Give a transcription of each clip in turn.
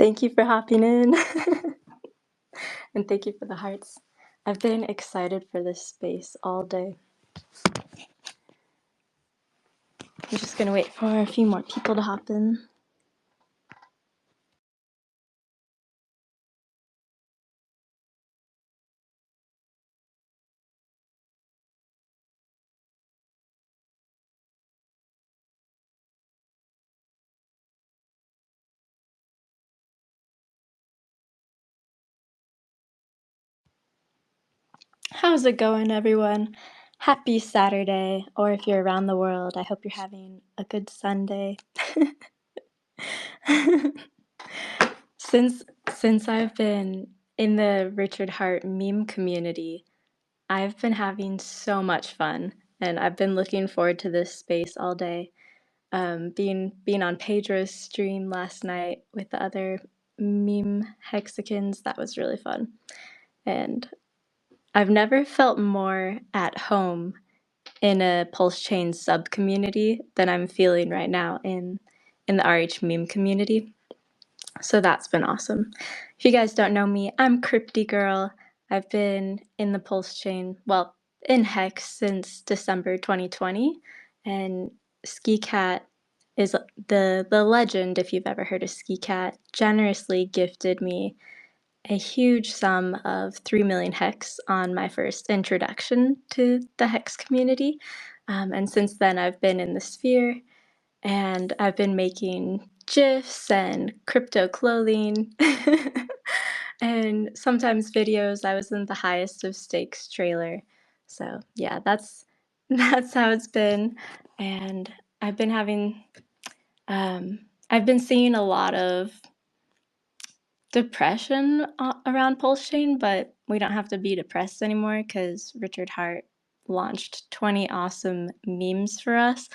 Thank you for hopping in. And thank you for the hearts. I've been excited for this space all day. I'm just gonna wait for a few more people to hop in. How's it going, everyone? Happy Saturday, or if you're around the world, I hope you're having a good Sunday. Since I've been in the Richard Hart meme community, I've been having so much fun, and I've been looking forward to this space all day. Being on Pedro's stream last night with the other meme hexicans, that was really fun. And I've never felt more at home in a Pulsechain sub community than I'm feeling right now in the RH meme community. So that's been awesome. If you guys don't know me, I'm Cryptygirl. I've been in the Pulsechain, well, in Hex since December 2020, and Ski Cat is the legend, if you've ever heard of Ski Cat, generously gifted me a huge sum of 3 million Hex on my first introduction to the Hex community. And since then, I've been in the sphere, and I've been making GIFs and crypto clothing and sometimes videos. I was in the Highest of Stakes trailer. So yeah, that's how it's been. And I've been having I've been seeing a lot of depression around Pulsechain, but we don't have to be depressed anymore because Richard Hart launched 20 awesome memes for us,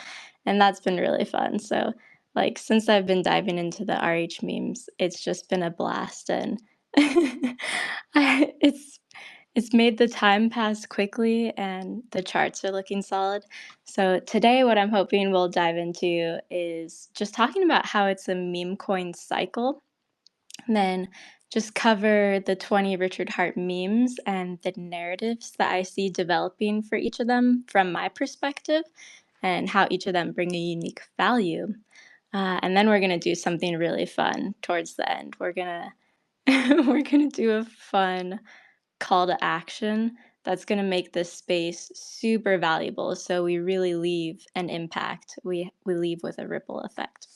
and that's been really fun. So, like, since I've been diving into the RH memes, it's just been a blast, and it's made the time pass quickly, and the charts are looking solid. So today, what I'm hoping we'll dive into is just talking about how it's a meme coin cycle, and then just cover the 20 Richard Hart memes and the narratives that I see developing for each of them from my perspective, and how each of them bring a unique value. And then we're gonna do something really fun towards the end. We're gonna we're gonna do a fun call to action that's gonna make this space super valuable. So we really leave an impact. We leave with a ripple effect.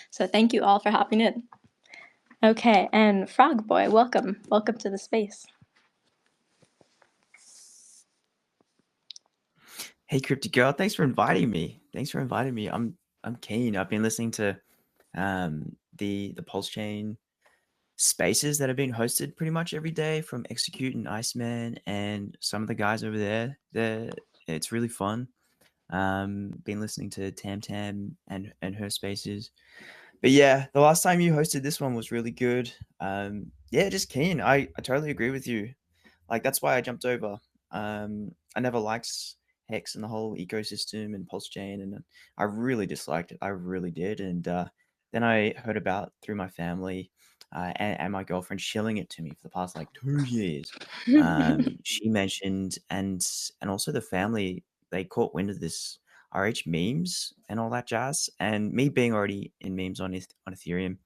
So thank you all for hopping in. Okay, and Frog Boy, welcome. Welcome to the space. Hey, Cryptygirl, thanks for inviting me. I'm keen. I've been listening to the Pulsechain spaces that have been hosted pretty much every day from Execute and Iceman and some of the guys over there. It's really fun. Been listening to Tam Tam and her spaces. But yeah, the last time you hosted this one was really good. Yeah, just keen. I totally agree with you. Like, that's why I jumped over. I never liked Hex and the whole ecosystem and Pulsechain, and I really disliked it. I really did. And then I heard about through my family and my girlfriend shilling it to me for the past like 2 years. She mentioned, and also the family, they caught wind of this RH memes and all that jazz. And me being already in memes on Ethereum,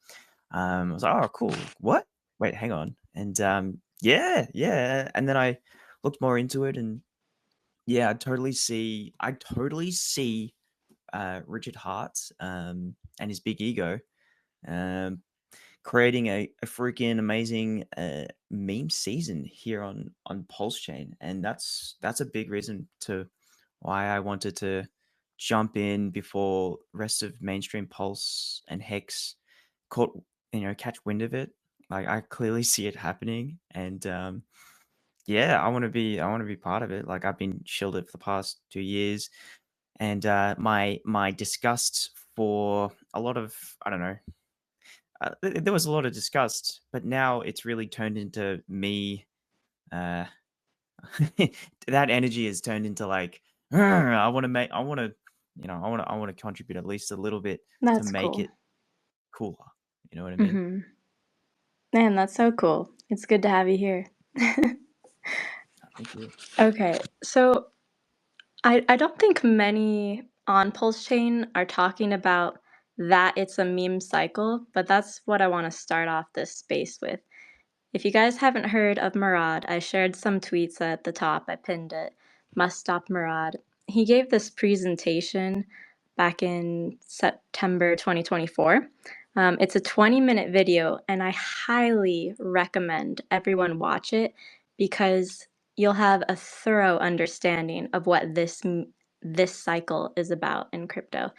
I was like, oh, cool. What? Wait, hang on. And yeah. And then I looked more into it, and yeah, I totally see Richard Hart and his big ego um, creating a freaking amazing meme season here on Pulsechain, and that's a big reason to why I wanted to jump in before rest of mainstream Pulse and Hex caught catch wind of it. Like, I clearly see it happening, and yeah, I want to be part of it. Like, I've been shielded for the past 2 years, and my disgust for a lot of, I don't know, there was a lot of disgust, but now it's really turned into me. Uh, that energy has turned into like, I want to I want to contribute at least a little bit to That's make cool. it cooler. You know what I mean? Hmm. Man, that's so cool. It's good to have you here. Thank you. Okay, so I don't think many on Pulsechain are talking about that it's a meme cycle, but that's what I want to start off this space with. If you guys haven't heard of Murad, I shared some tweets at the top. I pinned it. Must Stop Murad. He gave this presentation back in September 2024. It's a 20-minute video, and I highly recommend everyone watch it because you'll have a thorough understanding of what this cycle is about in crypto.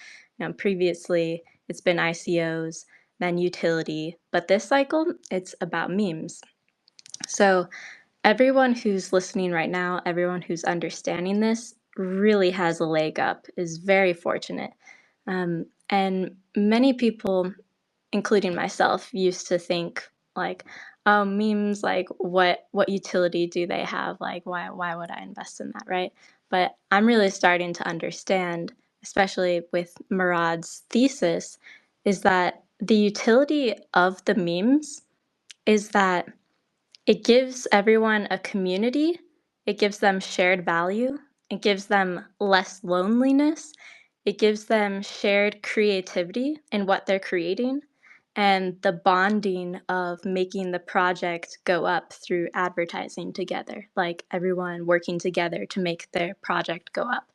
Previously, it's been ICOs, then utility, but this cycle, it's about memes. So everyone who's listening right now, everyone who's understanding this really has a leg up, is very fortunate. And many people, including myself, used to think like, oh, memes, like what utility do they have? Like why would I invest in that, right? But I'm really starting to understand, especially with Murad's thesis, is that the utility of the memes is that it gives everyone a community, it gives them shared value, it gives them less loneliness, it gives them shared creativity in what they're creating, and the bonding of making the project go up through advertising together, like everyone working together to make their project go up.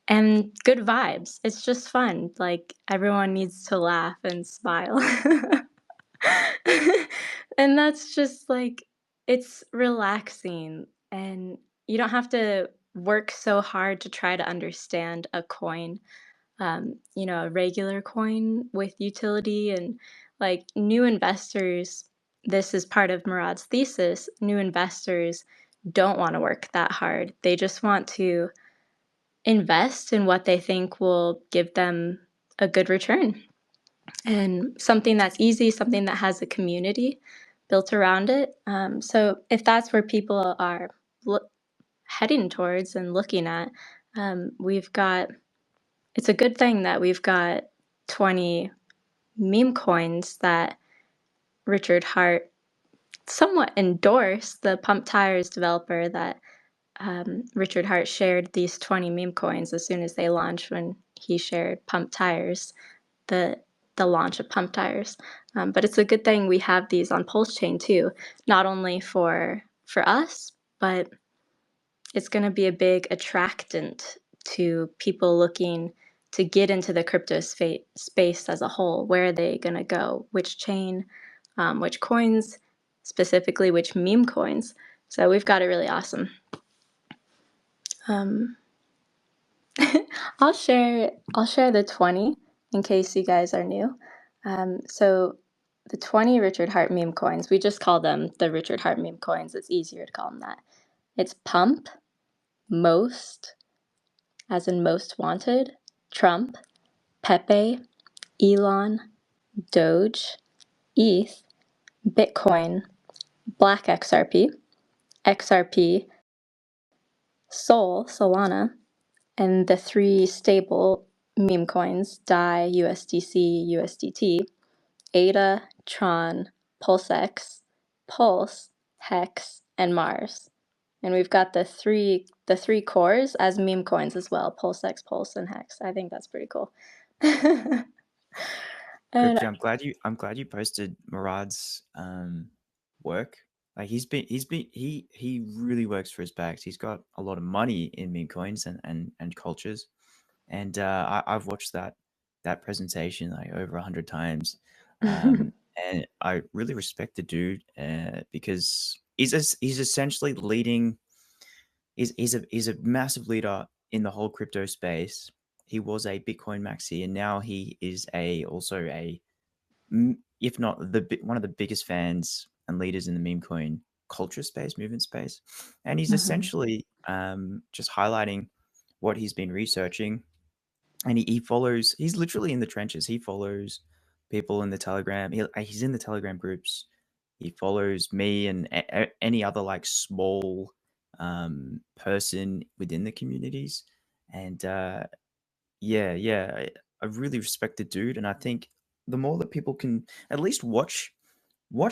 And good vibes. It's just fun. Like everyone needs to laugh and smile. And that's just like, it's relaxing, and you don't have to work so hard to try to understand a coin, a regular coin with utility. And like new investors, this is part of Murad's thesis. New investors don't want to work that hard. They just want to invest in what they think will give them a good return, and something that's easy, something that has a community built around it. So if that's where people are heading towards and looking at, we've got, it's a good thing that we've got 20 meme coins that Richard Hart somewhat endorsed, the Pump.tires developer, that Richard Hart shared these 20 meme coins as soon as they launched, when he shared Pump.tires, the launch of Pump.tires. But it's a good thing we have these on Pulsechain too, not only for us, but it's going to be a big attractant to people looking to get into the crypto space as a whole. Where are they going to go? Which chain? Which coins? Specifically, which meme coins? So we've got it really awesome. Um, I'll share the 20 in case you guys are new. So the 20 Richard Hart meme coins, we just call them the Richard Hart meme coins. It's easier to call them that. It's Pump, Most, as in Most Wanted, Trump, Pepe, Elon, Doge, ETH, Bitcoin, Black XRP, XRP, Sol, Solana, and the three stable meme coins, DAI, USDC, USDT, ADA, Tron, PulseX, Pulse, Hex, and Mars. And we've got the three cores as meme coins as well, PulseX, Pulse, and Hex. I think that's pretty cool. And Crypto, I'm glad you posted Murad's work. Like he really works for his bags. He's got a lot of money in meme coins and cultures. And I've watched that presentation like over 100 times. And I really respect the dude because he's essentially leading. He's a massive leader in the whole crypto space. He was a Bitcoin maxi, and now he is also a, if not one of the biggest fans and leaders in the meme coin culture space, movement space. And he's essentially just highlighting what he's been researching. And he follows, he's literally in the trenches. He follows people in the Telegram. He's in the Telegram groups. He follows me and any other like small person within the communities. And yeah, I really respect the dude. And I think the more that people can at least watch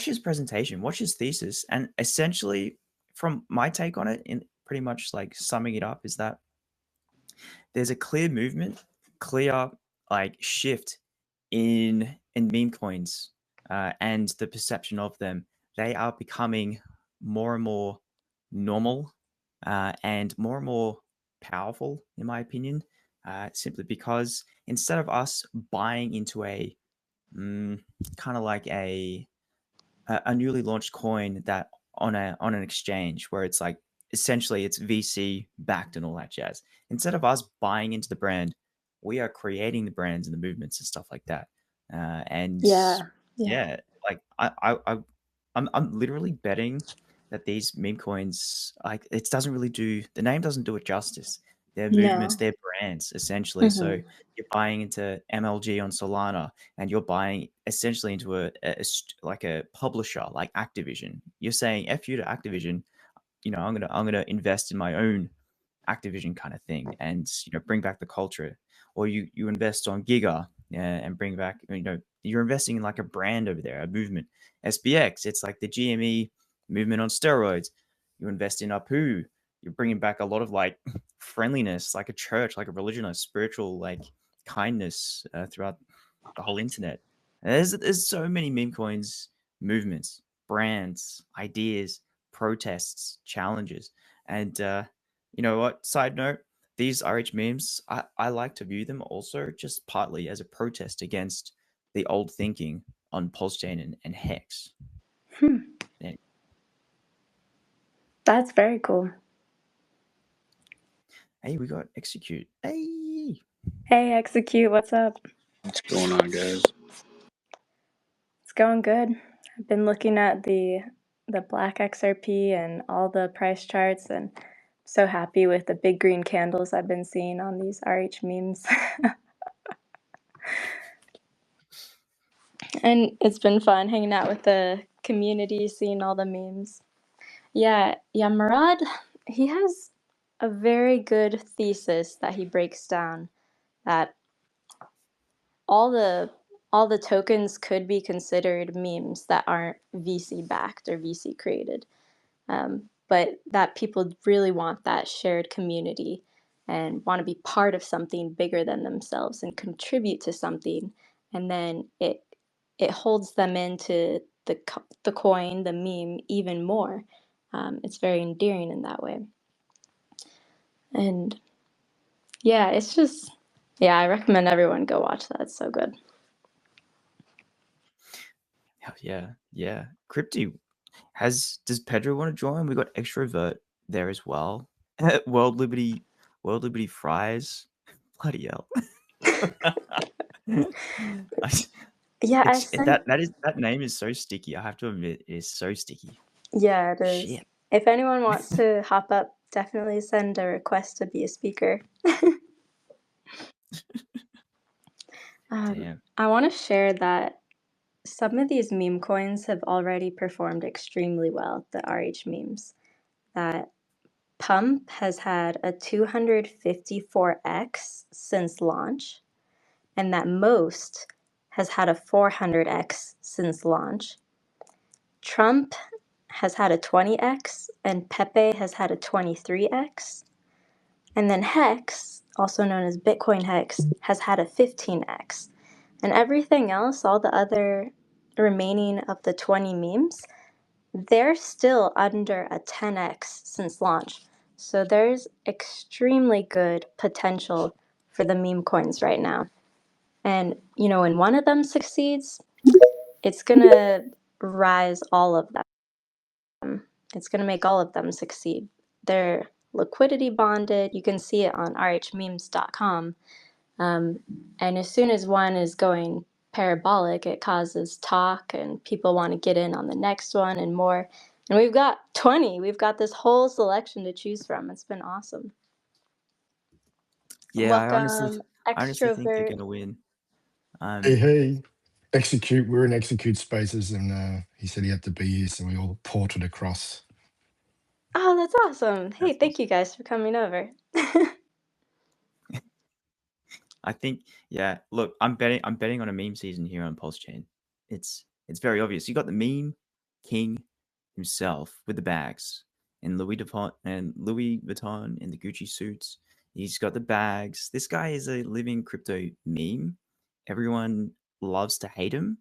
his presentation, watch his thesis, and essentially, from my take on it, in pretty much like summing it up, is that there's a clear movement, clear like shift in meme coins and the perception of them. They are becoming more and more normal and more powerful, in my opinion. Simply because instead of us buying into a kind of like a newly launched coin that on an exchange where it's like essentially it's VC backed and all that jazz. Instead of us buying into the brand, we are creating the brands and the movements and stuff like that. And Yeah, yeah. yeah, like I'm literally betting that these meme coins, like it doesn't really do the name doesn't do it justice. They're movements, No. they're brands essentially. So Hmm. you're buying into MLG on Solana, and you're buying essentially into like a publisher like Activision. You're saying F you to Activision. I'm gonna invest in my own Activision kind of thing, and bring back the culture. Or you invest on Giga, and bring back, you're investing in like a brand over there, a movement. SBX, it's like the GME movement on steroids. You invest in Apu, you're bringing back a lot of like friendliness, like a church, like a religion, a spiritual like kindness throughout the whole internet. And there's so many meme coins, movements, brands, ideas, protests, challenges, and you know what? Side note: these RH memes, I like to view them also just partly as a protest against the old thinking on Pulsechain and Hex. Hmm. And, That's very cool. hey, we got execute. Hey, Hey, Execute, what's up? What's going on, guys? It's going good. I've been looking at the black XRP and all the price charts, and I'm so happy with the big green candles I've been seeing on these RH memes. And it's been fun hanging out with the community, seeing all the memes. Yeah, Murad, he has a very good thesis that he breaks down, that all the tokens could be considered memes that aren't VC backed or VC created, but that people really want that shared community and want to be part of something bigger than themselves and contribute to something, and then it holds them into the coin, the meme, even more. It's very endearing in that way, and yeah, it's just, yeah, I recommend everyone go watch that. It's so good. yeah. Crypty, does Pedro want to join? We got extrovert there as well. World Liberty, World Liberty fries. Bloody hell. I- Yeah, I it's sent. that name is so sticky. I have to admit, it is so sticky. Yeah, it is. Shit. If anyone wants to hop up, definitely send a request to be a speaker. Damn. I want to share that some of these meme coins have already performed extremely well, the RH memes. That Pump has had a 254x since launch, and that Most has had a 400x since launch. Trump has had a 20x, and Pepe has had a 23x. And then Hex, also known as Bitcoin Hex, has had a 15x. And everything else, all the other remaining of the 20 memes, they're still under a 10x since launch. So there's extremely good potential for the meme coins right now. And, when one of them succeeds, it's going to rise all of them. It's going to make all of them succeed. They're liquidity bonded. You can see it on rhmemes.com. And as soon as one is going parabolic, it causes talk and people want to get in on the next one and more. And we've got 20. We've got this whole selection to choose from. It's been awesome. Yeah, Welcome, I honestly think they're extrovert. gonna win. Hey, hey, execute. We're in execute spaces, and he said he had to be here, so we all ported across. Oh, that's awesome. Hey, That's thank awesome. you guys for coming over. I think, yeah. Look, I'm betting on a meme season here on Pulsechain. It's very obvious. You got the meme king himself with the bags and Louis Vuitton in the Gucci suits. He's got the bags. This guy is a living crypto meme. Everyone loves to hate him,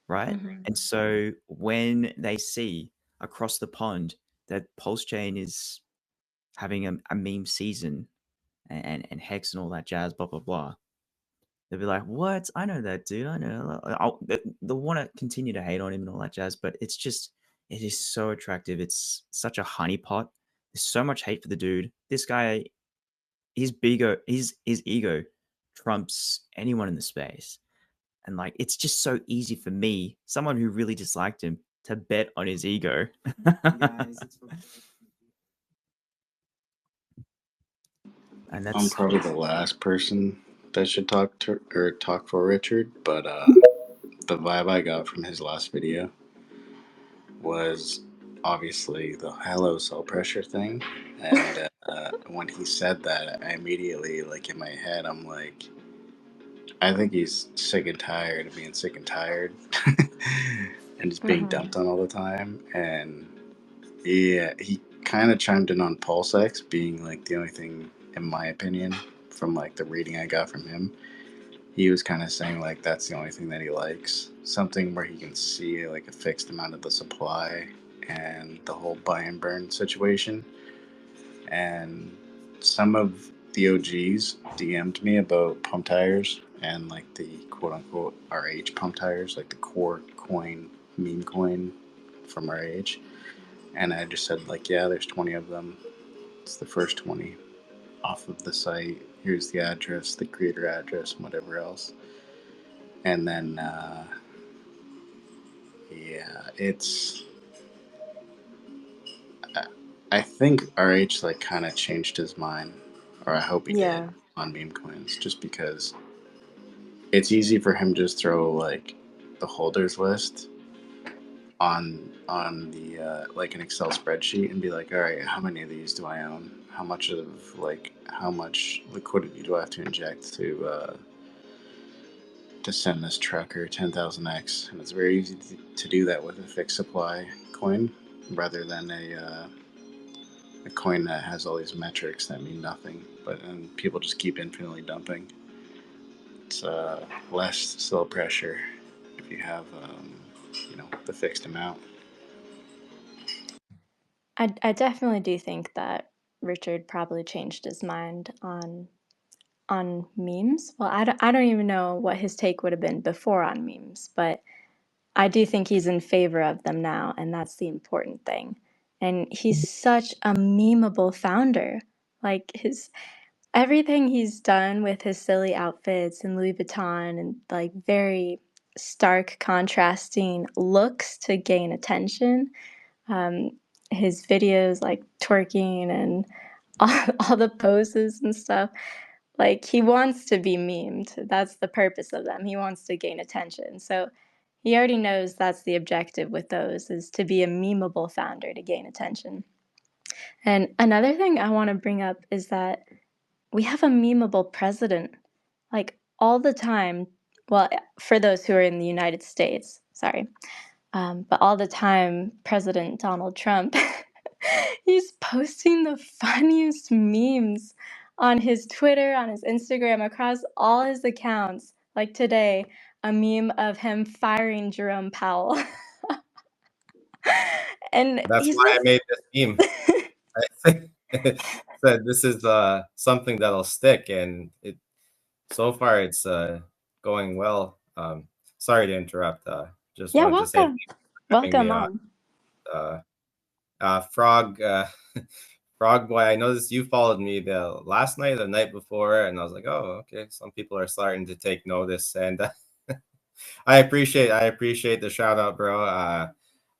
right? Mhm. And so when they see across the pond that Pulsechain is having a meme season and Hex and all that jazz, blah blah blah, they'll be like, "What? I know that dude. I know." They'll want to continue to hate on him and all that jazz, but it is so attractive. It's such a honeypot. There's so much hate for the dude. This guy, his ego trumps anyone in the space. And like, it's just so easy for me, someone who really disliked him, to bet on his ego. And I'm that's probably the last person that should talk for Richard, but the vibe I got from his last video was obviously the hello cell pressure thing, and when he said that, I immediately, like, in my head, I'm like, I think he's sick and tired of being sick and tired, and just being Mhm. dumped on all the time. And yeah, he kind of chimed in on PulseX being like the only thing, in my opinion, from like the reading I got from him. He was kind of saying like that's the only thing that he likes, something where he can see like a fixed amount of the supply and the whole buy and burn situation. And some of the OGs DM'd me about pump tires and like the quote unquote RH pump tires, like the core coin, meme coin from RH. And I just said like, yeah, there's 20 of them. It's the first 20 off of the site. Here's the address, the creator address, and whatever else. And then, yeah, it's. I think RH like kind of changed his mind, or I hope he did, Yeah. on meme coins, just because it's easy for him to just throw like the holders list on the like an Excel spreadsheet and be like, all right, how many of these do I own? How much liquidity do I have to inject to send this trucker 10,000x? And it's very easy to do that with a fixed supply coin rather than a coin that has all these metrics that mean nothing, but and people just keep infinitely dumping. It's less still pressure if you have the fixed amount. I definitely do think that Richard probably changed his mind on memes. Well, I don't even know what his take would have been before on memes, but I do think he's in favor of them now, and that's the important thing. And he's such a memeable founder. Like his everything he's done with his silly outfits and Louis Vuitton and like very stark contrasting looks to gain attention. Um, his videos like twerking and all the poses and stuff. Like he wants to be memed. That's the purpose of them. He wants to gain attention. So he already knows that's the objective with those is to be a memeable founder to gain attention. And another thing I want to bring up is that we have a memeable president like all the time. Well, for those who are in the United States, sorry. But all the time, President Donald Trump, he's posting the funniest memes on his Twitter, on his Instagram, across all his accounts. Like today, a meme of him firing Jerome Powell. And That's he's why I just. made this meme. I think said this is something that'll stick, and so far it's going well. Sorry to interrupt. Just Yeah, wanted to say welcome. thanks for having me Welcome on. on. Frog, Frog Boy, I noticed you followed me the last night, the night before, and I was like, oh, okay. Some people are starting to take notice, and I appreciate the shout out, bro.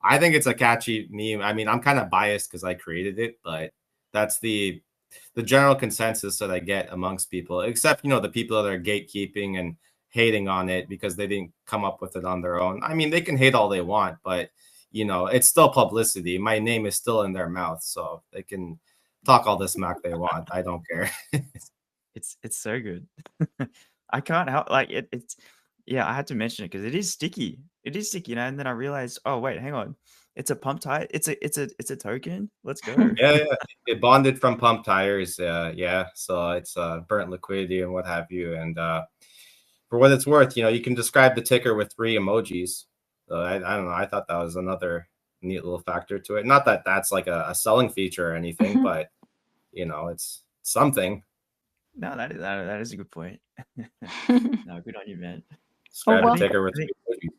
I think it's a catchy meme. I mean, I'm kind of biased because I created it, but that's the general consensus that I get amongst people, except the people that are gatekeeping and hating on it because they didn't come up with it on their own. I mean, they can hate all they want, but it's still publicity. My name is still in their mouth, so they can talk all the smack they want. I don't care. It's so good. I can't help like it's yeah, I had to mention it because it is sticky. It is sticky, and then I realized, oh wait, hang on. It's a pump tire. It's a token. Let's go. Yeah, it bonded from Pump Tires. Yeah, so it's burnt liquidity and what have you. And for what it's worth, you can describe the ticker with 3 emojis. So I don't know. I thought that was another neat little factor to it. Not that that's like a selling feature or anything, but it's something. No, that is a good point. No, good on you, man. Describe well, the ticker with I think 3 emojis.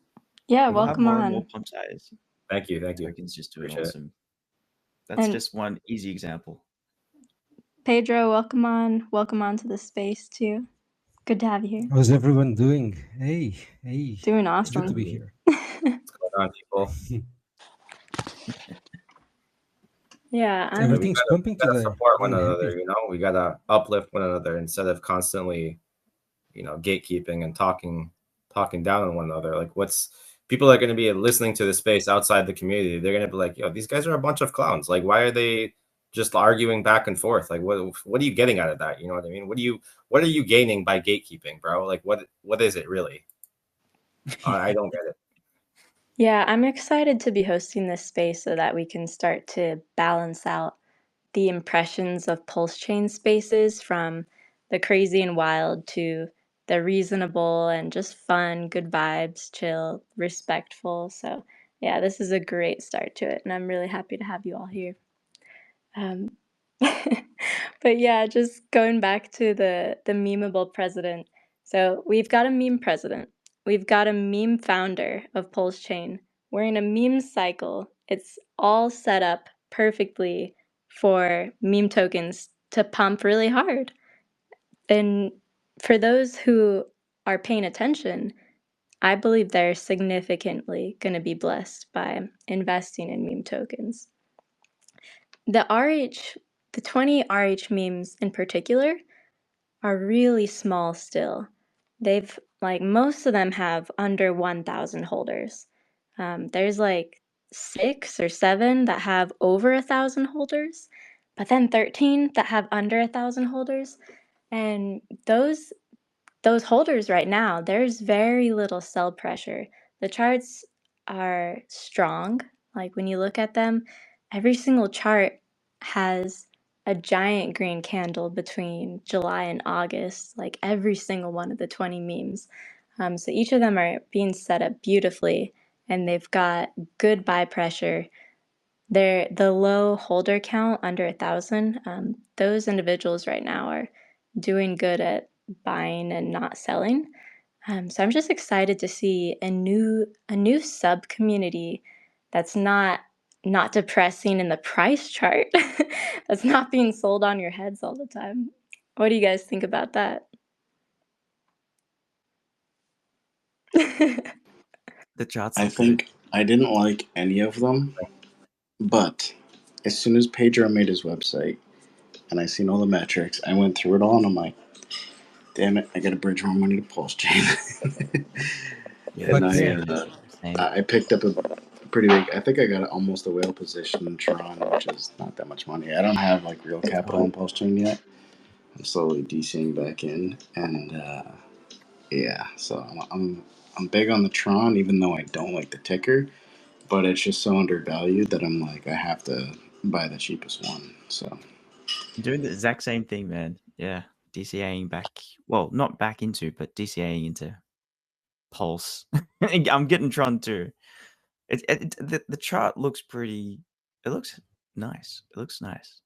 yeah, we'll have welcome more and more on. pump tires. Thank you. Tokens just doing Appreciate it. awesome. That's And just one easy example. Pedro, welcome on. Welcome on to the space too. Good to have you here. How's everyone doing? Hey. Doing It's good to awesome. be here. What's going on, people? Yeah, We Everything's pumping gotta today. support one Really another. happy. We gotta uplift one another instead of constantly, gatekeeping and talking down on one another. Like, people are going to be listening to the space outside the community. They're going to be like, yo, these guys are a bunch of clowns. Like, why are they just arguing back and forth? Like, what are you getting out of that? You know what I mean? What are you gaining by gatekeeping, bro? Like, what is it really? I don't get it. Yeah, I'm excited to be hosting this space so that we can start to balance out the impressions of Pulsechain spaces from the crazy and wild to the reasonable and just fun, good vibes, chill, respectful. So yeah, this is a great start to it, and I'm really happy to have you all here. But yeah, just going back to the memeable president. So we've got a meme president. We've got a meme founder of Pulsechain. We're in a meme cycle. It's all set up perfectly for meme tokens to pump really hard. And for those who are paying attention, I believe they're significantly going to be blessed by investing in meme tokens. The 20 RH memes in particular are really small still. They've, most of them have under 1,000 holders. There's 6 or 7 that have over 1,000 holders, but then 13 that have under 1,000 holders. And those holders right now, there's very little sell pressure. The charts are strong. Like when you look at them, every single chart has a giant green candle between July and August, like every single one of the 20 memes. So each of them are being set up beautifully, and they've got good buy pressure. The low holder count under 1,000. Those individuals right now are doing good at buying and not selling. So I'm just excited to see a new sub community that's not depressing in the price chart. That's not being sold on your heads all the time. What do you guys think about that? The charts. I think I didn't like any of them, but as soon as Pedro made his website and I seen all the metrics, I went through it all and I'm like, damn it, I got to bridge more money to Pulsechain. Yeah, And I picked up a pretty big. I think I got almost a whale position in Tron, which is not that much money. I don't have real capital in Pulsechain yet. I'm slowly DCing back in, and yeah, so I'm big on the Tron, even though I don't like the ticker, but it's just so undervalued that I'm like I have to buy the cheapest one. So doing the exact same thing, man. Yeah, DCAing back. Well, not back into, but DCAing into Pulse. I'm getting Tron too. The chart looks pretty. It looks nice. It looks nice.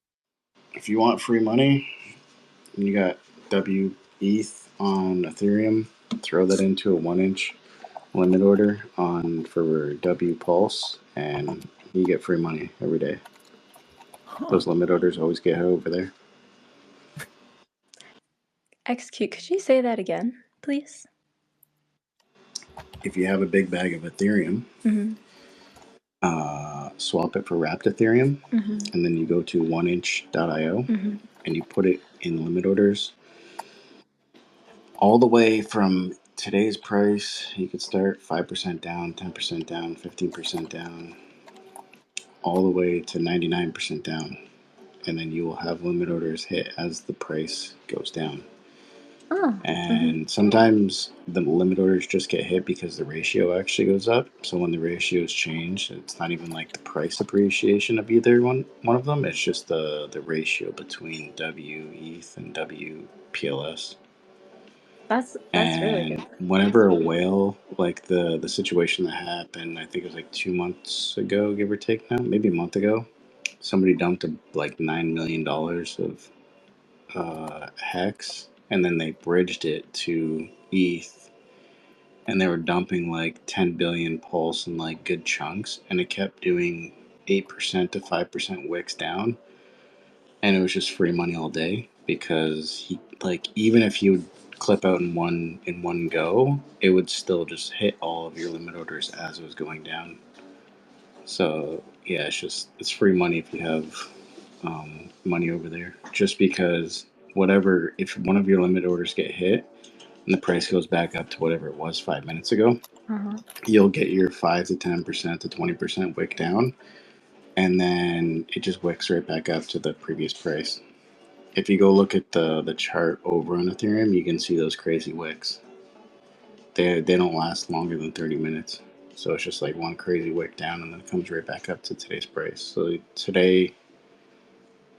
if you want free money, you got WETH on Ethereum. Throw that into a 1-inch limit order for W Pulse, and you get free money every day. Those limit orders always get over there. Execute. Could you say that again, please? If you have a big bag of Ethereum, swap it for wrapped Ethereum, and then you go to 1inch.io and you put it in limit orders. All the way from today's price, you could start 5% down, 10% down, 15% down, all the way to 99% down. And then you will have limit orders hit as the price goes down. Oh. And sometimes the limit orders just get hit because the ratio actually goes up. So when the ratios change, it's not even like the price appreciation of either one of them. It's just the ratio between WETH and WPLS. That's really good. And whenever a whale, like the situation that happened, I think it was like 2 months ago, give or take now, maybe a month ago, somebody dumped like $9 million of Hex, and then they bridged it to ETH, and they were dumping like 10 billion Pulse in like good chunks, and it kept doing 8% to 5% wicks down, and it was just free money all day because he, like, even if he would clip out in one go, it would still just hit all of your limit orders as it was going down. So yeah, it's free money if you have money over there. Just because whatever, if one of your limit orders get hit and the price goes back up to whatever it was 5 minutes ago, you'll get your 5 to 10% to 20% wick down, and then it just wicks right back up to the previous price. If you go look at the chart over on Ethereum, you can see those crazy wicks. They don't last longer than 30 minutes. So it's just like one crazy wick down, and then it comes right back up to today's price. So today,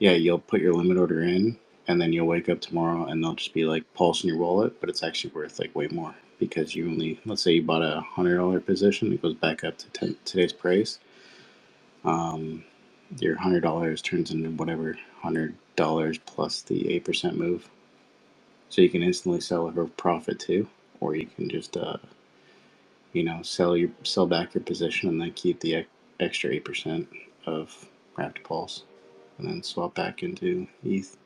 yeah, you'll put your limit order in, and then you'll wake up tomorrow, and they'll just be like Pulse in your wallet, but it's actually worth like way more because you only, let's say you bought a $100 position, it goes back up to today's price. Your $100 turns into whatever $100 plus the 8% move. So you can instantly sell it for profit too, or you can just sell back your position and then keep the extra 8% of wrapped Pulse, and then swap back into ETH.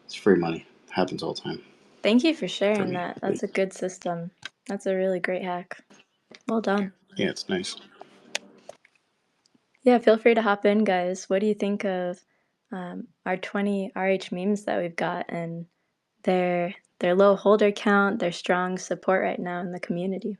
It's free money. Happens all the time. Thank you for sharing me, that. at That's a least. good system. That's a really great hack. Well done. Yeah, it's nice. Yeah, feel free to hop in, guys. What do you think of our 20 RH memes that we've got and their low holder count, their strong support right now in the community?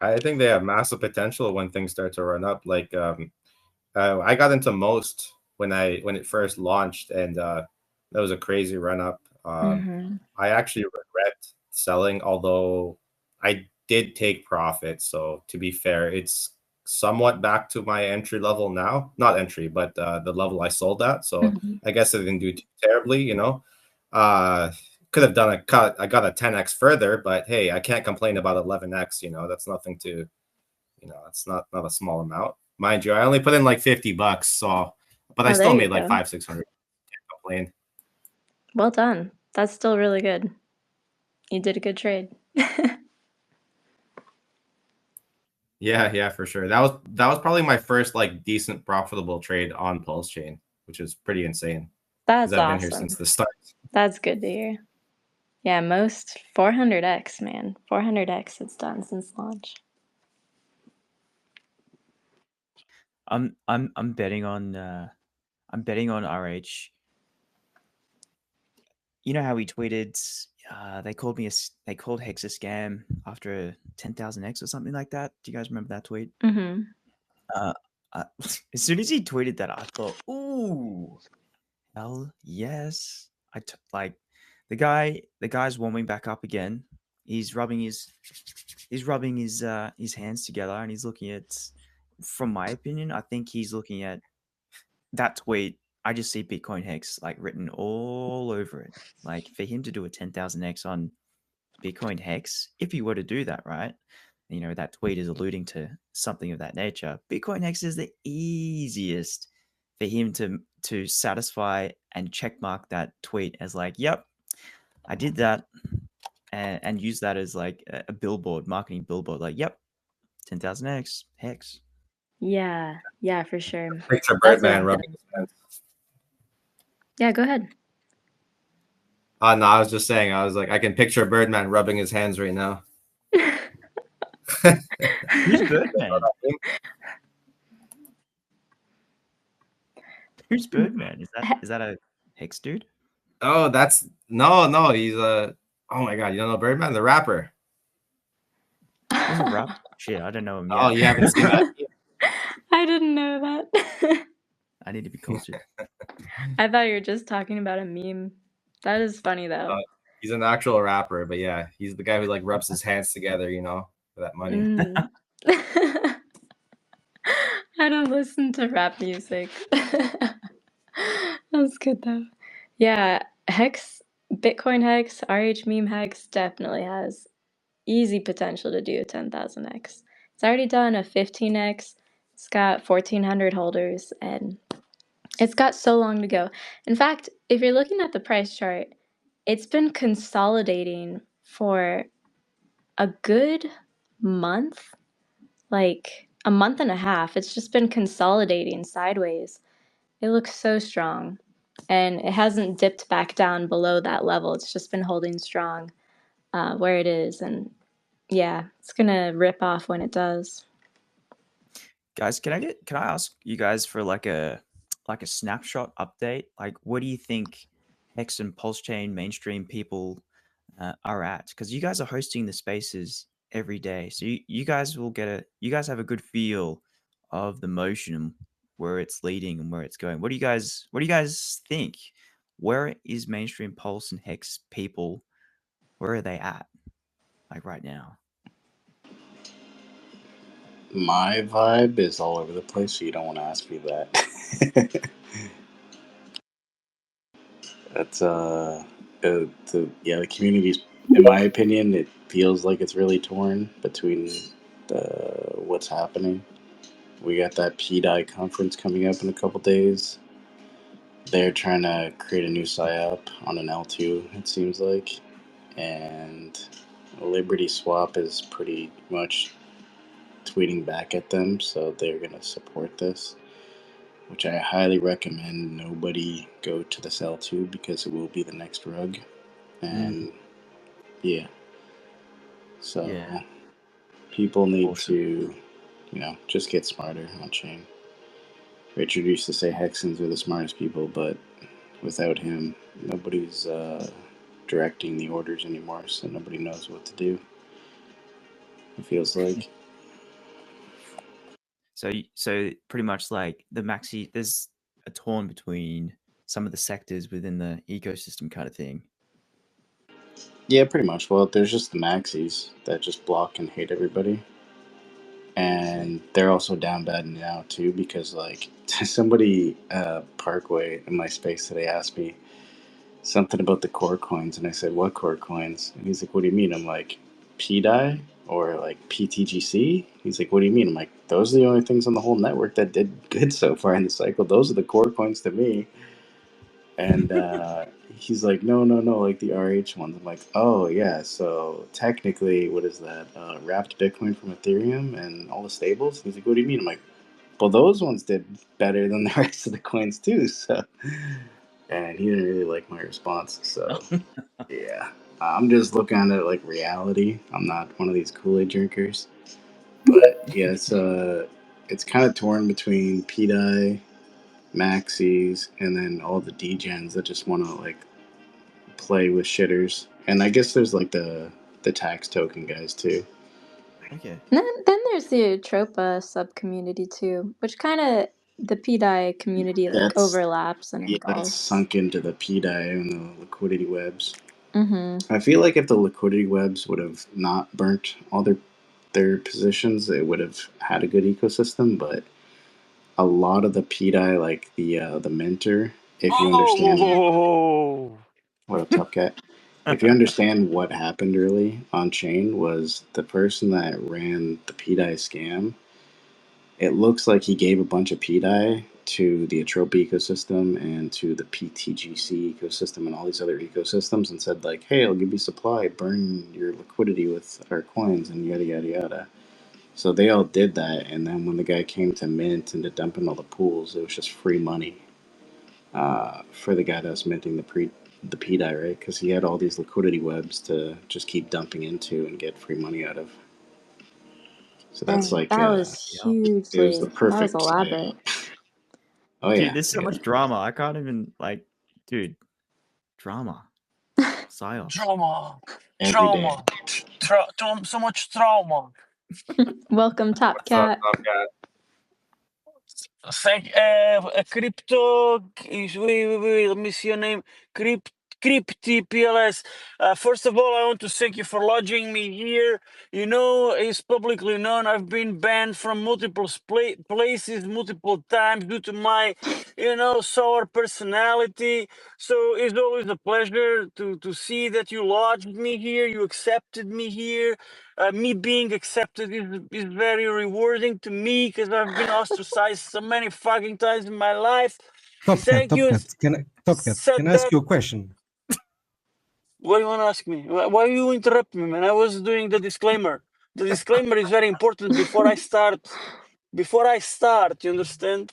I think they have massive potential when things start to run up. Like I got into most when it first launched, and that was a crazy run up. I actually regret selling, although I did take profit. So to be fair, it's somewhat back to my entry level now. Not entry, but the level I sold at. So I guess I didn't do too terribly, you know. Could have done a cut. I got a 10x further, but hey, I can't complain about 11x. You know, that's nothing to, it's not a small amount, mind you. I only put in like $50, so, but I still made like 500-600. Can't complain. Well done. That's still really good. You did a good trade. Yeah, for sure. That was probably my first like decent profitable trade on Pulsechain, which is pretty insane. That's I've awesome. been here since the start. That's good to hear. Yeah, most 400x, man. 400x it's done since launch. I'm betting on RH. You know how he tweeted? They called Hex a scam after a 10,000x or something like that. Do you guys remember that tweet? As soon as he tweeted that, I thought, ooh, hell yes. The guy's warming back up again. He's rubbing his hands together, and he's looking at, from my opinion, I think he's looking at that tweet. I just see Bitcoin Hex like written all over it. Like, for him to do a 10,000x on Bitcoin Hex, if he were to do that, right? You know, that tweet is alluding to something of that nature. Bitcoin Hex is the easiest for him to satisfy and checkmark that tweet as like, yep, I did that, and use that as like a billboard, marketing billboard. Like, yep, 10,000x Hex. Yeah, for sure. Picture Birdman rubbing his hands. Yeah, go ahead. No, I was just saying, I was like, I can picture Birdman rubbing his hands right now. Who's Birdman? Who's Birdman? Is that a Hex dude? Oh, no, he's oh my god, you don't know Birdman, the rapper? He's a rapper. Shit, I don't know him yet. Oh, you haven't seen that? I didn't know that. I need to be cultured. I thought you were just talking about a meme That is funny though. He's an actual rapper, but yeah, he's the guy who like rubs his hands together, you know, for that money. Mm. I don't listen to rap music. That's good though. Yeah, Hex, Bitcoin Hex, RH meme Hex definitely has easy potential to do a 10,000x. It's already done a 15x. It's got 1,400 holders, and it's got so long to go. In fact, if you're looking at the price chart, it's been consolidating for a good month, like a month and a half. It's just been consolidating sideways. It looks so strong, and it hasn't dipped back down below that level. It's just been holding strong where it is, and yeah, it's gonna rip off when it does. Guys, can I ask you guys for like a snapshot update? Like, what do you think Hex and Pulsechain mainstream people are at? Because you guys are hosting the spaces every day, so you guys have a good feel of the motion, where it's leading and where it's going. What do you guys think? Where is mainstream Pulse and Hex people? Where are they at? Like right now? My vibe is all over the place, so you don't want to ask me that. That's the community's, in my opinion, it feels like it's really torn between what's happening. We got that pDai conference coming up in a couple days. They're trying to create a new PSYOP on an L2, it seems like, and Liberty Swap is pretty much tweeting back at them, so they're gonna support this, which I highly recommend nobody go to this L2 because it will be the next rug. And yeah, so Yeah. people need Awesome. to, just get smarter on chain. Richard used to say Hexans are the smartest people, but without him, nobody's directing the orders anymore, so nobody knows what to do. It feels like. So pretty much like the maxi, there's a torn between some of the sectors within the ecosystem kind of thing. Yeah, pretty much. Well, there's just the maxis that just block and hate everybody. And they're also down bad now too, because like somebody Parkway in my space today asked me something about the core coins, and I said, "What core coins?" And he's like, "What do you mean?" I'm like, "pDai or like PTGC?" He's like, "What do you mean?" I'm like, "Those are the only things on the whole network that did good so far in the cycle. Those are the core coins to me." And he's like, no, like the RH ones. I'm like, oh yeah, so technically, what is that? Wrapped Bitcoin from Ethereum and all the stables. He's like, what do you mean? I'm like, well, those ones did better than the rest of the coins too. So, and he didn't really like my response. So, yeah, I'm just looking at it like reality. I'm not one of these Kool-Aid drinkers. But yeah, it's kind of torn between pDai, maxis, and then all the degens that just want to like play with shitters. And I guess there's like the tax token guys too. Okay. Then there's the Tropa sub community too, which kind of the pDai community like That's overlaps and that's engulfs. sunk into the pDai and the liquidity webs. Mm-hmm. I feel like if the liquidity webs would have not burnt all their positions, it would have had a good ecosystem. But a lot of the pDai, like the mentor, if you understand what up, Top Cat. If you understand what happened early on chain, was the person that ran the pDai scam. It looks like he gave a bunch of pDai to the Atropa ecosystem and to the PTGC ecosystem and all these other ecosystems and said like, hey, I'll give you supply, burn your liquidity with our coins and yada yada yada. So they all did that, and then when the guy came to mint and to dump in all the pools, it was just free money for the guy that was minting the pDai, right? Because he had all these liquidity webs to just keep dumping into and get free money out of. So that's like That was it was the that was perfect elaborate. Oh Dude, yeah, there's so much drama. I can't even dude, drama. Psyops. Trauma. every day. So much trauma. Welcome, Top What's up, Cat. Top Cat? Thank crypto. Wait. Let me see your name. Crypty.pls. First of all, I want to thank you for lodging me here. You know, it's publicly known I've been banned from multiple places multiple times due to my, sour personality. So it's always a pleasure to see that you lodged me here, you accepted me here. Me being accepted is very rewarding to me because I've been ostracized so many fucking times in my life. Thank you. Can I ask you a question? What do you want to ask me? Why you interrupt me, man? I was doing the disclaimer. The disclaimer is very important before I start. Before I start, you understand?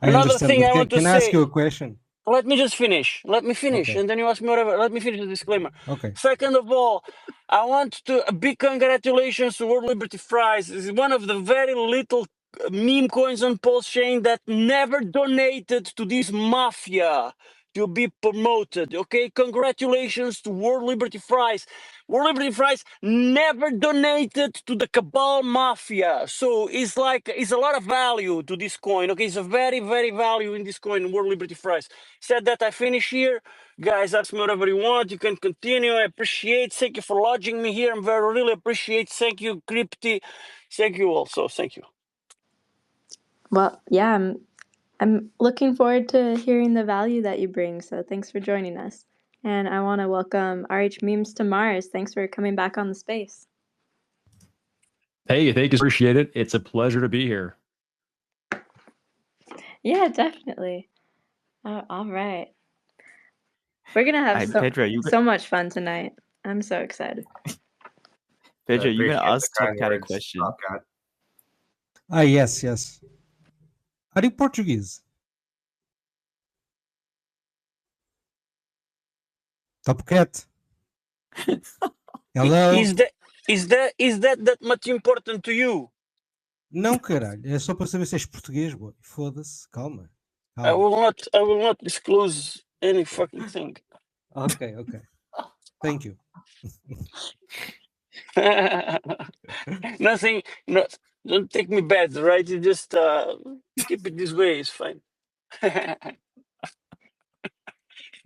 Another thing I want to can I ask say. you a question? Let me just finish. Let me finish, Okay. and then you ask me whatever. Let me finish the disclaimer. Okay. Second of all, I want to a big congratulations to World Liberty Fries. This is one of the very little meme coins on Pulsechain that never donated to this mafia to be promoted. Okay, congratulations to World Liberty Fries. World Liberty Fries never donated to the Cabal Mafia, so it's a lot of value to this coin. Okay, it's a very, very value in this coin, World Liberty Fries. Said that, I finish here. Guys, ask me whatever you want. You can continue. I appreciate. Thank you for lodging me here. Really appreciate. Thank you, Crypty. Thank you also. Thank you. Well, yeah, I'm looking forward to hearing the value that you bring. So thanks for joining us. And I want to welcome RH Memes to Mars. Thanks for coming back on the space. Hey, thank you. Appreciate it. It's a pleasure to be here. Yeah, definitely. All right. We're going to have Pedro, so much fun tonight. I'm so excited. Pedro, you're going to ask Top Cat a question. Yes. Are you Portuguese? Top Cat. Hello? Is that much important to you? Não, caralho. É só para saber se és português, boy. Foda-se. Calma. I will not disclose any fucking thing. Okay. Thank you. Nothing. No, don't take me bad, right? You just keep it this way. It's fine.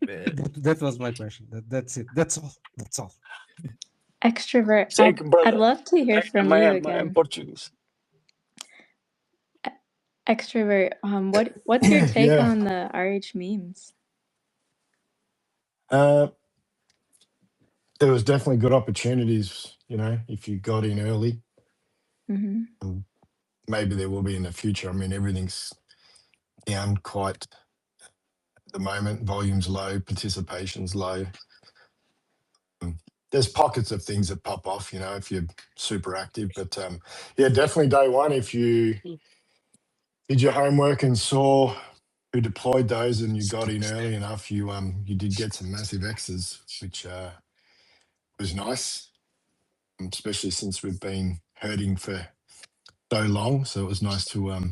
That was my question. That's it. That's all. Extrovert. Thank you, brother. I'd love to hear from you again. I'm Portuguese. Extrovert. What's your take on the RH memes? There was definitely good opportunities, if you got in early. Mm-hmm. Maybe there will be in the future. I mean, everything's down quite at the moment. Volume's low, participation's low. There's pockets of things that pop off, if you're super active. But yeah, definitely day one, if you did your homework and saw who deployed those and you got in early enough, you did get some massive X's, which was nice, especially since we've been herding for so long. So it was nice to have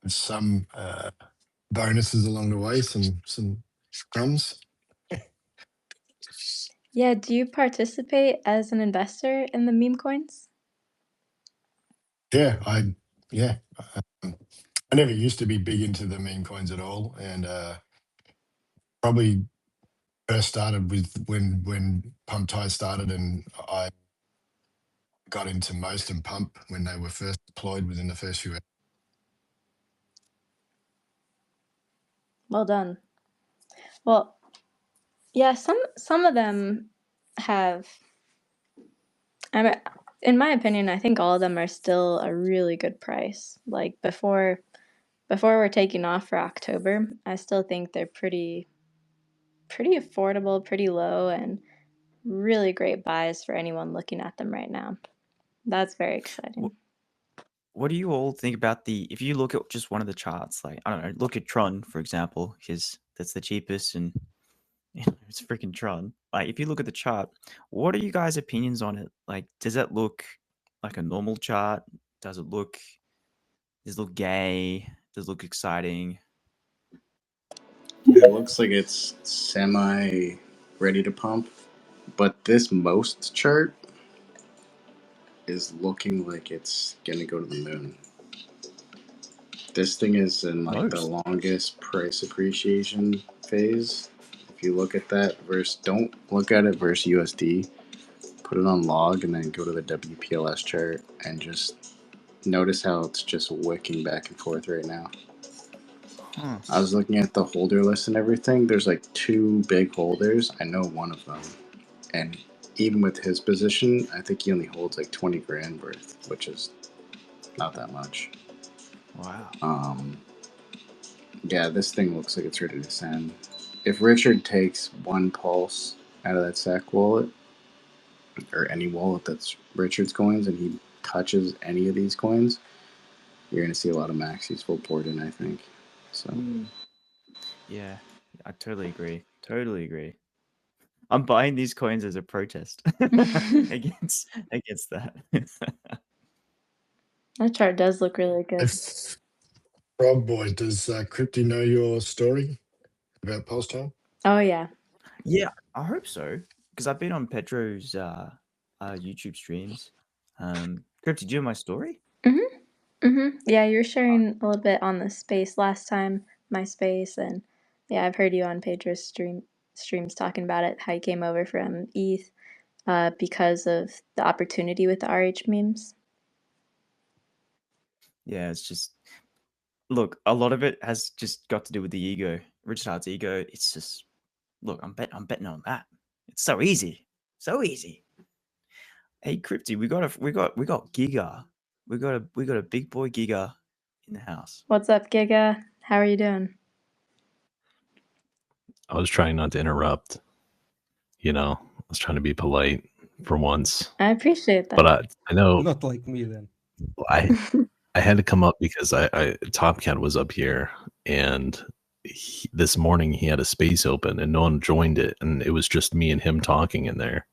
some bonuses along the way, some crumbs. Yeah, do you participate as an investor in the meme coins? Yeah, I never used to be big into the meme coins at all, and probably first started with when Pump.tires started, and I got into most and Pump when they were first deployed within the first few hours. Well done. Well, yeah, some of them have. In my opinion, I think all of them are still a really good price. Like before we're taking off for October, I still think they're pretty affordable, pretty low, and really great buys for anyone looking at them right now. That's very exciting. What do you all think about if you look at just one of the charts, like, I don't know, look at Tron, for example, because that's the cheapest and it's freaking Tron. Like, if you look at the chart, what are you guys' opinions on it? Like, does it look like a normal chart? Does it look gay? Does it look exciting? Yeah, it looks like it's semi ready to pump, but this most chart is looking like it's gonna go to the moon. This thing is in like the longest price appreciation phase if you look at that don't look at it versus USD, put it on log and then go to the WPLS chart and just notice how it's just wicking back and forth right now. Huh. I was looking at the holder list and everything. There's like 2 big holders. I know one of them. And even with his position, I think he only holds like 20 grand worth, which is not that much. Wow. Yeah, this thing looks like it's ready to send. If Richard takes one pulse out of that SAC wallet, or any wallet that's Richard's coins, and he touches any of these coins, you're going to see a lot of maxis full port in, I think. So Yeah, I totally agree. Totally agree. I'm buying these coins as a protest against that. That chart does look really good. If Frog Boy, does Crypty know your story about Pulsechain? Oh yeah. Yeah, I hope so, because I've been on Pedro's YouTube streams. Crypty, do you know my story? Yeah, you were sharing a little bit on the space last time, my space, and yeah, I've heard you on Pedro's streams talking about it, how you came over from ETH because of the opportunity with the RH memes. Yeah, it's just look, a lot of it has just got to do with the ego, Richard Hart's ego. It's just look, I'm betting on that. It's so easy, so easy. Hey, Crypty, we got Giga. We got a big boy Giga in the house. What's up, Giga? How are you doing? I was trying not to interrupt. You know, I was trying to be polite for once. I appreciate that. But I know Not like me then. I had to come up because Top Cat was up here, and this morning he had a space open and no one joined it, and it was just me and him talking in there,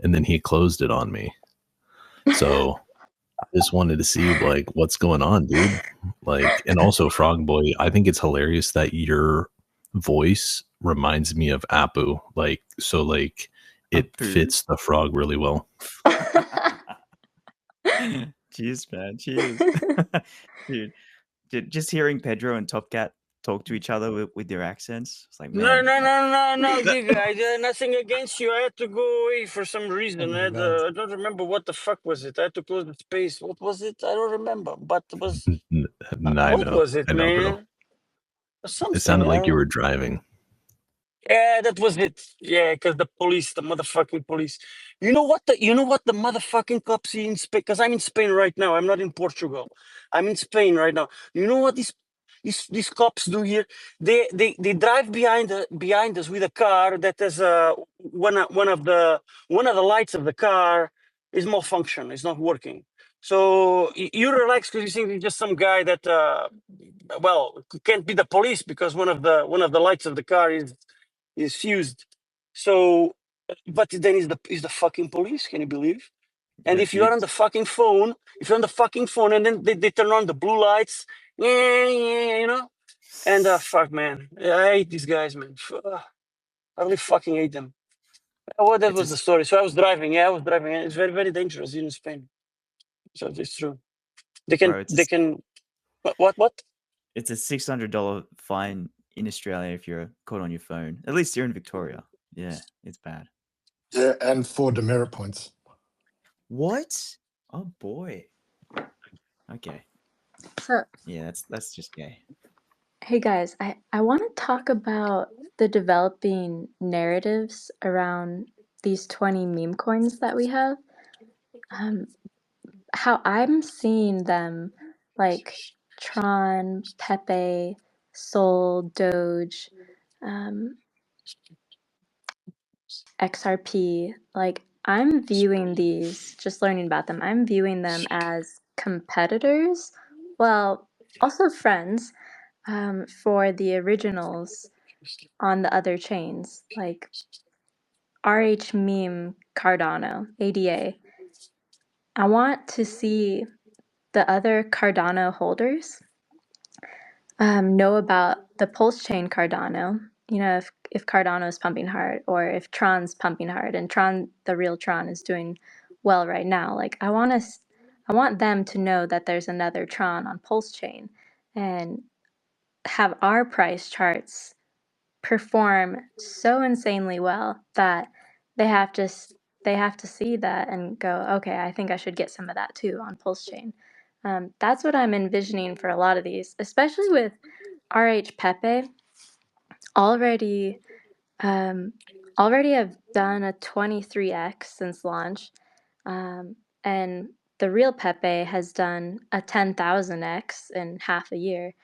and then he closed it on me. So I just wanted to see like what's going on, dude. Like, and also Frog Boy, I think it's hilarious that your voice reminds me of Apu. Like, so like it Apu? fits the frog really well. Cheers, man. Cheers. Dude, just hearing Pedro and Top Cat talk to each other with their accents, it's like, man. No, Giga. I did nothing against you. I had to go away for some reason. Oh I, my god. I don't remember what the fuck was it. I had to close the space. What was it? I don't remember. But it was I what know, was it, bro. man? It Something. sounded like you were driving. Yeah, that was it. Yeah, because the police, the motherfucking police. You know what the motherfucking cops in Spain? Because I'm in Spain right now. I'm not in Portugal. I'm in Spain right now. You know what these cops do here? They drive behind us with a car that has one of the lights of the car is malfunction. It's not working. So you relax because you think it's just some guy that can't be the police because one of the lights of the car is fused. So, but then is the fucking police? Can you believe? And Yeah, if you're on duped. the fucking phone, and then they turn on the blue lights, you know, and fuck, man, I hate these guys, man. I really fucking hate them. Well, that It's was the a, story. So I was driving. Yeah, I was driving. And it's very, very dangerous in Spain. So it's true. They can, bro, they can. What? it's a $600 fine in Australia if you're caught on your phone. At least you're in Victoria. Yeah, it's bad. Yeah, and 4 demerit points. What? Oh boy. Okay. So, Yeah, that's just gay. hey guys, I want to talk about the developing narratives around these 20 meme coins that we have. How I'm seeing them, like Tron, Pepe, Sol, Doge, XRP, like I'm viewing these, just learning about them, I'm viewing them as competitors, well, also friends, for the originals on the other chains, like RH Meme Cardano, ADA. I want to see the other Cardano holders know about the Pulsechain Cardano. You know, if Cardano is pumping hard, or if Tron's pumping hard, and Tron, the real Tron, is doing well right now. Like I want them to know that there's another Tron on Pulsechain, and have our price charts perform so insanely well that they have to see that and go, okay, I think I should get some of that too on Pulsechain. That's what I'm envisioning for a lot of these, especially with RH Pepe. Already have done a 23x since launch, and the real Pepe has done a 10,000x in half a year.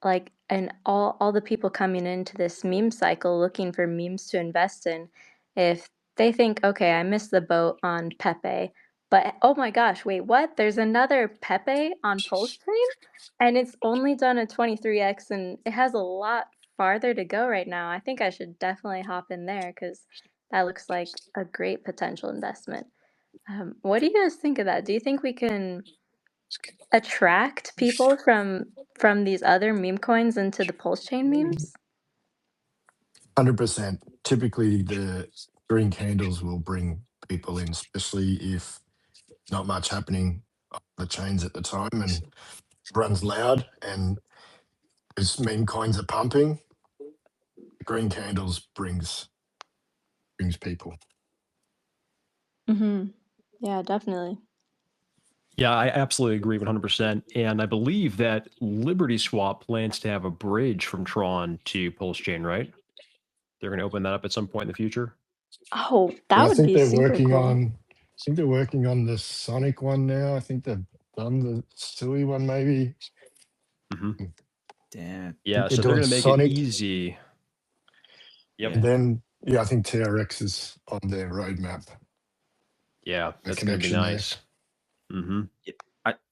Like, and all the people coming into this meme cycle looking for memes to invest in, if they think, okay, I missed the boat on Pepe, but oh my gosh, wait, what? There's another Pepe on Pulsechain, and it's only done a 23x, and it has a lot farther to go right now. I think I should definitely hop in there because that looks like a great potential investment. What do you guys think of that? Do you think we can attract people from these other meme coins into the Pulsechain memes? 100%. Typically, the green candles will bring people in, especially if not much happening on the chains at the time and runs loud and those meme coins are pumping. Green candles brings people. Mm-hmm. Yeah, definitely. Yeah, I absolutely agree 100%. And I believe that Liberty Swap plans to have a bridge from Tron to Pulsechain, right? They're going to open that up at some point in the future. Oh, that Yeah, I would think be they're super working cool. on. I think they're working on the Sonic one now. I think they've done the Sui one, maybe. Mm-hmm. Damn. Yeah, so they're doing going to make Sonic. it easy. Yep. And then, yeah, I think TRX is on their roadmap. Yeah, The that's going to be connection there. nice. Mm-hmm.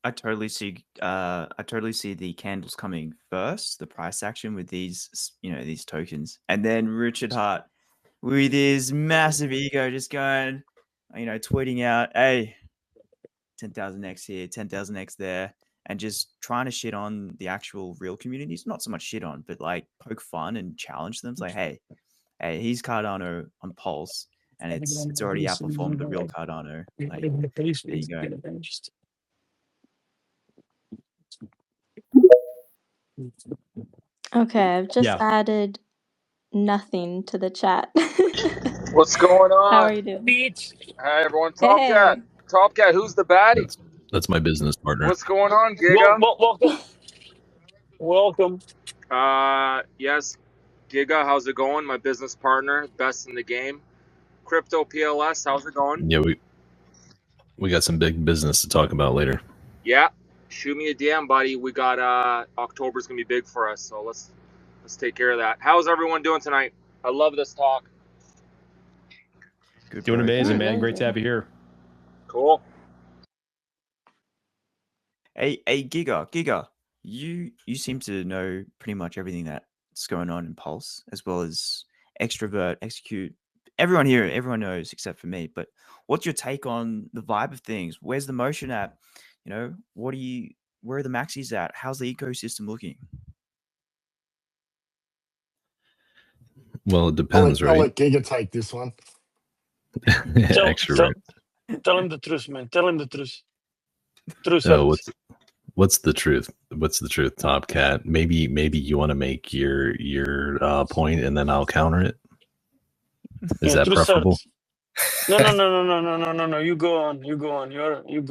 I totally see the candles coming first, the price action with these these tokens, and then Richard Hart with his massive ego just going, tweeting out, hey, 10,000x here, 10,000x there, and just trying to shit on the actual real communities. Not so much shit on, but like poke fun and challenge them. It's like, hey, he's Cardano on Pulse, and it's already outperformed the real Cardano. Like, there you go. Okay, I've just Yeah. added nothing to the chat. What's going How are on? you doing? Beats. Hi everyone. Hey. Top Cat, who's the baddie? That's my business partner. What's going on, Well, Giga? welcome. Welcome. Yes, Giga, how's it going? My business partner, best in the game. Crypto.pls, how's it going? Yeah, we got some big business to talk about later. Yeah, shoot me a DM, buddy. We got October's gonna be big for us, so let's take care of that. How's everyone doing tonight? I love this talk. Good, Doing bro. amazing, Good, man. really Great to good. have you here. Cool. Hey, Giga, you seem to know pretty much everything that's going on in Pulse, as well as Extrovert, Execute. Everyone here, everyone knows except for me. But what's your take on the vibe of things? Where's the motion at? Where are the maxis at? How's the ecosystem looking? Well, it depends, I'll right? let Giga take this one. Extrovert. Tell him the truth, man. Tell him the truth. Truth Oh, hurts. what's the truth? What's the truth, Top Cat? Maybe you want to make your point, and then I'll counter it. Is that truth preferable? hurts. No. You go on. You go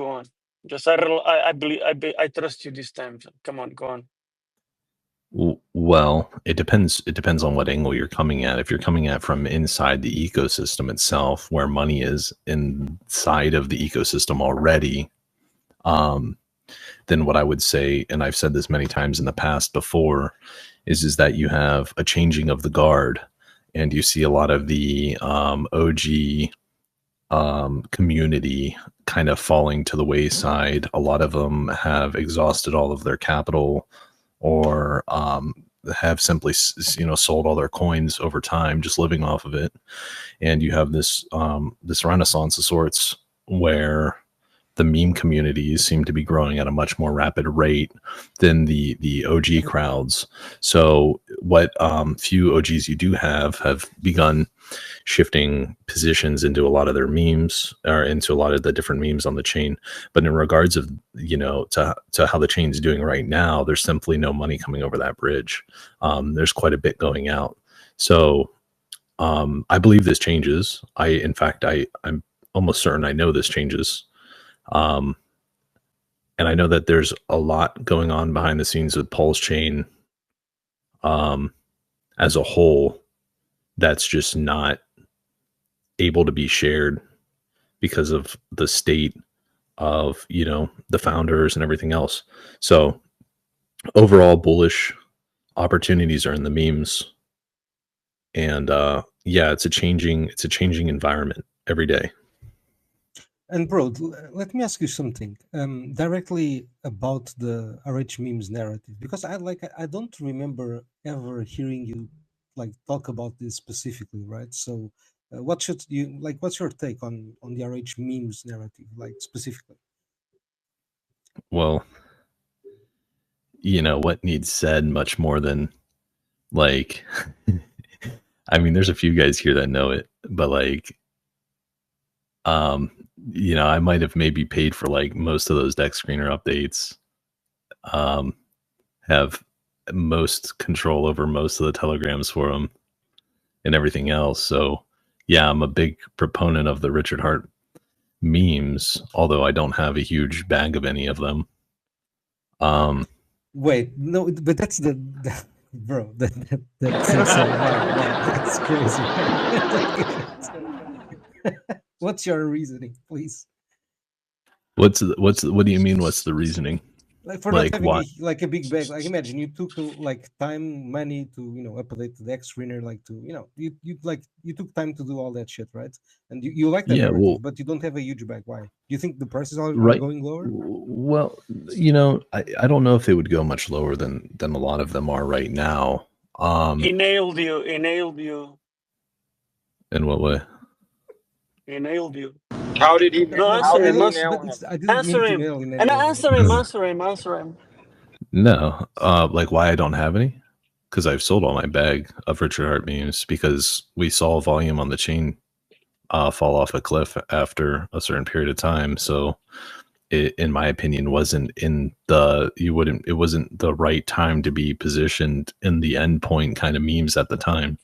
on. Just I believe I trust you this time. Come on, go on. Well, it depends. It depends on what angle you're coming at. If you're coming at from inside the ecosystem itself, where money is inside of the ecosystem already, then what I would say, and I've said this many times in the past before, is that you have a changing of the guard, and you see a lot of the OG community kind of falling to the wayside. A lot of them have exhausted all of their capital, or have simply sold all their coins over time, just living off of it. And you have this this renaissance of sorts where the meme communities seem to be growing at a much more rapid rate than the OG crowds. So what few OGs you do have begun shifting positions into a lot of their memes, or into a lot of the different memes on the chain. But in regards of, to how the chain is doing right now, there's simply no money coming over that bridge. There's quite a bit going out. So I believe this changes. In fact, I'm almost certain I know this changes. And I know that there's a lot going on behind the scenes with Pulsechain as a whole that's just not able to be shared because of the state of, the founders and everything else. So overall bullish opportunities are in the memes. And yeah, it's a changing environment every day. And bro, let me ask you something directly about the RH memes narrative, because I don't remember ever hearing you like talk about this specifically, right? So what should you like? What's your take on the RH memes narrative, like specifically? Well, what needs said much more than like I mean, there's a few guys here that know it, but like I might have maybe paid for like most of those deck screener updates, have most control over most of the telegrams for them and everything else. So yeah, I'm a big proponent of the Richard Hart memes, although I don't have a huge bag of any of them. Wait, no, but that's bro, that's insane. Wow, that's crazy. What's your reasoning, please? What do you mean? What's the reasoning? Like for Like not having what? a big bag. Like imagine you took like time, money to update the deck screener, like to you took time to do all that shit, right? And you like the Yeah, narrative, well, but you don't have a huge bag. Why? Do you think the prices are right. going lower? Well, I don't know if they would go much lower than a lot of them are right now. He nailed you. He nailed you. In what way? He nailed you. How did he? No, How answer did him. he But nail him? I didn't Answer mean to him. nail in And any way. answer him. Answer him. Answer him. No, like why I don't have any? Because I've sold all my bag of Richard Hart memes because we saw volume on the chain fall off a cliff after a certain period of time. So it, in my opinion, it wasn't the right time to be positioned in the endpoint kind of memes at the time.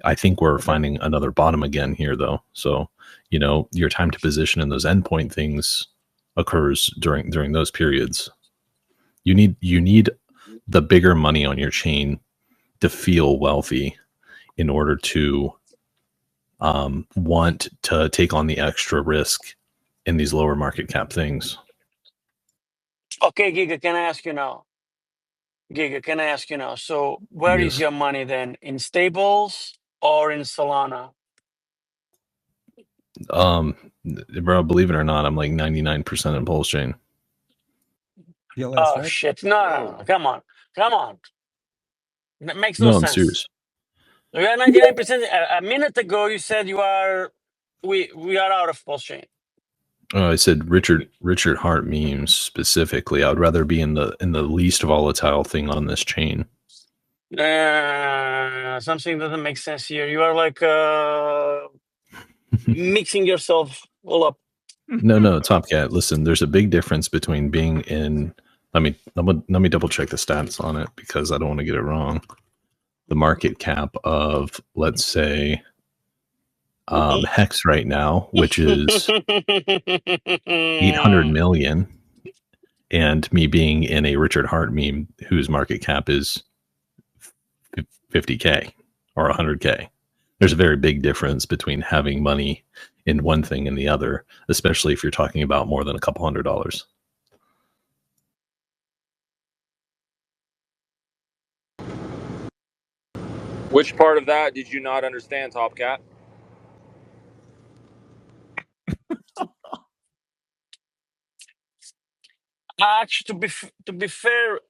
I think we're finding another bottom again here though. So, your time to position in those endpoint things occurs during those periods. You need the bigger money on your chain to feel wealthy in order to want to take on the extra risk in these lower market cap things. Okay, Giga, can I ask you now? Giga, can I ask you now? So where is Yes. your money then? In stables or in Solana? Bro, believe it or not, I'm like 99% in Pulsechain. PLS, Oh right? shit! No. Come on, come on. That makes no No, I'm sense. serious. We are 99%. A minute ago, you said you are. We are out of Pulsechain. Oh, I said Richard Hart memes specifically. I would rather be in the least volatile thing on this chain. Something doesn't make sense here. You are like mixing yourself all up. No, Top Cat. Listen, there's a big difference between being in. Let me double check the stats on it because I don't want to get it wrong. The market cap of, let's say, Hex right now, which is 800 million, and me being in a Richard Hart meme whose market cap is 50K or 100K. There's a very big difference between having money in one thing and the other, especially if you're talking about more than a couple $100. Which part of that did you not understand, Top Cat? Actually, to be fair,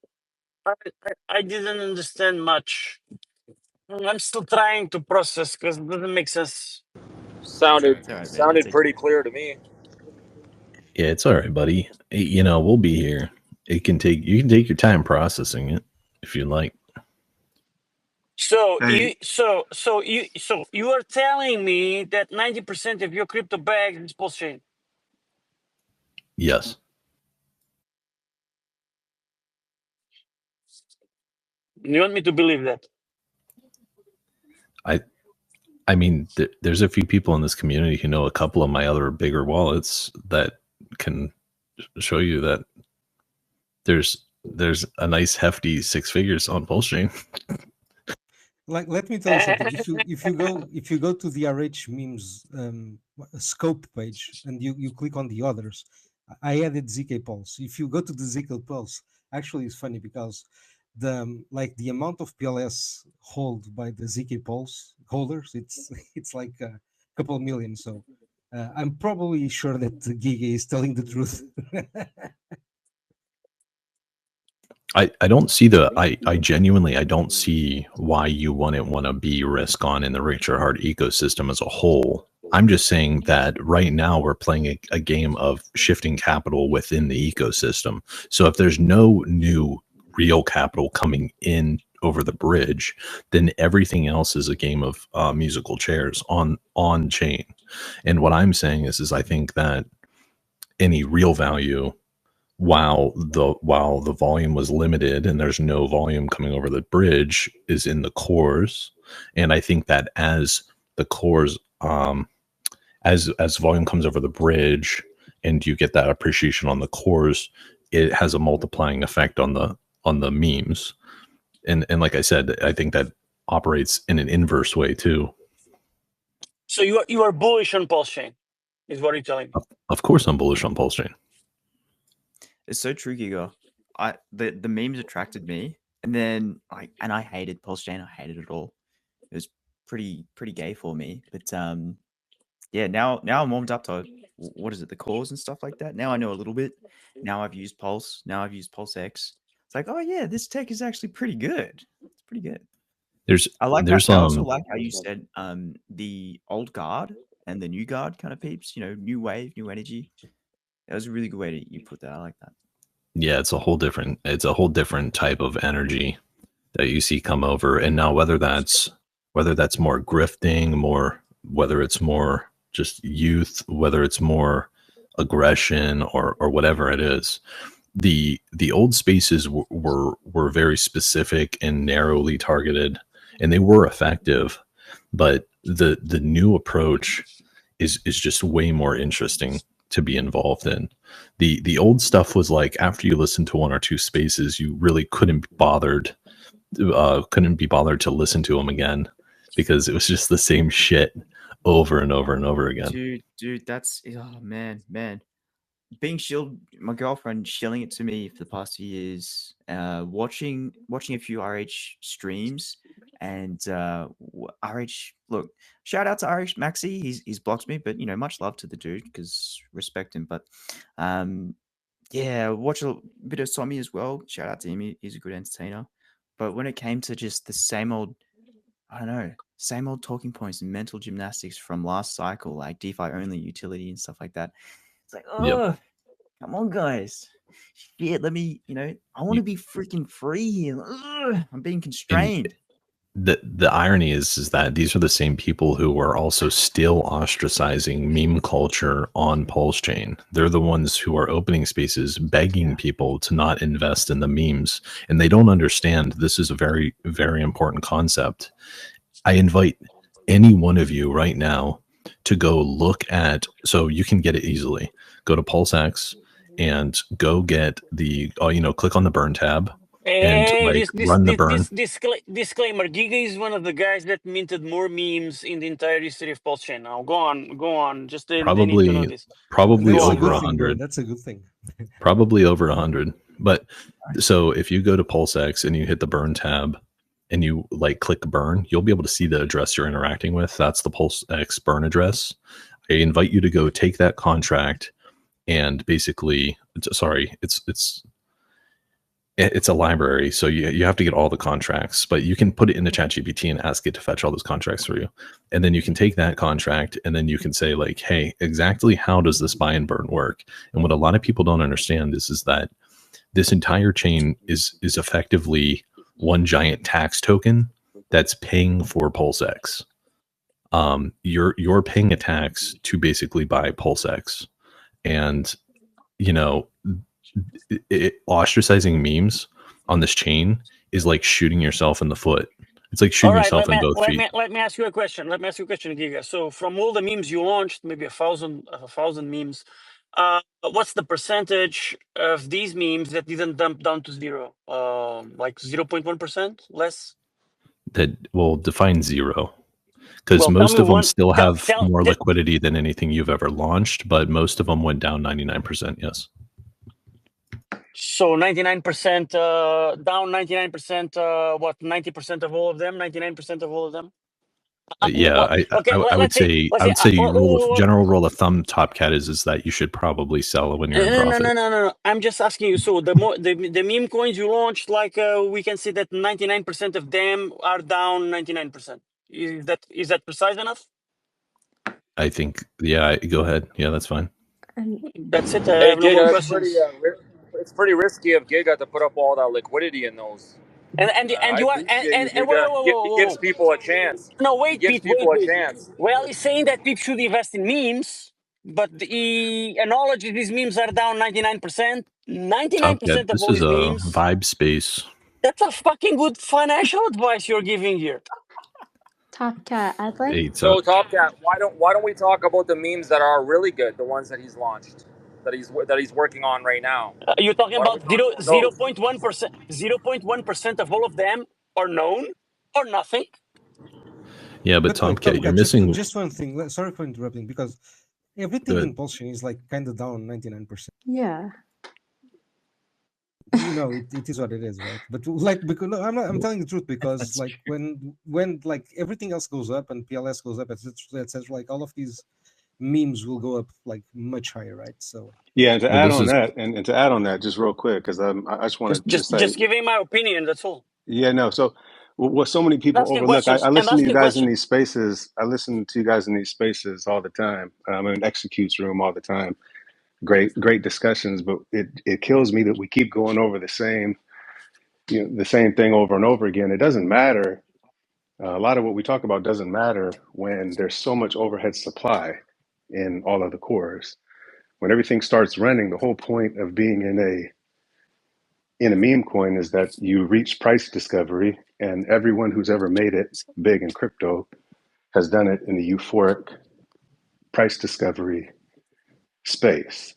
I didn't understand much. I'm still trying to process because it doesn't make sense. Sounded It's all right, man. sounded pretty clear to me. Yeah, it's all right, buddy. We'll be here. You can take your time processing it if you like. So Hey, you are telling me that 90% of your crypto bag is Pulsechain. Yes. You want me to believe that? I mean, there's a few people in this community who know a couple of my other bigger wallets that can show you that there's a nice hefty 6 figures on Pulsechain. Like, let me tell you something. If you go to the RH memes scope page and you click on the others, I added ZK Pulse. If you go to the ZK Pulse, actually it's funny because the amount of PLS held by the ZK Pulse holders, it's like a couple of million. So I'm probably sure that Giga is telling the truth. I don't see I genuinely, I don't see why you wouldn't want to be risk on in the Richard Hart ecosystem as a whole. I'm just saying that right now we're playing a game of shifting capital within the ecosystem. So if there's no new real capital coming in over the bridge, then everything else is a game of musical chairs on chain. And what I'm saying is I think that any real value, while the volume was limited and there's no volume coming over the bridge, is in the cores. And I think that as the cores as volume comes over the bridge and you get that appreciation on the cores, it has a multiplying effect on the memes. And like I said, I think that operates in an inverse way too. So you are bullish on Pulsechain, is what you're telling me. Of course I'm bullish on Pulsechain. It's so true, Giga. The memes attracted me, and then I hated Pulsechain. I hated it all. It was pretty gay for me. But yeah, now I'm warmed up to what is it, the cores and stuff like that. Now I know a little bit. Now I've used Pulse. Now I've used PulseX. It's like, oh yeah, this tech is actually pretty good. It's pretty good. I also like how you said the old guard and the new guard kind of peeps. You know, new wave, new energy. That was a really good way to you put that. I like that. Yeah, it's a whole different type of energy that you see come over. And now whether that's more grifting, whether it's more just youth, whether it's more aggression or whatever it is, the old spaces were very specific and narrowly targeted, and they were effective. But the new approach is just way more interesting to be involved in. The old stuff was like, after you listen to one or two spaces, you really couldn't be bothered to listen to them again, because it was just the same shit over and over and over again. Dude, that's man. Being shilled, my girlfriend shilling it to me for the past few years, watching a few RH streams, and RH. Look, shout out to RH Maxi. He's blocked me, but much love to the dude, because respect him. But yeah, watch a bit of Tommy as well. Shout out to him. He's a good entertainer. But when it came to just the same old, I don't know, same old talking points and mental gymnastics from last cycle, like DeFi only utility and stuff like that. It's like, oh, come on, guys. Shit, let me, I want to be freaking free here. Ugh, I'm being constrained. The irony is that these are the same people who are also still ostracizing meme culture on Pulsechain. They're the ones who are opening spaces, begging people to not invest in the memes. And they don't understand this is a very, very important concept. I invite any one of you right now to go look at, so you can get it easily. Go to PulseX and go get the, click on the burn tab and run the burn. Disclaimer: Giga is one of the guys that minted more memes in the entire history of Pulsechain. Now, go on. Just they need to know this. Probably over 100. That's a good thing. Probably over 100. But so if you go to PulseX and you hit the burn tab and you click burn, you'll be able to see the address you're interacting with. That's the PulseX burn address. I invite you to go take that contract and basically, it's a library, so you have to get all the contracts, but you can put it into ChatGPT and ask it to fetch all those contracts for you. And then you can take that contract and then you can say hey, exactly how does this buy and burn work? And what a lot of people don't understand is that this entire chain is effectively one giant tax token that's paying for PulseX. You're paying a tax to basically buy PulseX. And ostracizing memes on this chain is like shooting yourself in the foot, It's like All shooting right, yourself in both let feet. me ask you a question. Let me ask you a question, Giga. So from all the memes you launched, maybe a thousand memes, what's the percentage of these memes that didn't dump down to zero? Like 0.1%, less? That will define zero, because Well, tell most me of them one. still have Tell more liquidity than anything you've ever launched, but most of them went down 99%. Yes. so 99% down, 99%. What? 90% of all of them? 99% of all of them? Yeah, Well, okay. I would Let's say. say Let's say. general rule of thumb, Top Cat is that you should probably sell when you're in profit. No. I'm just asking you. So the meme coins you launched, like we can see that 99% of them are down 99%. Is that precise enough? I think, yeah, go ahead. Yeah, that's fine. That's it. I Hey, have no more Giga, that's pretty. questions. It's pretty risky of Giga to put up all that liquidity in those. And I you are appreciate you, and wait, Giga. He gives people a chance. No, He wait, gives Pete, people a wait. chance. Well, he's saying that people should invest in memes, but he acknowledges these memes are down 99%. Top Cat, 99% of this all is these a memes. vibe space. That's a fucking good financial advice you're giving here. Top Cat, I'd like. Hey, So, Top Cat, why don't we talk about the memes that are really good, the ones that he's launched, that he's working on right now? You're talking Why don't we about talk about those? 0.1%. 0.1% of all of them are known or nothing. yeah, but Top Cat, you're missing. Just one thing. Sorry for interrupting, because everything in Pulsechain is like kind of down 99%. Yeah. It is what it is, right? But like, because no, I'm telling the truth, because like when like everything else goes up and PLS goes up, etc., like all of these memes will go up like much higher, right? So Yeah, and to Well, add this on is that, and to add on that, just real quick, because I just want to say, Just giving my opinion, that's all. yeah, no. So what so many people Asking overlook, questions. I I'm listen to you asking guys in questions. these spaces. I listen to you guys in these spaces all the time. I'm in Execute's room all the time. Great discussions, but it kills me that we keep going over the same, the same thing over and over again. It doesn't matter. A lot of what we talk about doesn't matter when there's so much overhead supply in all of the cores. When everything starts running, the whole point of being in a meme coin is that you reach price discovery, and everyone who's ever made it big in crypto has done it in the euphoric price discovery space.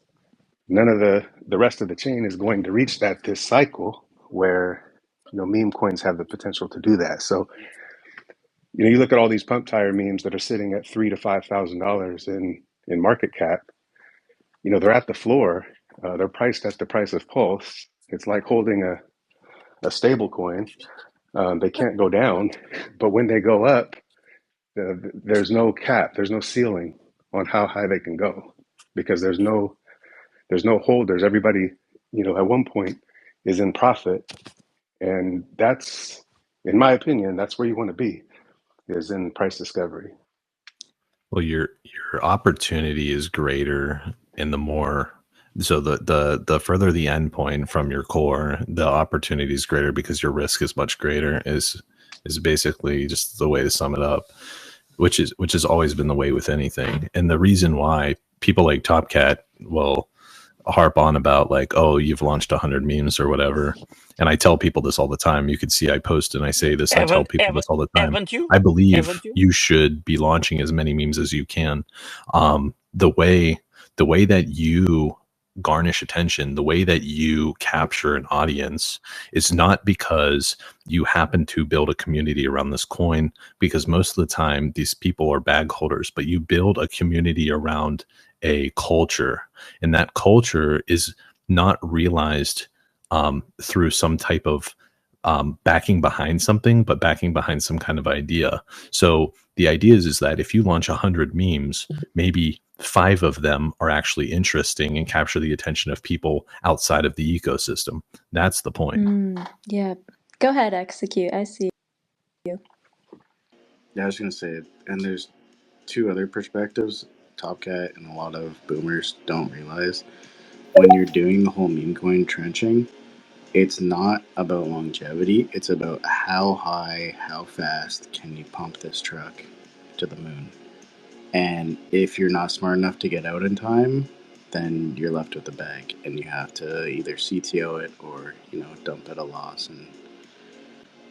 None of the rest of the chain is going to reach that this cycle, where meme coins have the potential to do that. So you look at all these pump tire memes that are sitting at $3,000 to $5,000 in market cap. They're at the floor. They're priced at the price of Pulse. It's like holding a stable coin. They can't go down, but when they go up, there's no cap, there's no ceiling on how high they can go, because there's no holders. Everybody, at one point is in profit, and that's, in my opinion, that's where you want to be, is in price discovery. Well, your opportunity is greater, and the more, so the further the endpoint from your core, the opportunity is greater because your risk is much greater. Is basically just the way to sum it up, which has always been the way with anything. And the reason why people like Top Cat will harp on about, like, oh, you've launched 100 memes or whatever, and I tell people this all the time. You can see I post and I say this. I tell people this all the time. Haven't you? I believe you should be launching as many memes as you can. The way that you garnish attention, the way that you capture an audience, is not because you happen to build a community around this coin, because most of the time these people are bag holders, but you build a community around a culture, and that culture is not realized through some type of backing behind something, but backing behind some kind of idea. So the idea is that if you launch 100 memes, maybe 5 of them are actually interesting and capture the attention of people outside of the ecosystem. That's the point. Yeah. Go ahead, Execute. I see you. Yeah, I was going to say, and there's two other perspectives Top Cat and a lot of boomers don't realize. When you're doing the whole meme coin trenching, it's not about longevity. It's about how high, how fast can you pump this truck to the moon. And if you're not smart enough to get out in time, then you're left with the bag, and you have to either CTO it or dump at a loss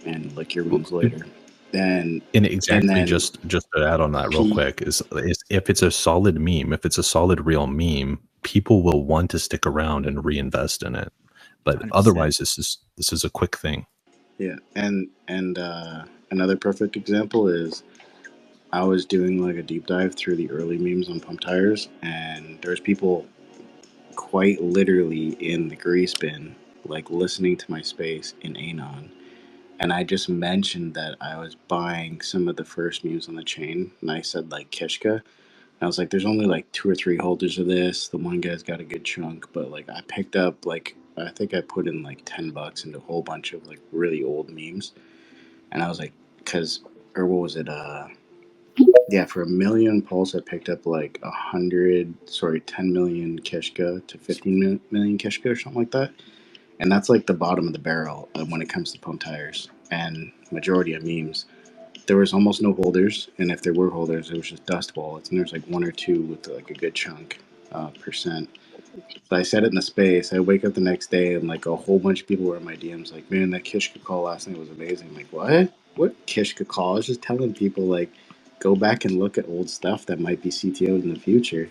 and lick your wounds later. and exactly, then just to add on that real quick, is if it's a solid meme, if it's a solid real meme, people will want to stick around and reinvest in it. But 100%. otherwise, this is a quick thing. Yeah, and another perfect example is I was doing like a deep dive through the early memes on pump tires, and there's people quite literally in the grease bin, like listening to my space in Anon. And I just mentioned that I was buying some of the first memes on the chain, and I said like Kishka. I was like, there's only like 2 or 3 holders of this. The one guy's got a good chunk, but like I picked up like I think I put in like $10 into a whole bunch of like really old memes, and I was like, because or what was it? Yeah, for 1 million Pulse, I picked up like 10 million Kishka to 15 million Kishka or something like that, and that's like the bottom of the barrel when it comes to pump tires and majority of memes. There was almost no holders, and if there were holders, it was just dust wallets, and there's like 1 or 2 with like a good chunk percent. So I said it in the space. I wake up the next day and like a whole bunch of people were in my DMs like, "Man, that Kishka call last night was amazing." I'm like, what? What Kishka call? I was just telling people like, go back and look at old stuff that might be CTO'd in the future,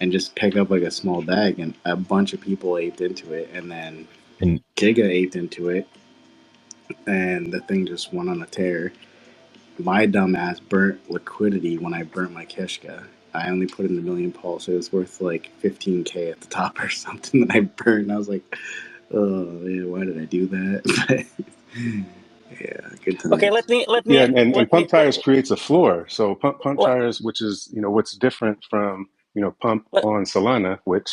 and just pick up like a small bag. And a bunch of people aped into it, and then And Giga aped into it, and the thing just went on a tear. My dumbass burnt liquidity when I burnt my Kishka. I only put in 1 million Pulse. So it was worth like 15K at the top or something that I burnt. And I was like, oh man, why did I do that? Yeah, good Okay, times. Yeah, let and me pump tires creates a floor. So pump let, tires, which is what's different from pump let, on Solana, which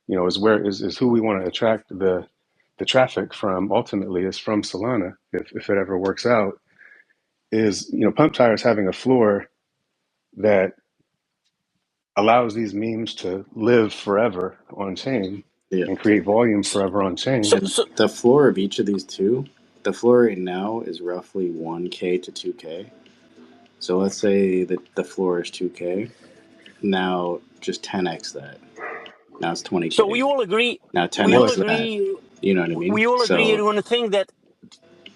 is who we want to attract the traffic from. Ultimately, is from Solana if it ever works out. Is pump tires having a floor that allows these memes to live forever on chain Yeah. and create volume so, forever on chain. And so the floor of each of these two, the floor right now is roughly 1K to 2K. So let's say that the floor is 2K. Now just 10x that. Now it's so 20K. we all agree Now we all 10x Well, that. agree You know what I mean? we all agree So on a thing that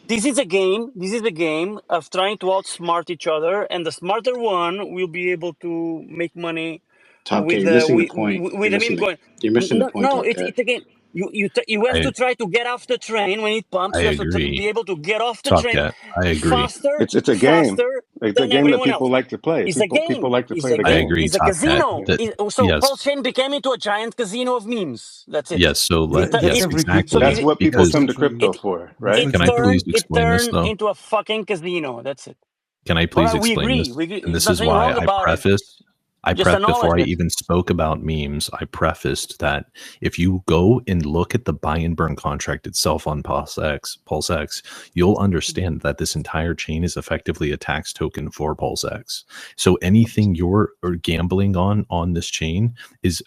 this is a game. This is a game of trying to outsmart each other, and the smarter one will be able to make money Top Cat, you're missing the point. with the meme coin. You're missing the No, point, no, Top Cat. it's a game. You have I to try to get off the train when it pumps. I You have to agree, be able to get off the Top train Cat. I agree. it's a game. faster It's a than game that everyone people else. like to play. It's a People game. like to It's play a the I game. game. agree, It's a Top Cat. casino. That So yes, Pulsechain became into a giant casino of memes. That's it. yes. So That's yes, every So crypto exactly. That's what people Because come to essentially. crypto it for, That's right? what can I please it explain this turned though? into a fucking casino. That's it. Can I All please right, we explain agree. this? And There's this is nothing why wrong about it. I Just before acknowledge I it. even spoke about memes, I prefaced that if you go and look at the buy and burn contract itself on PulseX, you'll understand that this entire chain is effectively a tax token for PulseX. So anything you're gambling on this chain is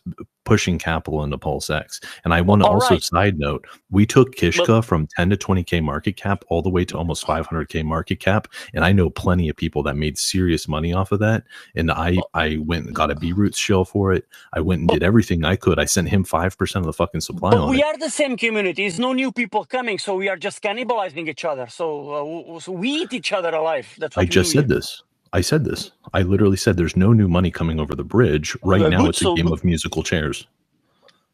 pushing capital into PulseX. And I want to All also right, side note, we took but Kishka from 10 to 20K market cap all the way to almost 500K market cap. And I know plenty of people that made serious money off of that. And I went and got a B-Roots shell for it. I went and but did everything I could. I sent him 5% of the fucking supply but on we it. are the same community. There's no new people coming, so we are just cannibalizing each other. So we eat each other alive. That's I what we do just said here. this. I said this. I literally said there's no new money coming over the bridge. Right now, Good. it's a game of musical chairs.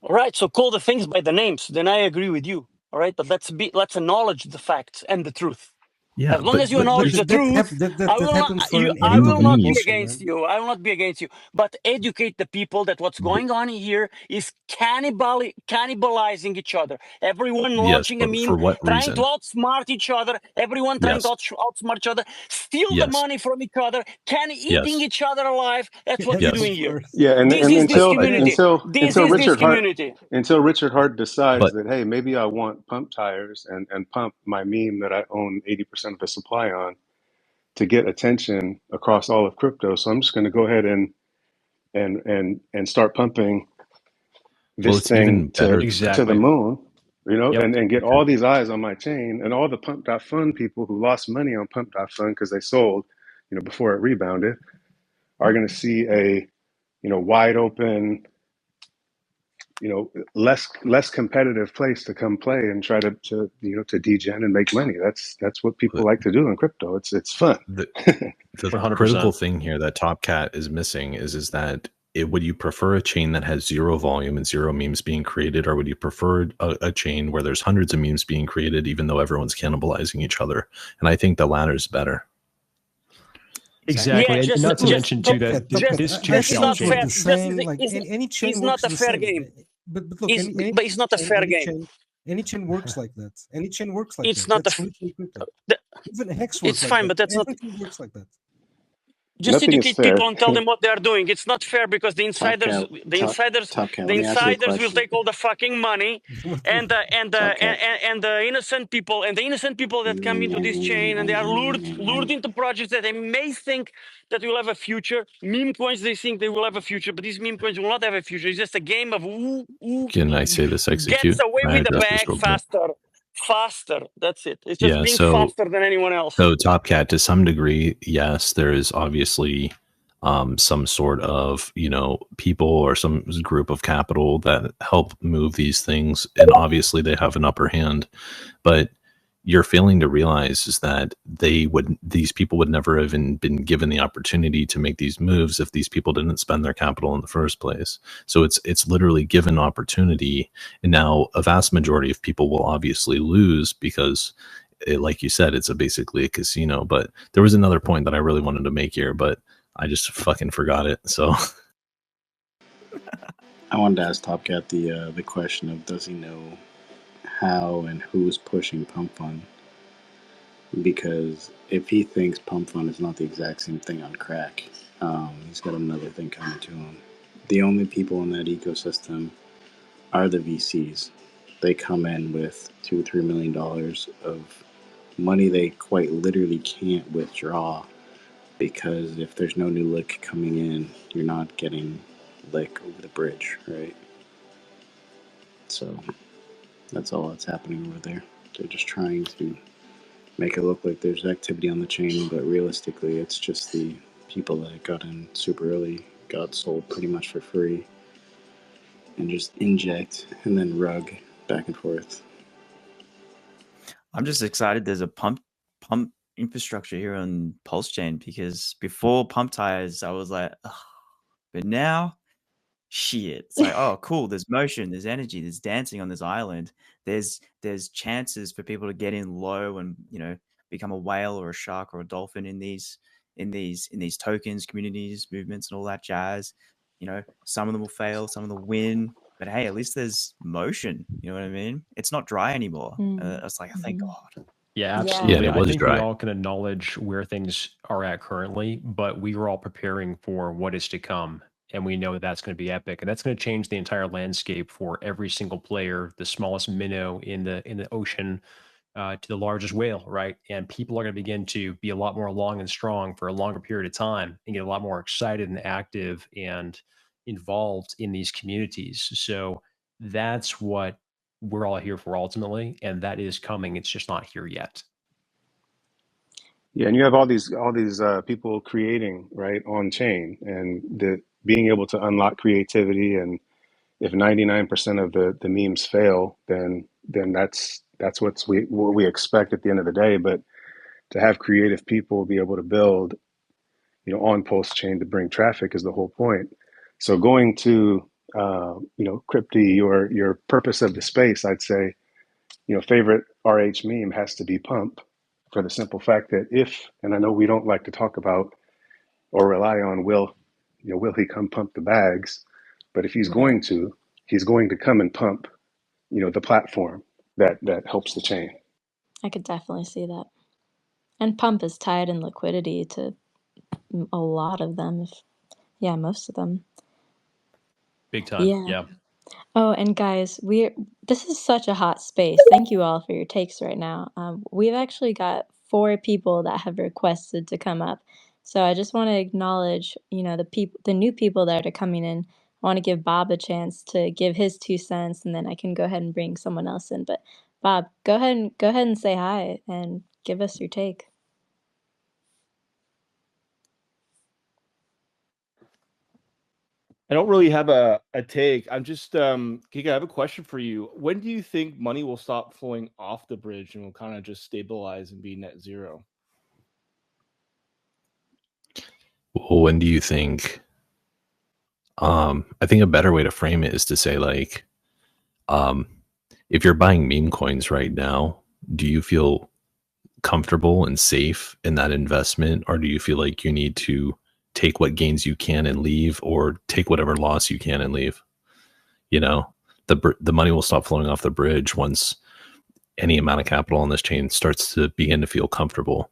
All right. So call the things by the names. Then I agree with you. All right. But let's acknowledge the facts and the truth. Yeah, As long as you But acknowledge there's the truth, that happens for I any new will not be memes. bullshit, against man. you. I will not be against you. But educate the people that what's going on here is cannibalizing each other. Everyone Yes, launching a but meme, for what trying to reason? outsmart each other. Everyone trying to Yes, outsmart each other, steal the yes, money from each other, eating yes, eating each other alive. That's what we're That's the doing yes. here. first. Yeah, This and is this until I, community. until This until is this Richard Hart community. decides but that, hey, maybe I want pump tires and pump my meme that I own 80% of the supply on to get attention across all of crypto. So I'm just going to go ahead and start pumping well, this it's even thing better than that. to the Exactly. moon, Yep. and get Because all these eyes on my chain, and all the Pump.fun people who lost money on Pump.fun because they sold, before it rebounded, are going to see a wide open less competitive place to come play and try to degen and make money. That's what people like to do in crypto. It's fun. The 100%. critical thing here that Top Cat is missing is that would you prefer a chain that has zero volume and zero memes being created, or would you prefer a chain where there's hundreds of memes being created even though everyone's cannibalizing each other? And I think the latter is better. Exactly. Yeah, And not to mention too that this I too it's shall not think fair. the change. Just same. Like any chain it's not works a the fair same. game. But look, But it's not a fair game. Any chain works like that. Any chain works like It's that. not That's a. literally crypto. The- Even Hex works It's like fine, that. but that's not. Everything works like that. Just Nothing is educate fair. people and tell them what they are doing. It's not fair because the Top insiders, Cat, Top Cat. the Let me ask you a insiders will question. take all the fucking money, and Top Cat. the innocent people that come into this chain and they are lured into projects that they may think that will have a future. Meme coins, they think they will have a future, but these meme coins will not have a future. It's just a game of who Can I say this execute? gets away Can I with the address this bag real quick? faster. That's it. It's just Yeah, being so faster than anyone else. So Top Cat, to some degree, yes, there is obviously some sort of, people or some group of capital that help move these things. And obviously they have an upper hand, but you're failing to realize is that these people would never have been given the opportunity to make these moves if these people didn't spend their capital in the first place. So it's literally given opportunity. And now a vast majority of people will obviously lose because like you said, it's basically a casino. But there was another point that I really wanted to make here, but I just fucking forgot it. So I wanted to ask Top Cat the question of does he know how and who's pushing Pump Fund? Because if he thinks Pump Fund is not the exact same thing on crack, he's got another thing coming to him. The only people in that ecosystem are the VCs. They come in with $2-3 million of money they quite literally can't withdraw because if there's no new lick coming in, you're not getting lick over the bridge, right? So that's all that's happening over there. They're just trying to make it look like there's activity on the chain, but realistically, it's just the people that got in super early got sold pretty much for free and just inject and then rug back and forth. I'm just excited there's a pump infrastructure here on Pulsechain because before Pump.tires, I was like, ugh. But now, shit. It's like, oh, cool. There's motion, there's energy, there's dancing on this island. There's chances for people to get in low and become a whale or a shark or a dolphin in these tokens, communities, movements, and all that jazz. Some of them will fail, some of them will win. But hey, at least there's motion. You know what I mean? It's not dry anymore. It's like, thank God. Yeah, absolutely. Yeah, and it was I think dry. we all can acknowledge where things are at currently, but we were all preparing for what is to come. And we know that that's going to be epic. And that's going to change the entire landscape for every single player, the smallest minnow in the ocean to the largest whale, right? And people are going to begin to be a lot more long and strong for a longer period of time and get a lot more excited and active and involved in these communities. So that's what we're all here for ultimately, and that is coming. It's just not here yet. Yeah, and you have all these people creating right on chain, and being able to unlock creativity. And if 99% of the memes fail, then that's what we expect at the end of the day. But to have creative people be able to build, on Pulsechain to bring traffic is the whole point. So going to Crypty, your purpose of the space, I'd say, favorite RH meme has to be Pump, for the simple fact that and I know we don't like to talk about or rely on will he come pump the bags, but if he's going to come and pump, the platform that helps the chain. I could definitely see that. And Pump is tied in liquidity to a lot of them. Most of them. Big time. Yeah. Oh, and guys, this is such a hot space. Thank you all for your takes right now. We've actually got 4 people that have requested to come up. So I just want to acknowledge, the new people that are coming in. I want to give Bob a chance to give his 2 cents, and then I can go ahead and bring someone else in. But Bob, go ahead and say hi and give us your take. I don't really have a take. I'm just Giga, I have a question for you. When do you think money will stop flowing off the bridge and will kind of just stabilize and be net zero? Well, when do you think? I think a better way to frame it is to say like, if you're buying meme coins right now, do you feel comfortable and safe in that investment, or do you feel like you need to take what gains you can and leave, or take whatever loss you can and leave? You know, the money will stop flowing off the bridge once any amount of capital on this chain starts to begin to feel comfortable.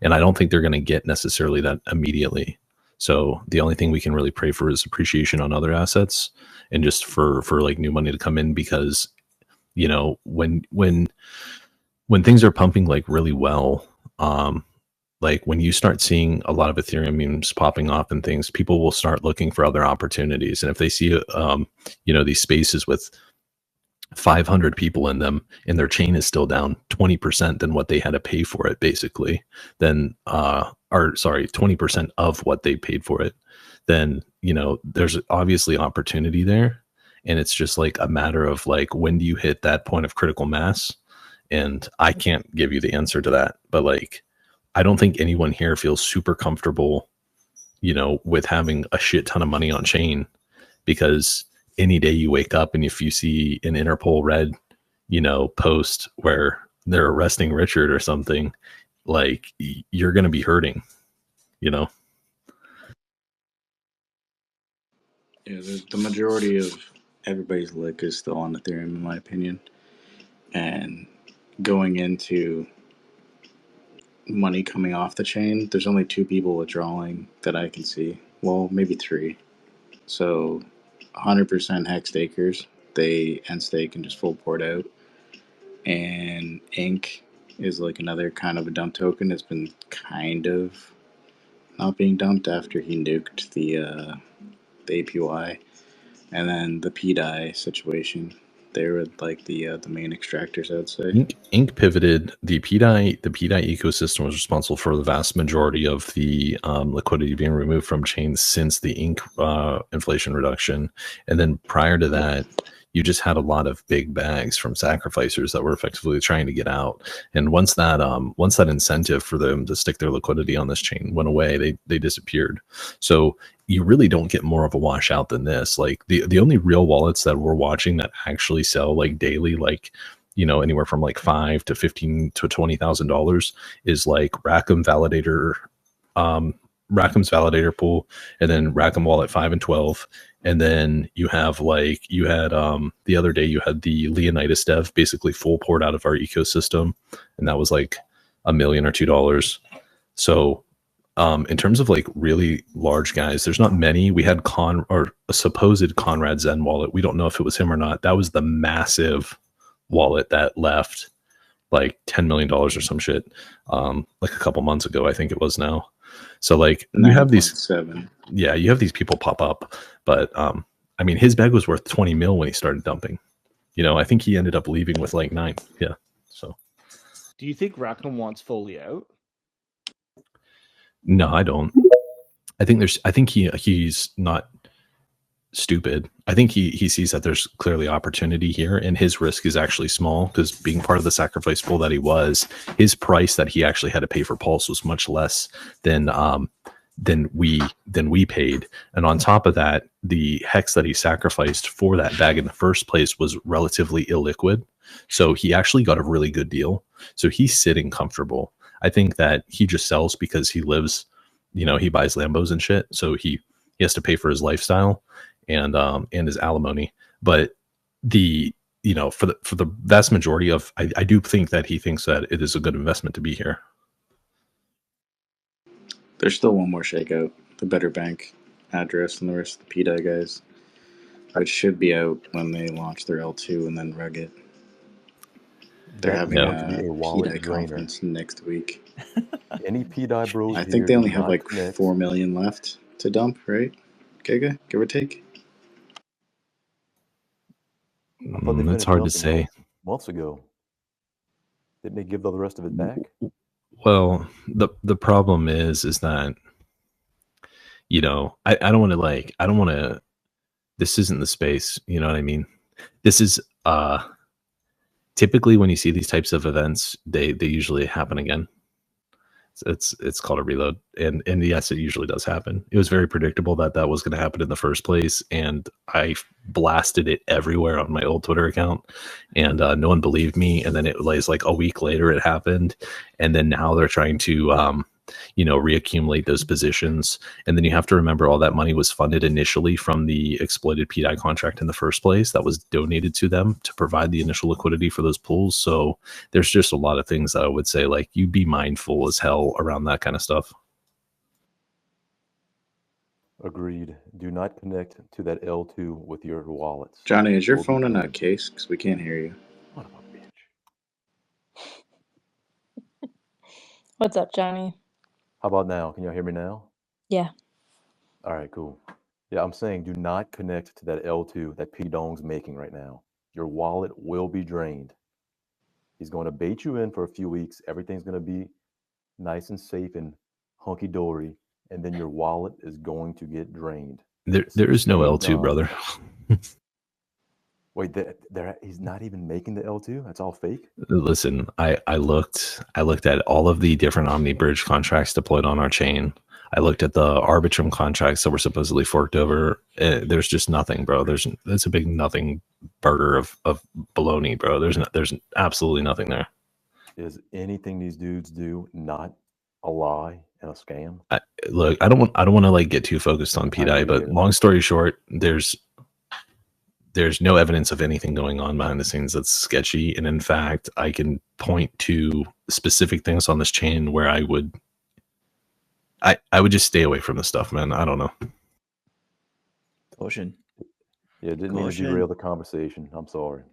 And I don't think they're going to get necessarily that immediately. So the only thing we can really pray for is appreciation on other assets, and just for like new money to come in, because, you know, when things are pumping like really well, like when you start seeing a lot of Ethereum memes popping off and things, people will start looking for other opportunities. And if they see, you know, these spaces with 500 people in them and their chain is still down 20% than what they had to pay for it, basically, then, or sorry, 20% of what they paid for it, then, you know, there's obviously opportunity there. And it's just like a matter of like, when do you hit that point of critical mass? And I can't give you the answer to that, but like, I don't think anyone here feels super comfortable, you know, with having a shit ton of money on chain, because any day you wake up and if you see an Interpol red, you know, post where they're arresting Richard or something, like you're going to be hurting, you know? Yeah, the majority of everybody's lick is still on Ethereum, in my opinion. And going into money coming off the chain, there's only 2 people withdrawing that I can see. Well, maybe 3. So 100% hex stakers, they end stake and just full port out. And Ink is like another kind of a dump token that's been kind of not being dumped after he nuked the APY. And then the pDai situation, they were like the main extractors, I'd say. Ink pivoted. The pDai ecosystem was responsible for the vast majority of the liquidity being removed from chains since the Ink inflation reduction. And then prior to that, you just had a lot of big bags from sacrificers that were effectively trying to get out. And once that incentive for them to stick their liquidity on this chain went away, they disappeared. So you really don't get more of a washout than this. Like the only real wallets that we're watching that actually sell like daily, like, you know, anywhere from like $5,000 to $15,000 to $20,000 is like Rackham's validator pool, and then Rackham Wallet 5 and 12. And then you have like, you had the other day you had the Leonidas dev basically full port out of our ecosystem, and that was like $1 million or $2 million. So in terms of like really large guys, there's not many. We had a supposed Conrad Zen wallet. We don't know if it was him or not. That was the massive wallet that left like $10 million or some shit like a couple months ago, I think it was now. So like you have these, yeah, you have these people pop up, but I mean, his bag was worth 20 mil when he started dumping. You know, I think he ended up leaving with like 9. Yeah. So do you think Rackham wants fully out? No, I don't. I think he's not stupid. I think he sees that there's clearly opportunity here, and his risk is actually small, because being part of the sacrifice pool that he was, his price that he actually had to pay for Pulse was much less than we paid. And on top of that, the hex that he sacrificed for that bag in the first place was relatively illiquid. So he actually got a really good deal. So he's sitting comfortable. I think that he just sells because he lives, you know, he buys Lambos and shit. So he has to pay for his lifestyle and his alimony. But the, you know, for the vast majority of, I do think that he thinks that it is a good investment to be here. There's still one more shakeout, the Better Bank address and the rest of the pDai guys, which should be out when they launch their L2 and then rug it. They're having a pDai conference next week. Any pDai bros? I think they only have like 4 million left to dump, right? Giga, give or take. That's hard to say. Months ago, didn't they give the rest of it back? Well, the problem is that, you know, I don't want to this isn't the space. You know what I mean? This is typically when you see these types of events, they usually happen again. It's called a reload, and yes, it usually does happen. It was very predictable that was going to happen in the first place, and I blasted it everywhere on my old Twitter account, and no one believed me. And then it was like a week later it happened, and then now they're trying to reaccumulate those positions. And then you have to remember all that money was funded initially from the exploited pDai contract in the first place that was donated to them to provide the initial liquidity for those pools. So there's just a lot of things that I would say, like, you be mindful as hell around that kind of stuff. Agreed. Do not connect to that L2 with your wallets. Johnny, is your Will be phone in a drained. case? Because we can't hear you. Son of a bitch. What's up, Johnny? How about now? Can y'all hear me now? Yeah. All right, cool. Yeah, I'm saying do not connect to that L2 that P Dong's making right now. Your wallet will be drained. He's going to bait you in for a few weeks. Everything's going to be nice and safe and hunky-dory, and then your wallet is going to get drained. There is no L2, brother. Wait, he's not even making the L2? That's all fake? Listen, I looked at all of the different Omni Bridge contracts deployed on our chain. I looked at the Arbitrum contracts that were supposedly forked over. There's just nothing, bro. There's a big nothing burger of baloney, bro. There's absolutely nothing there. Is anything these dudes do not a lie and a scam? Look, I don't want to like get too focused on pDai, but long story short, there's no evidence of anything going on behind the scenes that's sketchy. And in fact, I can point to specific things on this chain where I would just stay away from this stuff, man. I don't know. Caution. Yeah, didn't mean to derail the conversation. I'm sorry.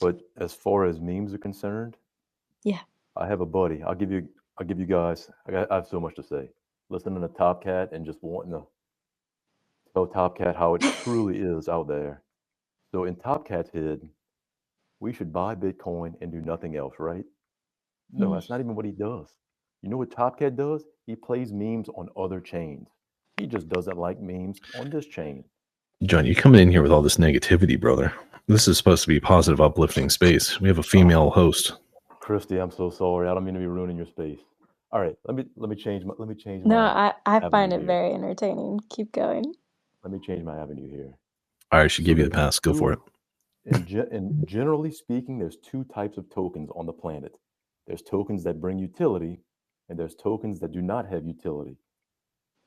But as far as memes are concerned, yeah, I have a buddy. I'll give you guys. I have so much to say. Listening to Top Cat and just wanting to tell Top Cat how it truly is out there. So in Top Cat's head, we should buy Bitcoin and do nothing else, right? No, that's not even what he does. You know what Top Cat does? He plays memes on other chains. He just doesn't like memes on this chain. John, you're coming in here with all this negativity, brother. This is supposed to be a positive, uplifting space. We have a female host. Christy, I'm so sorry. I don't mean to be ruining your space. All right, let me change my No, I find it here. very entertaining. Keep going. Let me change my avenue here. All right, I should give you the pass. Go for it. And generally speaking, there's two types of tokens on the planet. There's tokens that bring utility, and there's tokens that do not have utility.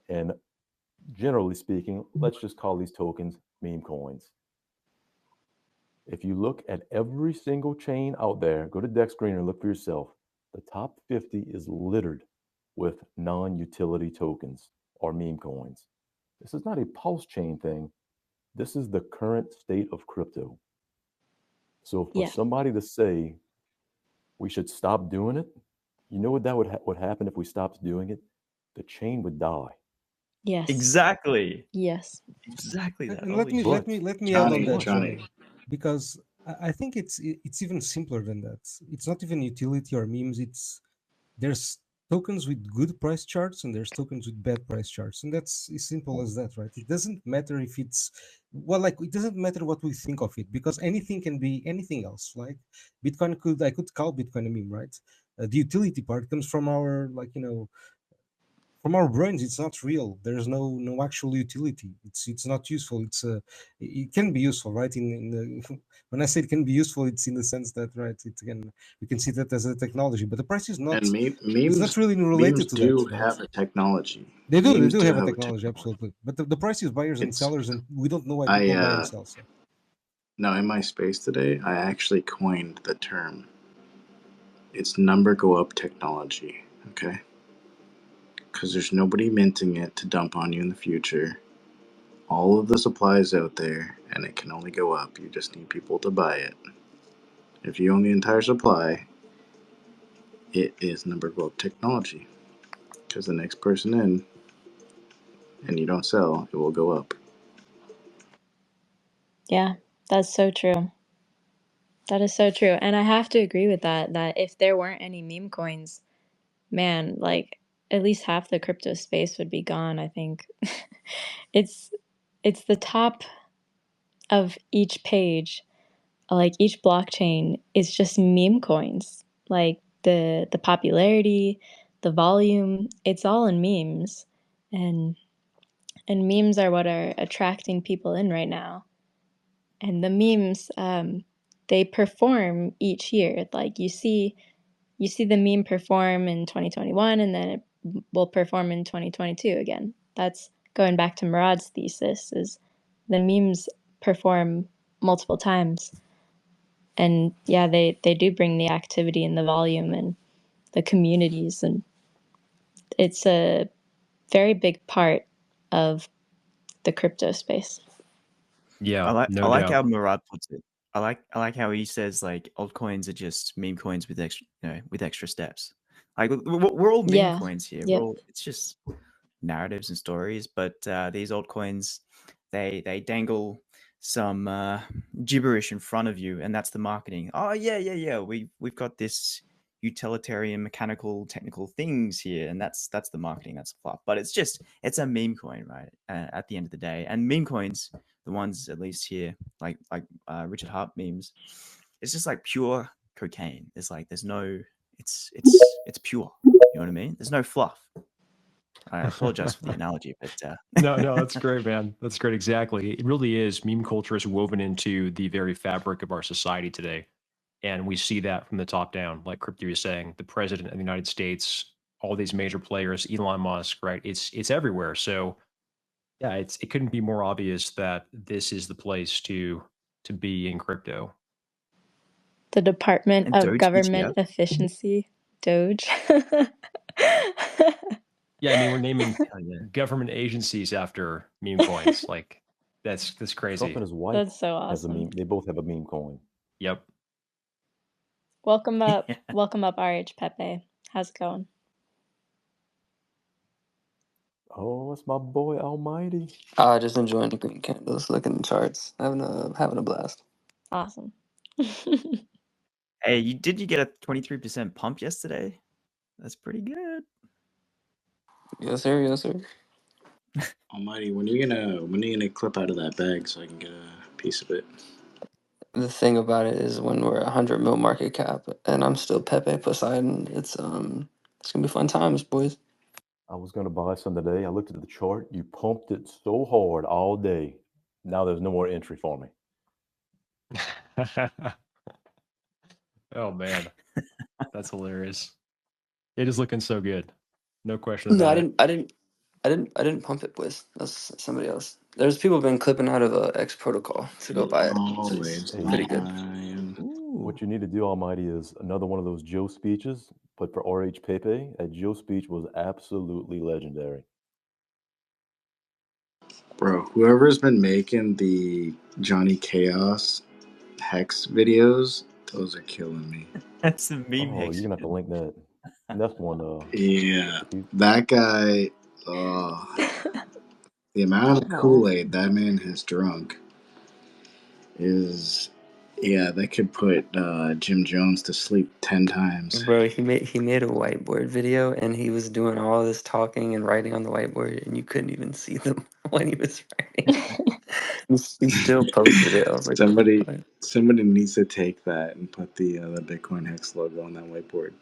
And generally speaking, let's just call these tokens meme coins. If you look at every single chain out there, go to DexScreener and look for yourself. The top 50 is littered with non-utility tokens or meme coins. This is not a pulse chain thing. This is the current state of crypto. So for somebody to say we should stop doing it, you know what that would happen if we stopped doing it? The chain would die. Yes. Exactly. Yes. Exactly that. And let me add on that, Johnny, because I think it's even simpler than that. It's not even utility or memes. There's tokens with good price charts and there's tokens with bad price charts, and that's as simple as that, right? It doesn't matter if it's it doesn't matter what we think of it, because anything can be anything else. Like Bitcoin I could call Bitcoin a meme, right? The utility part comes from our from our brains. It's not real. There's no actual utility. It's not useful. It can be useful, right? In the when I say it can be useful, it's in the sense that, right, we can see that as a technology, but the price is not. And It's not really related to that. Memes do right? have a technology. They do have a technology, absolutely. But the price is buyers and sellers, and we don't know why people buy and sell. So. Now, in my space today, I actually coined the term. It's number go up technology, okay? Because there's nobody minting it to dump on you in the future. All of the supply is out there, and it can only go up. You just need people to buy it. If you own the entire supply, it is number go up technology. Because the next person in, and you don't sell, it will go up. Yeah, that's so true. That is so true. And I have to agree with that if there weren't any meme coins, man, like at least half the crypto space would be gone, I think. It's the top of each page, like each blockchain, is just meme coins. Like the popularity, the volume, it's all in memes. And memes are what are attracting people in right now. And the memes, they perform each year. Like you see the meme perform in 2021, and then it will perform in 2022 again. That's going back to Murad's thesis, is the memes perform multiple times. And yeah, they do bring the activity and the volume and the communities, and it's a very big part of the crypto space. Yeah, I no like how doubt. Murad puts it. I like how he says like altcoins are just meme coins with extra, with extra steps. Like we're all meme Yeah. coins here. Yep. It's just narratives and stories, but these altcoins, they dangle some gibberish in front of you, and that's the marketing. Oh yeah. We've got this utilitarian, mechanical, technical things here, and that's the marketing. That's the fluff. But it's a meme coin, right? At the end of the day, and meme coins, the ones at least here, like Richard Hart memes, it's just like pure cocaine. There's no, it's pure. You know what I mean? There's no fluff. I apologize for the analogy, but No, that's great, man. That's great. Exactly. It really is. Meme culture is woven into the very fabric of our society today. And we see that from the top down, like Crypty was saying, the president of the United States, all these major players, Elon Musk, right? It's everywhere. So yeah, it couldn't be more obvious that this is the place to be in crypto. The Department and of Doge Government ETF. Efficiency, Doge. Yeah, I mean, we're naming Oh, yeah. government agencies after meme coins. Like that's crazy. Trump and his wife That's so has a awesome. meme. They both have a meme coin. Yep. Welcome up. Yeah. Welcome up, RH Pepe. How's it going? Oh, it's my boy Almighty. Just enjoying the green candles, looking at the charts, having a blast. Awesome. Hey, did you get a 23% pump yesterday? That's pretty good. Yes, sir. Yes, sir. Almighty, when are you gonna clip out of that bag so I can get a piece of it? The thing about it is when we're 100 mil market cap and I'm still Pepe Poseidon, it's gonna be fun times, boys. I was gonna buy some today. I looked at the chart. You pumped it so hard all day. Now there's no more entry for me. Oh man, that's hilarious. It is looking so good. No question No, about it. I didn't pump it, boys. That's somebody else. There's people been clipping out of X protocol to go buy it, which is Always Hey, pretty good. lying. what you need to do, Almighty, is another one of those Joe speeches, but for RH Pepe. That Joe speech was absolutely legendary. Bro, whoever's been making the Johnny Chaos Hex videos, those are killing me. That's the meme Oh, hex. you're gonna have to link that. That's one. Yeah, If you, that guy, the amount of Aw. Kool-Aid that man has drunk is, yeah, that could put Jim Jones to sleep 10 times. Bro, he made a whiteboard video and he was doing all this talking and writing on the whiteboard and you couldn't even see them when he was writing. He still posted it. I was like, what the fuck? Somebody needs to take that and put the Bitcoin Hex logo on that whiteboard.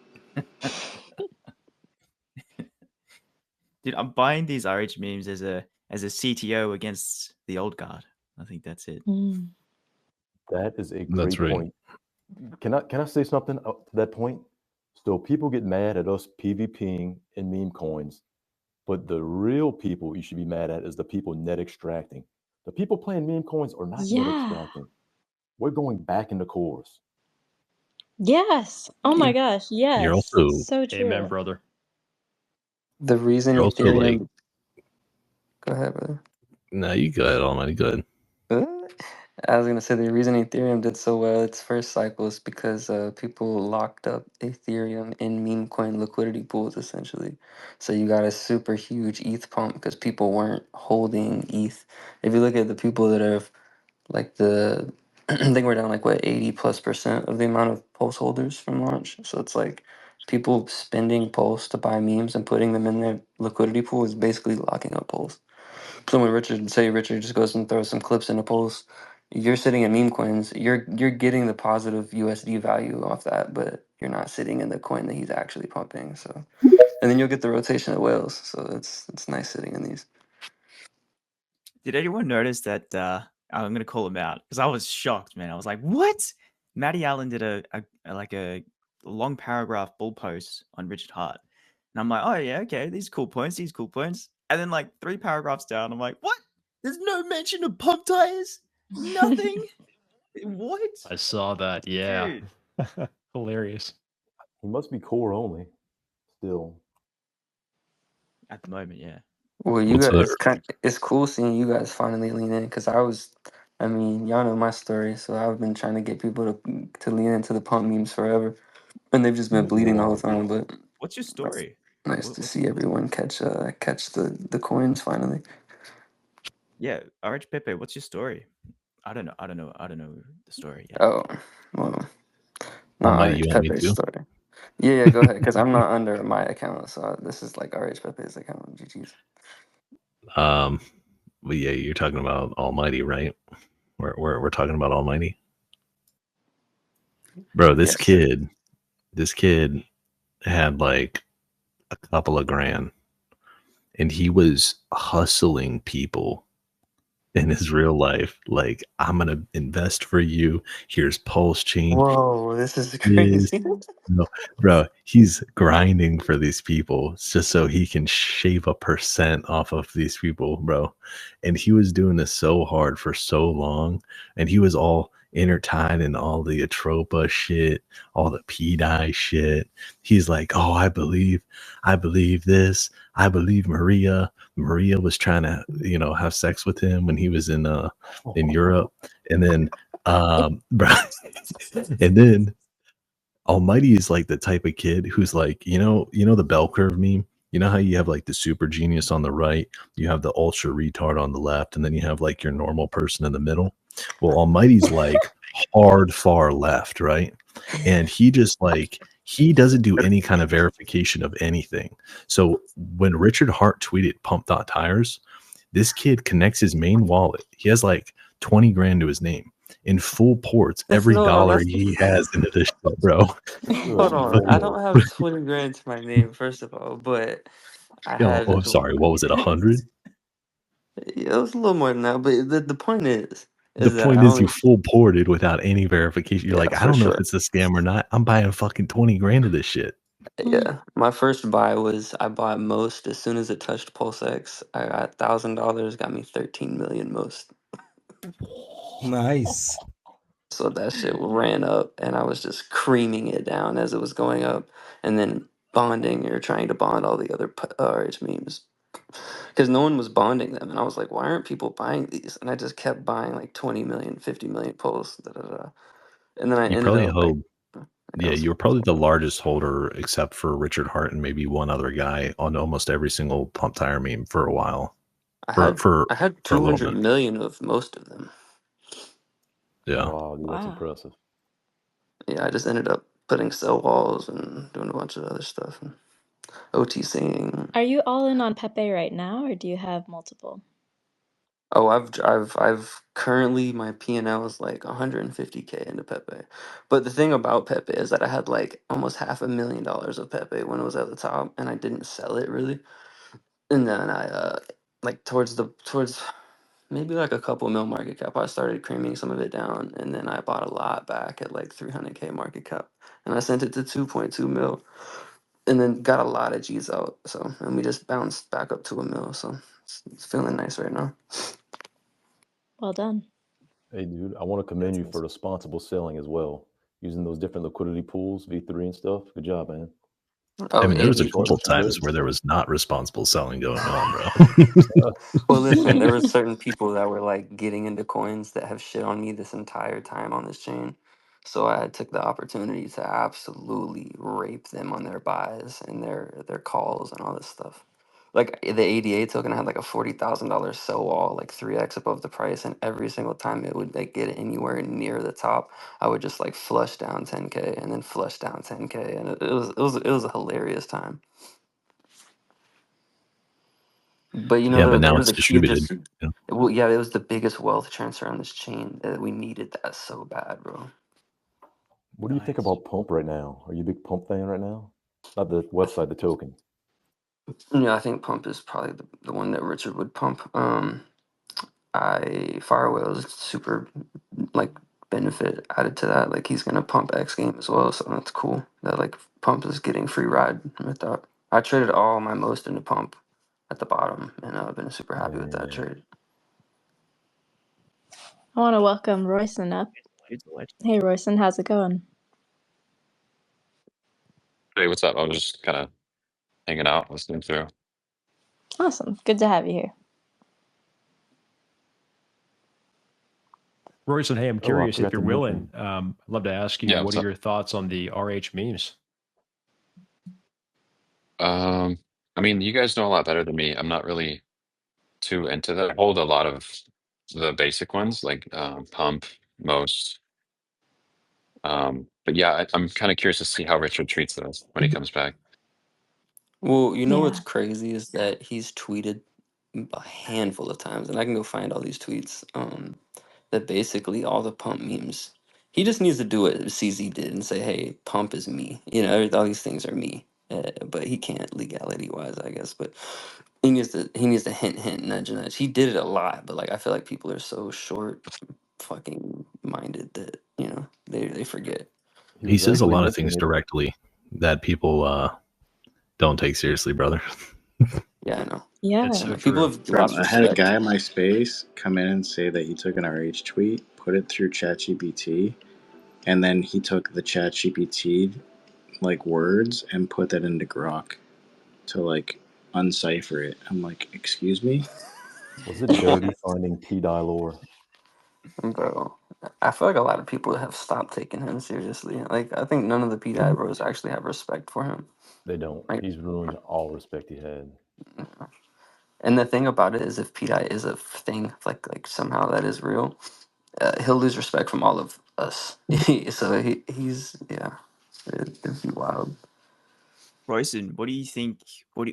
Dude, I'm buying these RH memes as a CTO against the old guard. I think that's it. Mm. that is a That's great right. point. Can I say something up to that point? So people get mad at us PvPing in meme coins, but the real people you should be mad at is the people net extracting. The people playing meme coins are not net Yeah. extracting. We're going back into cores. Yes. Oh my gosh. You're Yes. also So Amen, true. brother. The reason you're also like, Ethereum. Go ahead, brother. nah, you go ahead, Almighty, go ahead. I was gonna say the reason Ethereum did so well its first cycle is because people locked up Ethereum in meme coin liquidity pools essentially. So you got a super huge ETH pump because people weren't holding ETH. If you look at the people that have like the, I think we're down like what 80+% of the amount of Pulse holders from launch. So it's like people spending Pulse to buy memes and putting them in their liquidity pool is basically locking up Pulse. So when Richard just goes and throws some clips into Pulse, you're sitting in meme coins. You're getting the positive USD value off that, but you're not sitting in the coin that he's actually pumping. So, and then you'll get the rotation of whales. So it's nice sitting in these. Did anyone notice that? I'm gonna call him out because I was shocked, man. I was like, "What?" Matty Allen did a long paragraph bull post on Richard Hart, and I'm like, "Oh yeah, okay, these cool points, these cool points." And then like 3 paragraphs down, I'm like, "What? There's no mention of pump tires. Nothing. What, I saw that. Yeah. dude?" Hilarious. He must be core only still. At the moment, yeah. Well, you What's guys, up? it's cool seeing you guys finally lean in because I mean, y'all know my story, so I've been trying to get people to lean into the pump memes forever, and they've just been bleeding the whole time. But What's your nice, story? nice to see everyone catch the coins finally. Yeah, RH Pepe, what's your story? I don't know the story yet. Oh, well, not Almighty, RH you want me Pepe's to? story. Yeah, go ahead, because I'm not under my account, so this is like RH Pepe's account. GG's. But yeah, you're talking about Almighty, right? We're talking about Almighty, bro. This Yes, sir. kid had like a couple of grand, and he was hustling people in his real life. Like, I'm gonna invest for you. Here's Pulsechain. Whoa, this is Is crazy. no, bro, he's grinding for these people just so he can shave a percent off of these people, bro. And he was doing this so hard for so long, and he was all intertwined in all the Atropa shit, all the pDai shit. He's like, oh, I believe this. I believe Maria. Maria was trying to, have sex with him when he was in Europe, and then, bro, and then Almighty is like the type of kid who's like, the bell curve meme. You know how you have like the super genius on the right, you have the ultra retard on the left, and then you have like your normal person in the middle. Well, Almighty's like hard far left, right? And he just like he doesn't do any kind of verification of anything. So when Richard Hart tweeted Pump.tires, this kid connects his main wallet. He has like 20 grand to his name in full ports That's every no, dollar that's he has into this shit, bro. hold Good on. I Fucking, don't lord. have 20 grand to my name, first of all, but I had sorry, what was it, 100? yeah, it was a little more than that. But the point The is that I point is you only full ported without any verification. You're yeah like, I for don't know if sure. it's a scam or not. I'm buying fucking 20 grand of this shit. Yeah, my first buy was I bought most as soon as it touched PulseX. I got $1,000, got me 13 million most. Nice. So that shit ran up, and I was just creaming it down as it was going up, and then bonding or trying to bond all the other RH memes because no one was bonding them, and I was like, why aren't people buying these? And I just kept buying like 20 million, 50 million posts, da, da, da. And then I You ended probably up like, hold, it yeah, was, you were probably the largest holder except for Richard Hart and maybe one other guy on almost every single pump tire meme for a while. I For had for I had for a little 200 bit. million of most of them. Yeah. Wow, dude, that's Wow. impressive. Yeah, I just ended up putting cell walls and doing a bunch of other stuff and OTCing. Are you all in on Pepe right now, or do you have multiple? Oh, I've currently my P&L is like 150K into Pepe. But the thing about Pepe is that I had like almost $500,000 of Pepe when it was at the top and I didn't sell it really. And then I like towards maybe like a couple mil market cap, I started creaming some of it down and then I bought a lot back at like 300K market cap. And I sent it to 2.2 mil and then got a lot of G's out. So and we just bounced back up to a mil. So it's feeling nice right now. Well done. Hey, dude, I want to commend That's you for awesome. responsible selling as well, using those different liquidity pools, V3 and stuff. Good job, man. I Oh, mean, there was a Short couple times where positions. there was not responsible selling going on, bro. well, listen, there were certain people that were like getting into coins that have shit on me this entire time on this chain. So I took the opportunity to absolutely rape them on their buys and their calls and all this stuff. Like the ADA token, I had like a $40,000 sell wall, like 3x above the price, and every single time it would like get anywhere near the top, I would just like flush down 10K and then flush down 10K, and it was a hilarious time. But you know, Yeah, but it now was it's the distributed. hugest. Well, yeah, it was the biggest wealth transfer on this chain that we needed that so bad, bro. What do you think Nice. about Pump right now? Are you a big Pump fan right now? Not the website, the token. Yeah, I think Pump is probably the one that Richard would pump. Firewhale is super like benefit added to that. Like he's gonna pump X game as well, so that's cool. That like Pump is getting free ride with that. I traded all my most into Pump at the bottom, and I've been super happy with that Yeah. trade. I want to welcome Royson up. Hey, Royson, how's it going? Hey, what's up? I was just kind of hanging out, listening through. Awesome. Good to have you here. Royson, hey, I'm I curious if forgot you're to willing. mention. I'd love to ask you, Yeah, what what's are up? your thoughts on the RH memes? I mean, you guys know a lot better than me. I'm not really too into that. I hold a lot of the basic ones like Pump, Most. But yeah, I'm kind of curious to see how Richard treats those when he comes back. Well, you know what's Yeah. crazy is that he's tweeted a handful of times, and I can go find all these tweets. That basically all the Pump memes. He just needs to do what CZ did and say, "Hey, Pump is me." You know, all these things are me. But he can't legality wise, I guess. But he needs to hint, nudge. He did it a lot, but like I feel like people are so short, fucking minded that they forget. He He was says a actually lot of things mentioning it. directly that people don't take seriously, brother. Yeah, I know. Yeah. That's so People true. have Bro, lost I had a respect. guy in my space come in and say that he took an RH tweet, put it through ChatGPT, and then he took the ChatGPT like words and put that into Grok to like uncipher it. I'm like, excuse me? Was it dirty finding pDai lore? Bro, I feel like a lot of people have stopped taking him seriously. Like, I think none of the PDI bros actually have respect for him. They don't. Like, He's ruined all respect he had. and the thing about it is, if PDI is a thing, like somehow that is real, he'll lose respect from all of us. So he's yeah, it'd be wild. Royson, what do you think?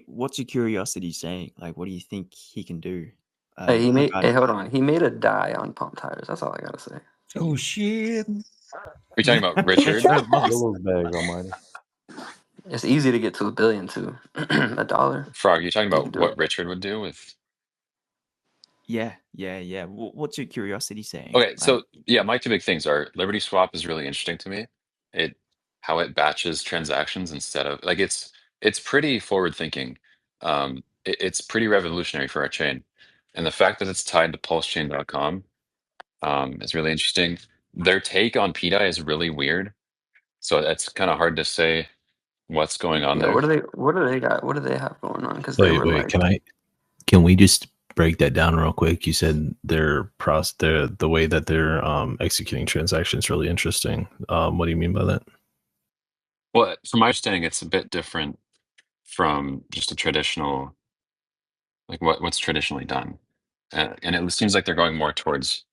What's your curiosity saying? Like, what do you think he can do? Hey, Regarding. hold on. He made a die on pump tires. That's all I gotta say. Oh shit! Are you talking about Richard? That's Fill awesome. those bags, Almighty. It's easy to get to $1 billion too. $1. Frog, you talking You can about do it. what Richard would do with? Yeah. What's your curiosity saying? Okay, Like, so yeah, my two big things are Liberty Swap is really interesting to me. It how it batches transactions instead of like it's pretty forward thinking. It's pretty revolutionary for our chain, and the fact that it's tied to Pulsechain.com is really interesting. Their take on pDai is really weird, so it's kind of hard to say what's going on Yeah, there. what do they got? What do they have going on? Because they Wait, were wait. like, Can we just break that down real quick? You said the way that they're executing transactions really interesting. What do you mean by that? Well, from my understanding, it's a bit different from just a traditional like what's traditionally done, and it seems like they're going more towards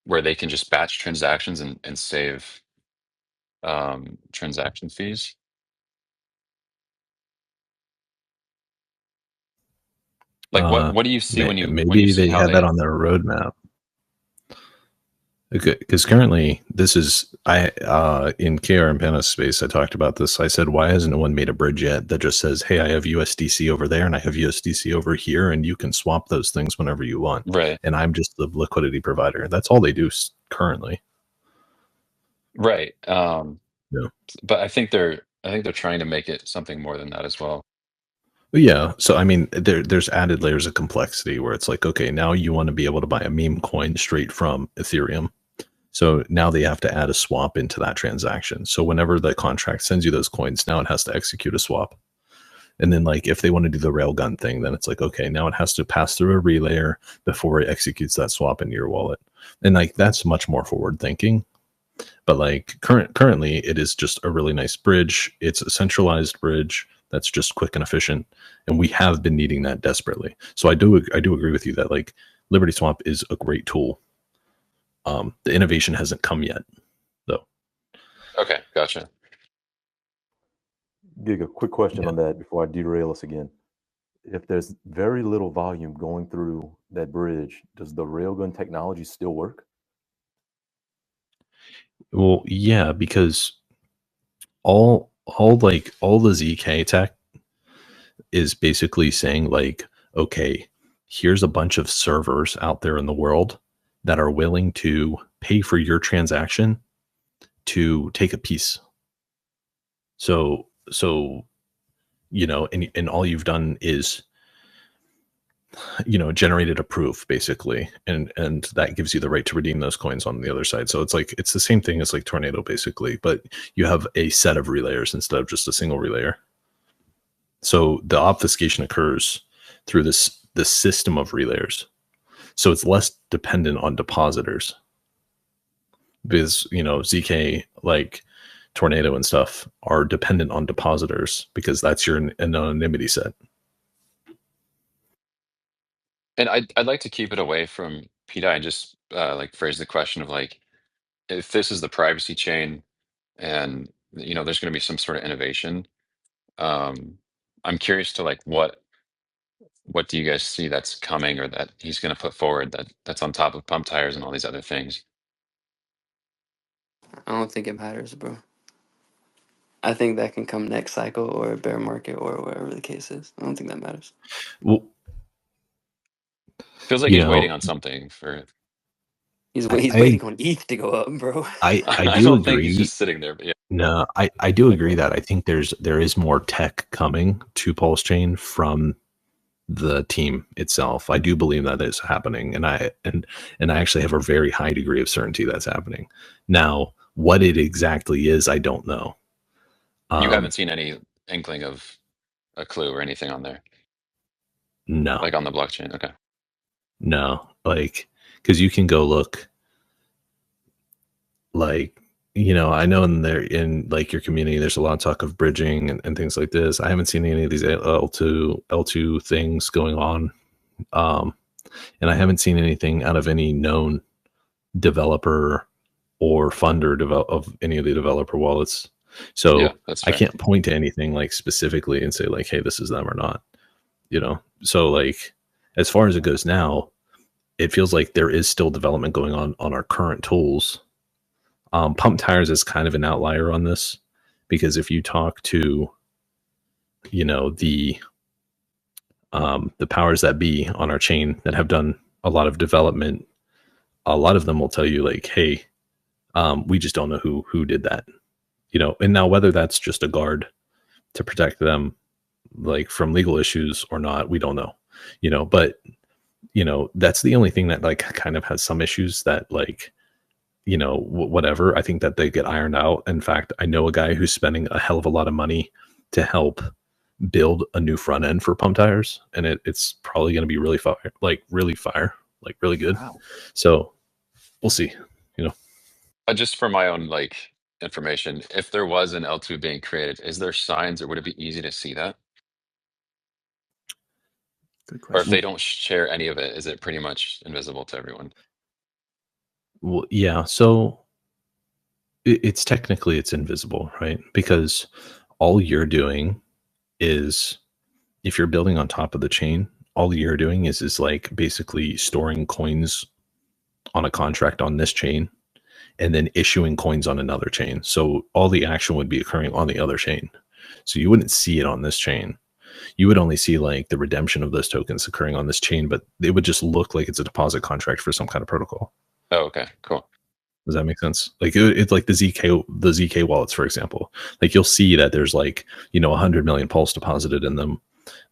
where they can just batch transactions and save transaction fees. Like what do you see when you Maybe see they how had that they on their roadmap. Okay, because currently this is in KR and Pana's space. I talked about this. I said, why hasn't no one made a bridge yet that just says, "Hey, I have USDC over there and I have USDC over here, and you can swap those things whenever you want." right And I'm just the liquidity provider. That's all they do currently. right Yeah. but I think they're trying to make it something more than that as well. But yeah. So I mean, there's added layers of complexity where it's like, okay, now you want to be able to buy a meme coin straight from Ethereum. So now they have to add a swap into that transaction. So whenever the contract sends you those coins, now it has to execute a swap. And then like if they want to do the railgun thing, then it's like, okay, now it has to pass through a relayer before it executes that swap into your wallet. And like that's much more forward thinking. But like currently it is just a really nice bridge. It's a centralized bridge that's just quick and efficient. And we have been needing that desperately. So I do agree with you that like Liberty Swap is a great tool. The innovation hasn't come yet, though. Okay, gotcha. Giga, quick question Yeah. on that before I derail us again. if there's very little volume going through that bridge, does the railgun technology still work? Well, yeah, because all the ZK tech is basically saying like, okay, here's a bunch of servers out there in the world that are willing to pay for your transaction to take a piece. So you know, and all you've done is, you know, generated a proof basically, and that gives you the right to redeem those coins on the other side. So it's like, it's the same thing as like Tornado basically, but you have a set of relayers instead of just a single relayer. So the obfuscation occurs through this system of relayers. So it's less dependent on depositors, because, you know, ZK, like Tornado and stuff, are dependent on depositors because that's your anonymity set. And I'd like to keep it away from pDai and just like phrase the question of like, if this is the privacy chain and you know there's going to be some sort of innovation, I'm curious to like what do you guys see that's coming or that he's going to put forward that's on top of pump tires and all these other things? I don't think it matters, bro. I think that can come next cycle or a bear market or whatever the case is. I don't think that matters. Well, Feels like you he's know, waiting on something for. He's I, waiting on ETH to go up, bro. I I do don't think he's agree. just sitting there, but yeah. No, I do agree that I think there is more tech coming to Pulsechain from the team itself. I do believe that is happening, and I actually have a very high degree of certainty that's happening. Now, what it exactly is, I don't know. You haven't seen any inkling of a clue or anything on there? No. Like on the blockchain? Okay. No, like, because you can go look, like, you know, I know in like your community, there's a lot of talk of bridging and things like this. I haven't seen any of these L2 things going on. And I haven't seen anything out of any known developer or funder of any of the developer wallets. So yeah, that's I fair. can't point to anything like specifically and say like, hey, this is them or not, you know? So like, as far as it goes now, it feels like there is still development going on our current tools. Pump.tires is kind of an outlier on this, because if you talk to, you know, the powers that be on our chain that have done a lot of development, a lot of them will tell you like, hey, we just don't know who did that, you know. And now whether that's just a guard to protect them like from legal issues or not, we don't know, you know. But you know, that's the only thing that like kind of has some issues that like, you know, whatever. I think that they get ironed out. In fact, I know a guy who's spending a hell of a lot of money to help build a new front end for pump tires, and it's probably going to be really good. Wow. So we'll see, you know. Just for my own like information, if there was an L2 being created, is there signs or would it be easy to see that? Good Or if question. they don't share any of it, is it pretty much invisible to everyone? Well, yeah. So it's technically it's invisible, right? Because all you're doing is, if you're building on top of the chain, all you're doing is like basically storing coins on a contract on this chain and then issuing coins on another chain. So all the action would be occurring on the other chain. So you wouldn't see it on this chain. You would only see like the redemption of those tokens occurring on this chain, but it would just look like it's a deposit contract for some kind of protocol. Oh, okay, cool. Does that make sense? Like it's like the ZK wallets, for example. Like you'll see that there's like, you know, 100 million pulse deposited in them,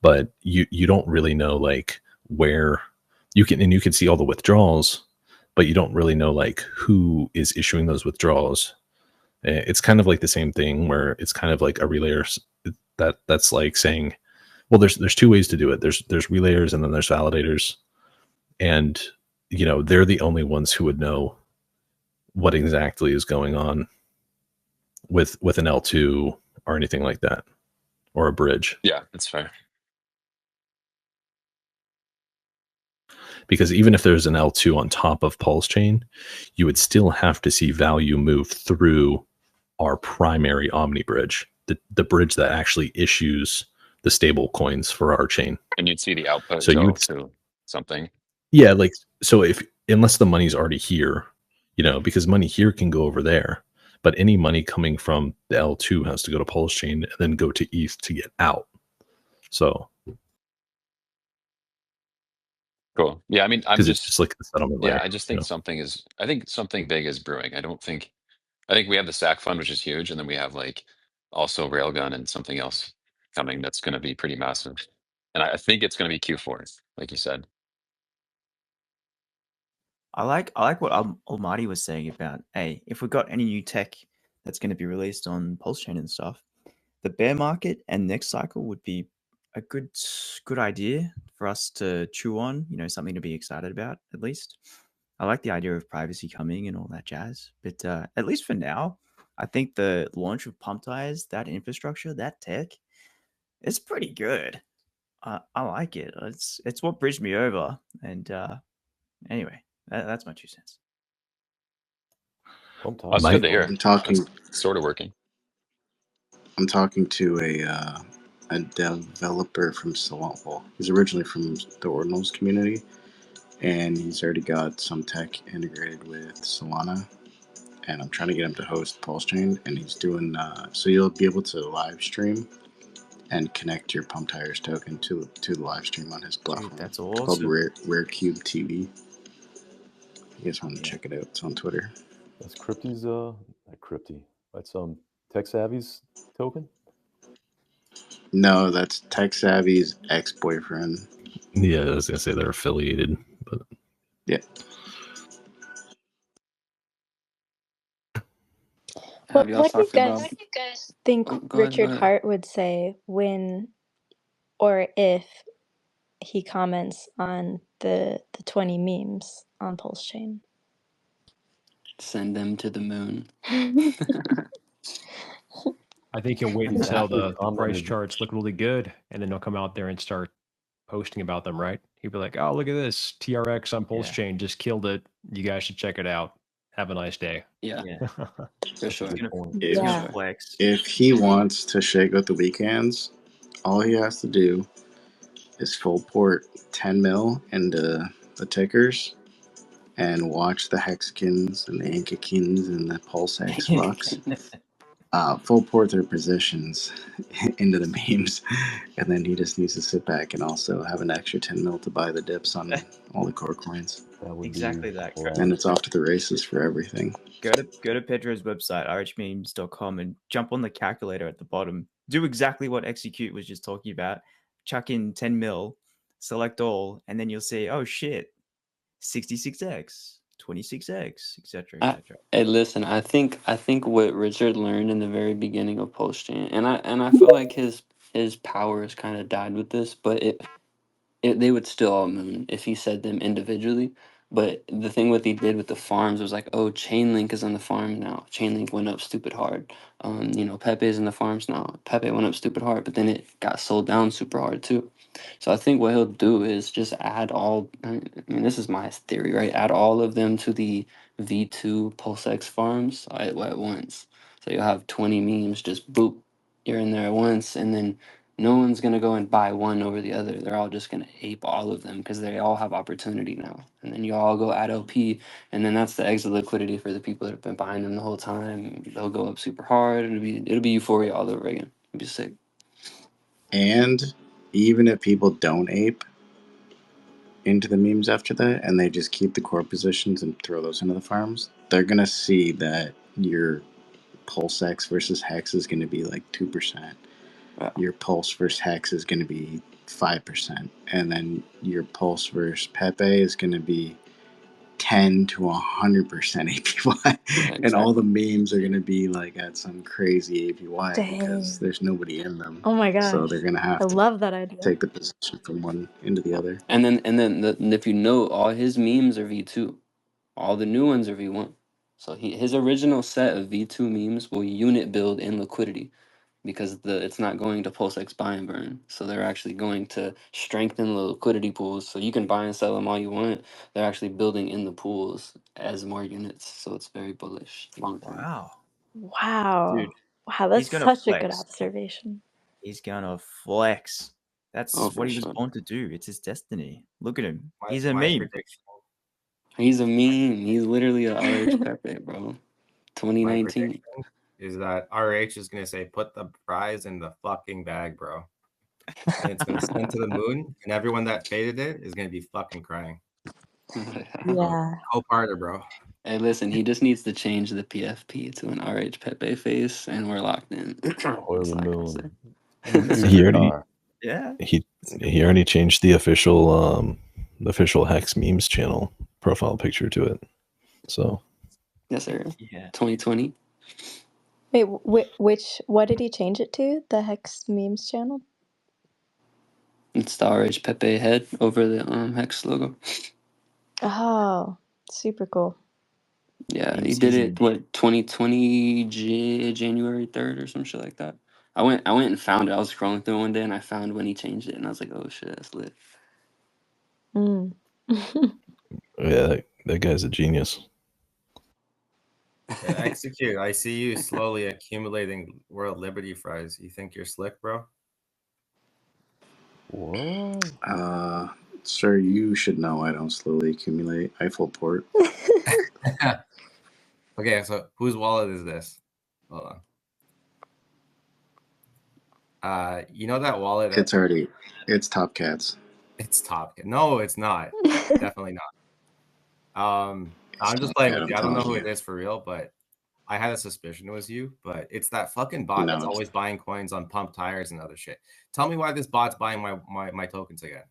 but you don't really know like where you can see all the withdrawals, but you don't really know like who is issuing those withdrawals. It's kind of like the same thing where it's kind of like a relayer that's like saying, well, there's two ways to do it. There's relayers and then there's validators, and you know, they're the only ones who would know what exactly is going on with an L2 or anything like that, or a bridge. Yeah, that's fair. Because even if there's an L2 on top of Pulsechain, you would still have to see value move through our primary Omni bridge, the bridge that actually issues the stable coins for our chain. And you'd see the output So go you'd to something. yeah, like so if unless the money's already here, because money here can go over there, but any money coming from the L2 has to go to Pulsechain and then go to ETH to get out. So Cool. Yeah, I mean, because it's just like the settlement layer. I just think I think something big is brewing. I think we have the SAC fund, which is huge, and then we have like also Railgun and something else coming that's going to be pretty massive. And I think it's going to be Q4, like you said. I like what Almighty was saying about, hey, if we've got any new tech that's going to be released on Pulsechain and stuff, the bear market and next cycle would be a good idea for us to chew on. Something to be excited about at least. I like the idea of privacy coming and all that jazz, but at least for now, I think the launch of Pump.tires, that infrastructure, that tech, it's pretty good. I like it. It's what bridged me over. And anyway, that's my 2 cents. That's good to hear. I'm talking. That's sort of working. I'm talking to a developer from Solana. Well, he's originally from the Ordinals community, and he's already got some tech integrated with Solana. And I'm trying to get him to host Pulsechain, and he's doing so you'll be able to live stream and connect your Pump.tires token to the live stream on his platform. Dude, that's It's called awesome. Rare Cube TV. You guys want to check it out? It's on Twitter. That's Crypty's not Crypty. That's Tech Savvy's token. No, that's Tech Savvy's ex-boyfriend. Yeah, I was gonna say they're affiliated, but yeah. Have y'all What do you talked about? guys think Oh, go Richard ahead. Hart would say when or if he comments on the 20 memes on Pulsechain? Send them to the moon. I think he'll wait He's until actually the price commented. charts look really good, and then he'll come out there and start posting about them, right? He'd be like, "Oh, look at this TRX on Pulsechain, just killed it. You guys should check it out. Have a nice day." Yeah, Yeah. for sure. If, For sure. Flex. if he wants to shake out the weekends, all he has to do is full port 10 mil into the tickers and watch the Hexikins and the Inkakins and the PulseX bucks full port their positions into the memes, and then he just needs to sit back and also have an extra 10 mil to buy the dips on all the core coins. That would Exactly be that. And it's off to the races for everything. Go to Pedro's website, rhmemes.com, and jump on the calculator at the bottom. Do exactly what Execute was just talking about. Chuck in 10 mil, select all, and then you'll see, oh shit, 66x, 26x, etc., etc. Hey, listen. I think what Richard learned in the very beginning of Pulsechain, and I feel like his power has kind of died with this, but they would still all moon if he said them individually. But the thing what he did with the farms was like, oh, Chainlink is on the farm now. Chainlink went up stupid hard. Pepe's in the farms now. Pepe went up stupid hard, but then it got sold down super hard too. So I think what he'll do is just add all. I mean, this is my theory, right? Add all of them to the V2 PulseX farms at once. So you'll have 20 memes, just boop, you're in there at once, and then no one's gonna go and buy one over the other. They're all just gonna ape all of them because they all have opportunity now. And then you all go add LP, and then that's the exit liquidity for the people that have been buying them the whole time. They'll go up super hard. It'll be euphoria all over again. It'll be sick. And even if people don't ape into the memes after that and they just keep the core positions and throw those into the farms, they're gonna see that your PulseX versus Hex is gonna be like 2%. Yeah. Your Pulse versus Hex is gonna be 5%, and then your Pulse versus Pepe is gonna be 10 to 100% APY, Yeah, and all the exactly. memes are gonna be like at some crazy APY because Dang. there's nobody in them. Oh my So gosh. they're gonna I have to love that idea. take the position from one into the other. And then if you know, all his memes are V2. All the new ones are V1. So his original set of V2 memes will unit build in liquidity, because it's not going to PulseX buy and burn. So they're actually going to strengthen the liquidity pools. So you can buy and sell them all you want. They're actually building in the pools as more units. So it's very bullish long term. Wow. Wow. Dude, Wow, he's that's gonna such a good flex. observation. He's gonna flex. That's Oh, for what he was sure. born to do. It's his destiny. Look at him. He's a My meme. prediction. He's a meme. He's literally a RH Pepe, bro. My 2019. prediction is that RH is gonna say, "Put the prize in the fucking bag, bro," and it's gonna send to the moon, and everyone that faded it is gonna be fucking crying. Yeah. Hope harder, bro. Hey, listen, he just needs to change the PFP to an RH Pepe face, and we're locked in. That's Or the all I gotta say. moon. He already Yeah. he already changed the official Hex memes channel profile picture to it. So Yes, sir. Yeah. 2020. Wait, what did he change it to? The Hex Memes channel? It's the RH Pepe head over the Hex logo. Oh, super cool. Yeah, In he did season. it, what, 2020 January 3rd or some shit like that. I went and found it. I was scrolling through one day and I found when he changed it, and I was like, oh shit, that's lit. Mm. yeah, that guy's a genius. Yeah, execute. I see you slowly accumulating World Liberty fries. You think you're slick, bro? What? Sir, you should know I don't slowly accumulate. I full port. Okay, so whose wallet is this? Hold on. You know that wallet? It's Top Cat's. It's Top. No, it's not. Definitely not. It's I'm just Top playing Cat, with I'm you. I don't know telling who you. it is for real, but I had a suspicion it was you. But it's that fucking bot No, that's it's- always buying coins on pump tires and other shit. Tell me why this bot's buying my tokens again.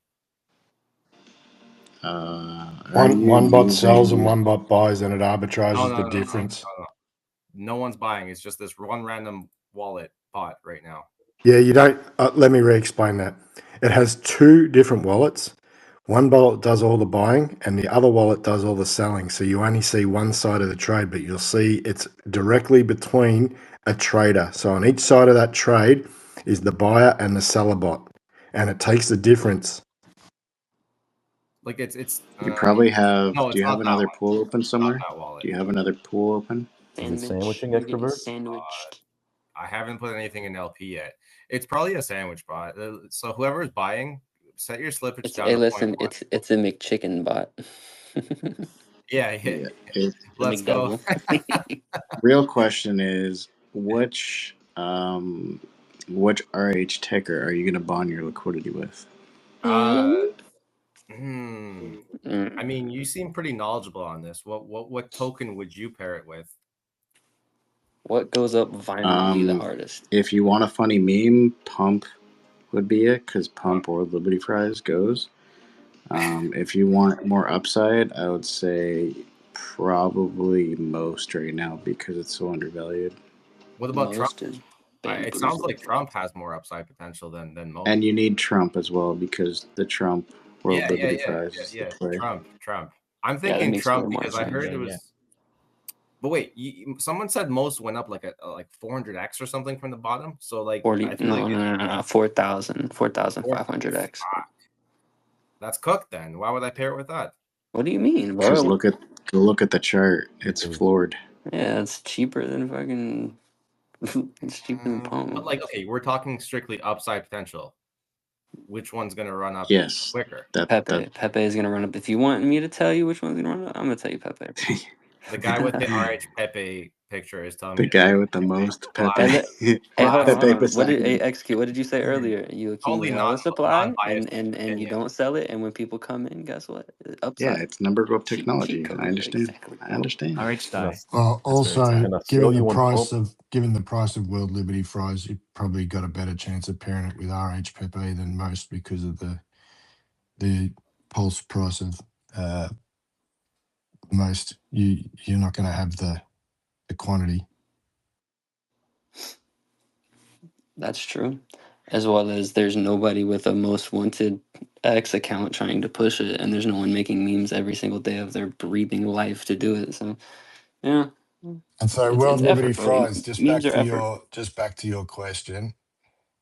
are you One bot sells and using? one bot buys, and it arbitrages the No. difference. No one's buying. It's just this one random wallet bot right now. Yeah, you don't. Let me re-explain that. It has two different wallets. One wallet does all the buying, and the other wallet does all the selling. So you only see one side of the trade, but you'll see it's directly between a trader. So on each side of that trade is the buyer and the seller bot, and it takes the difference. Like it's. You probably have. No, Do it's you have not that another one. pool open somewhere? Not that wallet. Do you have another pool open? Is it Sandwich. sandwiching You're getting extrovert? sandwiched. I haven't put anything in LP yet. It's probably a sandwich bot. So whoever is buying, set your slippage It's down hey, to listen, 0.1. it's a McChicken bot. Yeah. Yeah. The Let's go. McDouble. Real question is which RH ticker are you going to bond your liquidity with? I mean, you seem pretty knowledgeable on this. What token would you pair it with? What goes up violently the hardest? If you want a funny meme, Pump would be it, because Pump or Liberty Fries goes. If you want more upside, I would say probably most right now because it's so undervalued. What about Trump? Most is It sounds bamboozled. like Trump has more upside potential than most. And you need Trump as well because the Trump World Liberty Fries is the play. Trump. I'm Yeah, that thinking makes Trump way more because I heard sense. it was. But wait, someone said most went up like 400x or something from the bottom. So like 40 I feel like no 4,500x. That's cooked then. Why would I pair it with that? What do you mean, Because bro? look at the chart. It's floored. Yeah, it's cheaper than fucking. It's cheaper than Pump. But like, okay, we're talking strictly upside potential. Which one's gonna run up quicker? Pepe is gonna run up. If you want me to tell you which one's gonna run up, I'm gonna tell you Pepe. The guy with the RH Pepe picture is telling The me guy with the most Pepe. Hey, hold on. What did him. execute? What did you say earlier? You accumulate all the supply, and you don't sell it, and when people come in, guess what? Upside. Yeah, it's number growth Cheat technology. code. I understand. Exactly. I understand. RH die. Also, Can I given sell the you one price pump? of World Liberty Fries, you probably got a better chance of pairing it with RH Pepe than most because of the pulse price of most. You're not going to have the quantity. That's true. As well as there's nobody with a most wanted X account trying to push it, and there's no one making memes every single day of their breathing life to do it. So, yeah. And so, It's World Liberty effort, bro. Fries. Just Memes back are to effort. your question.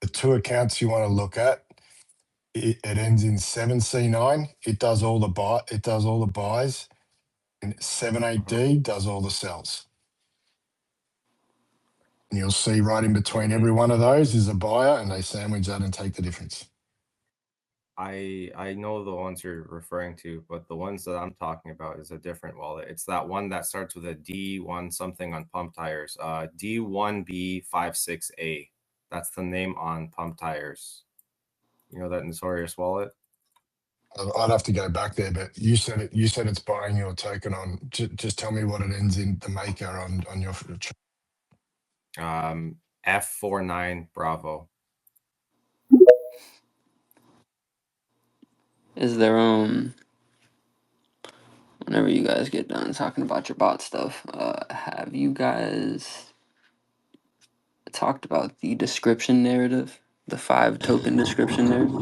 The two accounts you want to look at. It ends in 7C9. It does all the buys, and 78D does all the sells. And you'll see right in between every one of those is a buyer, and they sandwich that and take the difference. I know the ones you're referring to, but the ones that I'm talking about is a different wallet. It's that one that starts with a D1 something on Pump Tires. D1B56A. That's the name on Pump Tires. You know that notorious wallet? I'd have to go back there, but you said it. You said it's buying your token on. Just tell me what it ends in, the maker on your. F49 Bravo. Is there whenever you guys get done talking about your bot stuff, have you guys talked about the description narrative, the 5 token description narrative?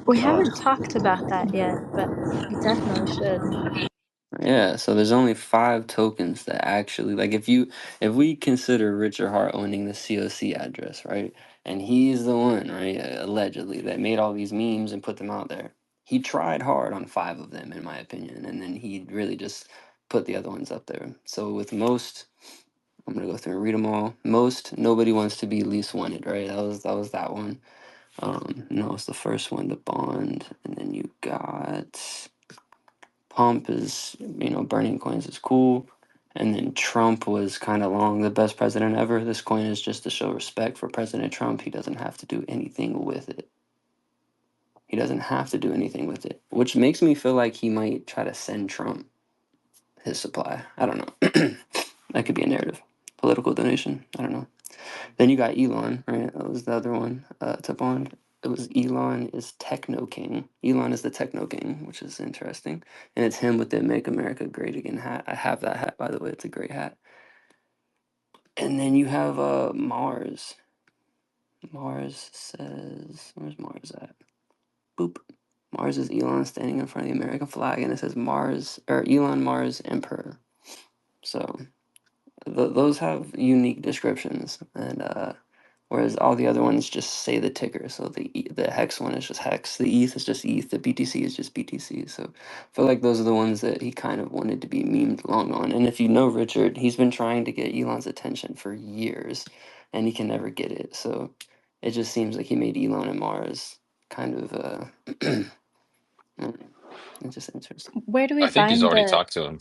We haven't talked about that yet, but we definitely should. Yeah, so there's only 5 tokens that actually, like, if we consider Richard Hart owning the COC address, right? And he's the one, right, allegedly, that made all these memes and put them out there. He tried hard on 5 of them, in my opinion, and then he really just put the other ones up there. So with most, I'm gonna go through and read them all. Most, nobody wants to be least wanted, right? That was that one. No, it's the first one, the bond, and then you got Pump is, burning coins is cool. And then Trump was kind of long, the best president ever. This coin is just to show respect for President Trump. He doesn't have to do anything with it. He doesn't have to do anything with it, which makes me feel like he might try to send Trump his supply. I don't know. That could be a narrative. Political donation. I don't know. Then you got Elon, right? That was the other one to bond. It was Elon is Techno King. Elon is the Techno King, which is interesting. And it's him with the Make America Great Again hat. I have that hat, by the way. It's a great hat. And then you have Mars. Mars says, where's Mars at? Boop. Mars is Elon standing in front of the American flag, and it says Mars, or Elon Mars Emperor. So those have unique descriptions, and whereas all the other ones just say the ticker. So the hex one is just hex, the ETH is just ETH, the BTC is just BTC. So I feel like those are the ones that he kind of wanted to be memed long on. And if you know Richard, he's been trying to get Elon's attention for years, and he can never get it. So it just seems like he made Elon and Mars kind of it's just interesting. Where do we I think he's find already the talked to him.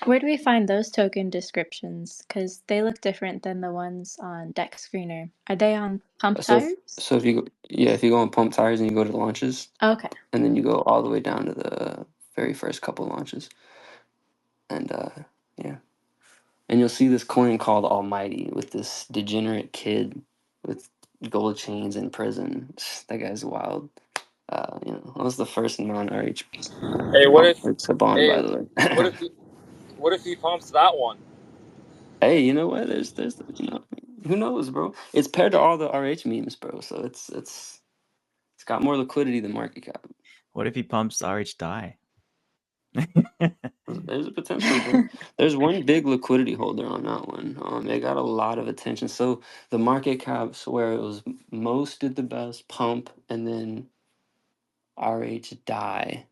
Where do we find those token descriptions? Because they look different than the ones on Deck Screener. Are they on Pump So Tires? if you go, yeah, if you go on Pump Tires and you go to launches, Okay. and then you go all the way down to the very first couple launches, and yeah, and you'll see this coin called Almighty with this degenerate kid with gold chains in prison. That guy's wild. That was the first non-RH Hey, what if? it's a bond, Hey, by the what way. if? What if he pumps that one? Hey, you know what? There's who knows, bro? It's paired to all the RH memes, bro. So it's got more liquidity than market cap. What if he pumps RH die? There's a potential, bro. There's one big liquidity holder on that one. It got a lot of attention. So the market caps where it was most did the best, Pump, and then RH die.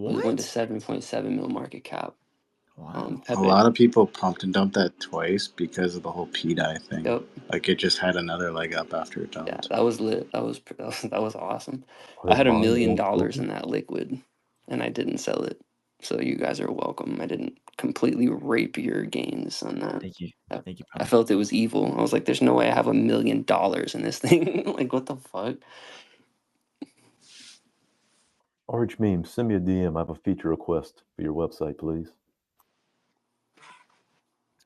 It went to What? 7.7 mil market cap. Wow. A Pepe. lot of people pumped and dumped that twice because of the whole pDai thing. Yep. Like it just had another leg up after it Yeah, dumped. that was lit. That was awesome. Are I they had $1 buying million old in tokens? that liquid, and I didn't sell it. So you guys are welcome. I didn't completely rape your gains on that. Thank you. I, Thank you, I Pump. felt it was evil. I was like, "There's no way I have $1 million in this thing." Like, what the fuck? RH Meme, send me a DM. I have a feature request for your website, please.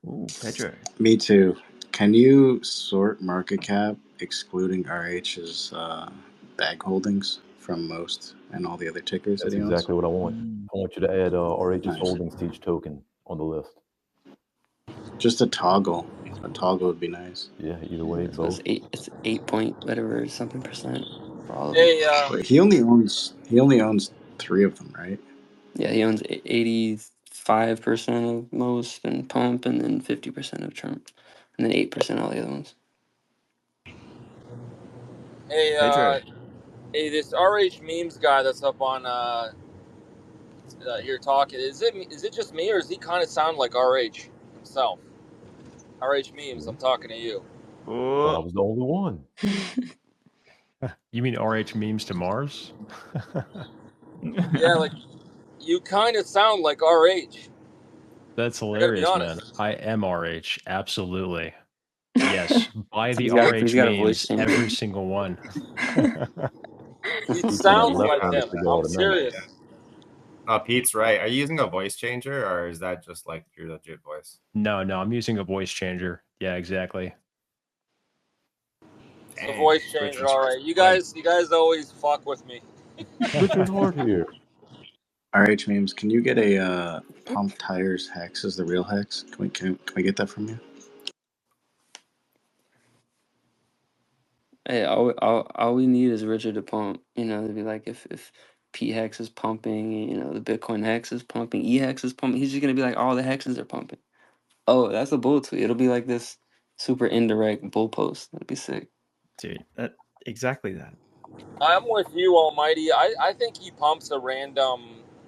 Ooh, Pedro. Me too. Can you sort market cap excluding RH's bag holdings from most and all the other tickers that That's he owns? exactly what I want. Mm. I want you to add RH's Nice. holdings to each token on the list. Just a toggle. A toggle would be nice. Yeah, either way, So both. it's 8 point whatever something percent for all of them. Hey, But he only owns 3 of them, right? Yeah, he owns 85% of most and Pump, and then 50% of Trump, and then 8% all the other ones. hey, Pedro. hey, this RH memes guy that's up on here talking. Is it just me or does he kind of sound like RH himself? RH memes, I'm talking to you. Thought I was the only one. You mean RH memes to Mars? Yeah, like you kind of sound like RH. That's I gotta be hilarious, man. honest. I am RH. Absolutely. Yes. Buy the He's RH got a voice memes, changer. every single one. He He said I sounds left like minutes him. ago I'm tonight. serious. Pete's right. Are you using a voice changer, or is that just like your legit voice? No, I'm using a voice changer. Yeah, exactly. It's the voice changer, all right. You guys always fuck with me. Richard Hart here. RH memes, can you get a Pump.tires Hex as the real Hex? Can we get that from you? Hey, all we need is Richard to pump. You know, to be like if P Hex is pumping, you know, the Bitcoin Hex is pumping, E Hex is pumping. He's just gonna be like, all the hexes are pumping. Oh, that's a bull tweet. It'll be like this super indirect bull post. That'd be sick. Dude, exactly that. I'm with you, Almighty. I think he pumps a random,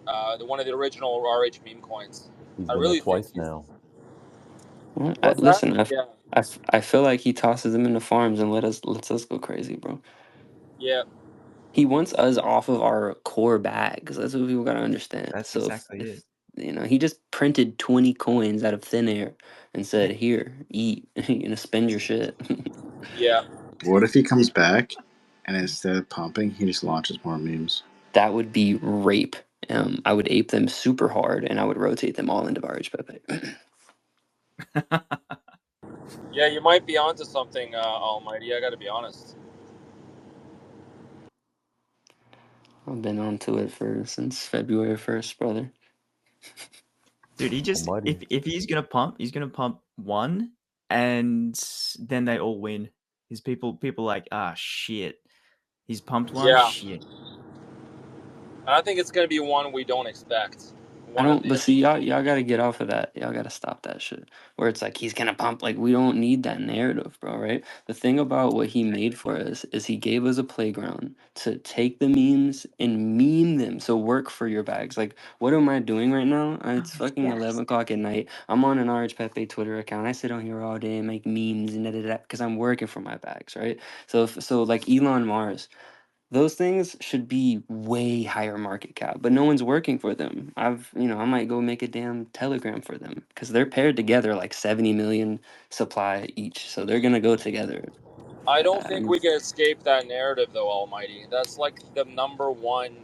one of the original RH meme coins. He's I done that really think twice he's. now. What's that? Listen, Yeah. I feel like he tosses them into farms and lets us go crazy, bro. Yeah. He wants us off of our core bags. That's what people gotta understand. That's So exactly if it. you know, he just printed 20 coins out of thin air and said, "Here, eat. You know, spend your shit." Yeah. What if he comes back and instead of pumping, he just launches more memes? That would be rape. I would ape them super hard, and I would rotate them all into RH Pepe. Yeah, you might be onto something, Almighty. I gotta be honest. I've been onto it since February 1st, brother. Dude, he just Almighty. if he's gonna pump one, and then they all win. His people like, shit. He's pumped one, Yeah. shit. I think it's gonna be one we don't expect. I One of don't, the. but see, y'all gotta get off of that. Y'all gotta stop that shit. Where it's like he's gonna pump. Like, we don't need that narrative, bro. Right? The thing about what he made for us is he gave us a playground to take the memes and meme them. So work for your bags. Like, what am I doing right now? It's fucking 11 o'clock at night. I'm on an RH Pepe Twitter account. I sit on here all day and make memes and da because I'm working for my bags, right? So like Elon Mars. Those things should be way higher market cap, but no one's working for them. I might go make a damn Telegram for them because they're paired together like 70 million supply each, so they're gonna go together. I don't think And we can escape that narrative, though, Almighty. That's like the number one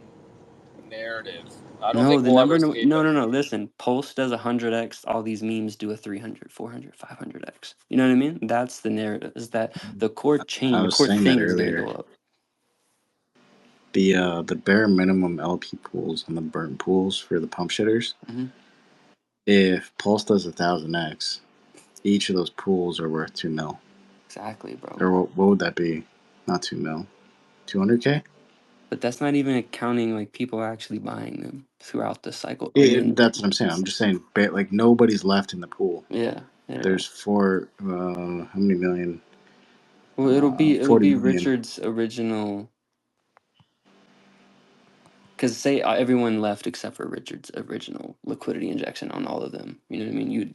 narrative. I don't no, think the we'll ever number no, escape no, it. no, no. Listen, Pulse does 100x. All these memes do a 300, 400, 500x. You know what I mean? That's the narrative. Is that the core chain, I the was core saying that thing is gonna go earlier. up. The bare minimum LP pools and the burn pools for the pump shitters. Mm-hmm. If Pulse does 1000x, each of those pools are worth 2 mil. Exactly, bro. Or what would that be? Not 2 mil. 200K? But that's not even accounting like people actually buying them throughout the cycle. Yeah, that's what I'm saying. I'm just saying, like nobody's left in the pool. Yeah. There's how many million? Well, it'll 40 be million. Richard's original. Because say everyone left except for Richard's original liquidity injection on all of them. You know what I mean?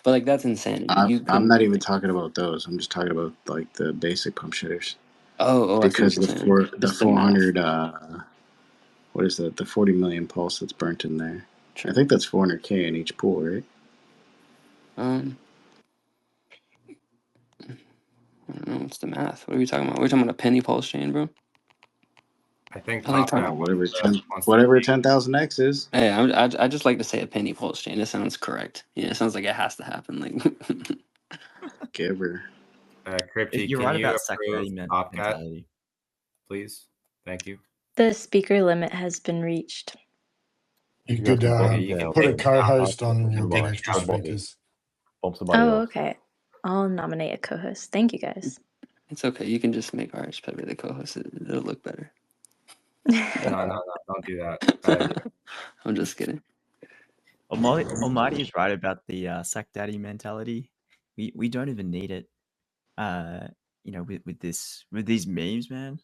But like that's insanity. You I'm couldn't. not even talking about those. I'm just talking about like the basic pump shitters. Oh, I see what Because you're saying. the Just the math. 400, what is that? The 40 million pulse that's burnt in there. True. I think that's 400K in each pool, right? I don't know. What's the math? What are we talking about? We're talking about a penny pulse chain, bro. I think I like Top talking. Hat Whatever wants to whatever speak. 10,000x is. Hey, I just like to say a penny pulse chain. It sounds correct. Yeah, it sounds like it has to happen. Like. Giver. Crypty, You're can right you about approve Saturday Top Cat, mentality. please? Thank you. The speaker limit has been reached. You You got could to Okay, bump you can down. put a take it down. co-host on, and you'll get Somebody. extra Somebody. speakers. Bump somebody Oh, else. okay. I'll nominate a co-host. Thank you guys. It's okay. You can just make RH Pepe the co-host. It'll look better. No, don't do that. Bad idea. I'm just kidding. Almighty is right about the sack daddy mentality. We don't even need it. With these memes, man,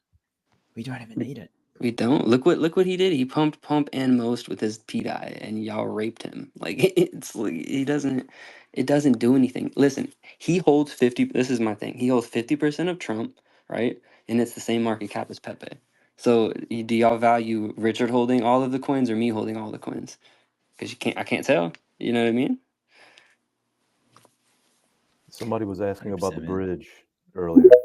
we don't even need it. We don't. Look what he did. He pumped pump and most with his pDai, and y'all raped him. Like it's like he doesn't It doesn't do anything. Listen, he holds 50. This is my thing. He holds 50% of Trump, right? And it's the same market cap as Pepe. So do y'all value Richard holding all of the coins or me holding all the coins? Because I can't tell. You know what I mean? Somebody was asking about 100%, the man. bridge earlier,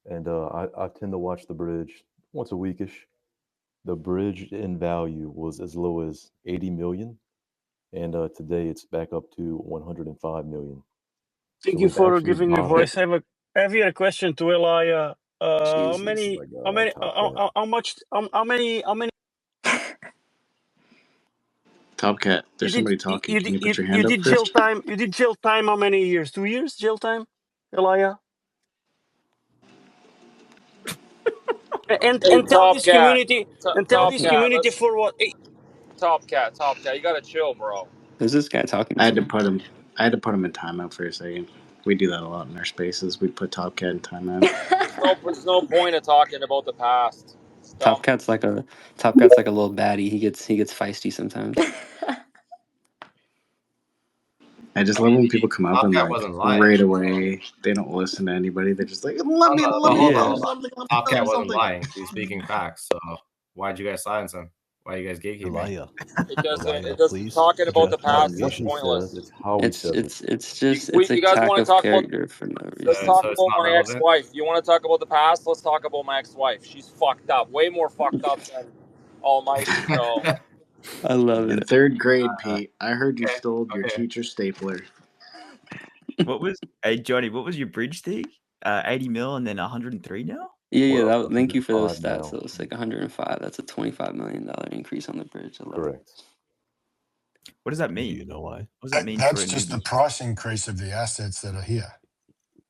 and I tend to watch the bridge once a weekish. The bridge in value was as low as 80 million, and today it's back up to 105 million. Thank So you we've for actually giving me a gone up. voice. I have here a question to Elia. How Jesus. many? My How God, many? Top Cat. How much? How many? How many? Top Cat, You there's did somebody talking. Can you put your you hand up did jail first? time. You did jail time. How many years? 2 years jail time, Elia. Hey, And tell Top this Cat. community and tell Top this Cat. community Let's for what? Hey, Top Cat. Top Cat. You gotta chill, bro. Who's this guy talking I had to to? put him. I had to put him in timeout for a second. We do that a lot in our spaces. We put Top Cat in timeout. There's no point of talking about the past. It's Top dumb. Cat's like a Top Cat's like a little baddie. He gets feisty sometimes. I just I love mean, when people come up Top and Cat like wasn't lying. right away they don't listen to anybody. They're just like, let me But hold on, tell you Yeah. hold on. something. Let me Top tell Cat you wasn't something. lying. He was speaking facts. So why'd you guys silence him? Why are you guys gatekeeping? Elia, It doesn't. Elia, It doesn't. please Talking about the address Not past is what he moderation. says, pointless. it's how he says it. It's a You guys attack want to of talk about? character for no Let's reason. talk So it's about not my relevant. ex-wife. You want to talk about the past? Let's talk about my ex-wife. She's fucked up. Way more fucked up than Almighty. So I love In it. third grade, Pete, I heard you Okay. stole your Okay. teacher's stapler. What was, hey, Johnny, what was your bridge thing? 80 mil and then 103 now? Yeah, We're up to thank you for those 105 stats. now. So it's like 105. That's a $25 million increase on the bridge. I love it. Correct. What does that Do mean? you know why? What does that mean for That's a just the newbie? price increase of the assets that are here.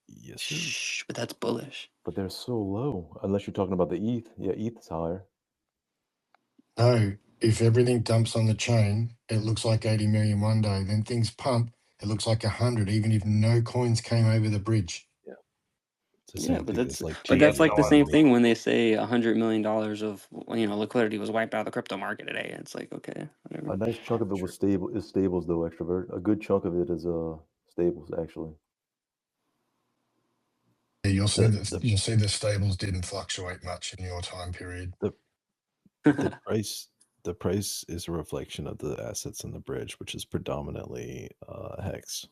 Yes, sir. Shh, but that's bullish. But they're so low, unless you're talking about the ETH. Yeah, ETH is higher. No, if everything dumps on the chain, it looks like 80 million one day. Then things pump, it looks like 100, even if no coins came over the bridge. Yeah. It's the Yeah, same thing as like but But yet that's you changing like don't the want to same believe. thing when they say $100 million of liquidity was wiped out of the crypto market today. It's like, okay, whatever. A nice chunk of it was stable. Is stables though, extrovert. A good chunk of it is stables actually. Yeah, you'll see the the stables didn't fluctuate much in your time period. the price is a reflection of the assets in the bridge, which is predominantly Hex.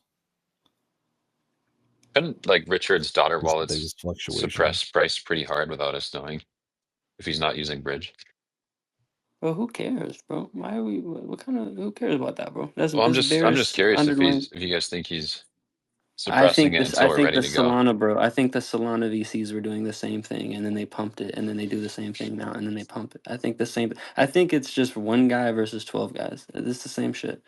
Couldn't like Richard's daughter Is the wallets biggest fluctuation. suppress price pretty hard without us knowing if he's not using bridge? Well, who cares, bro? Why are we? What kind of? Who cares about that, bro? That's Well, I'm just bearish curious underlying. if you guys think he's I suppressing think it this. until I we're think ready the to go. Solana, bro. I think the Solana VCs were doing the same thing, and then they pumped it, and then they do the same thing now, and then they pump it. I think the same. I think it's just one guy versus 12 guys. It's the same shit.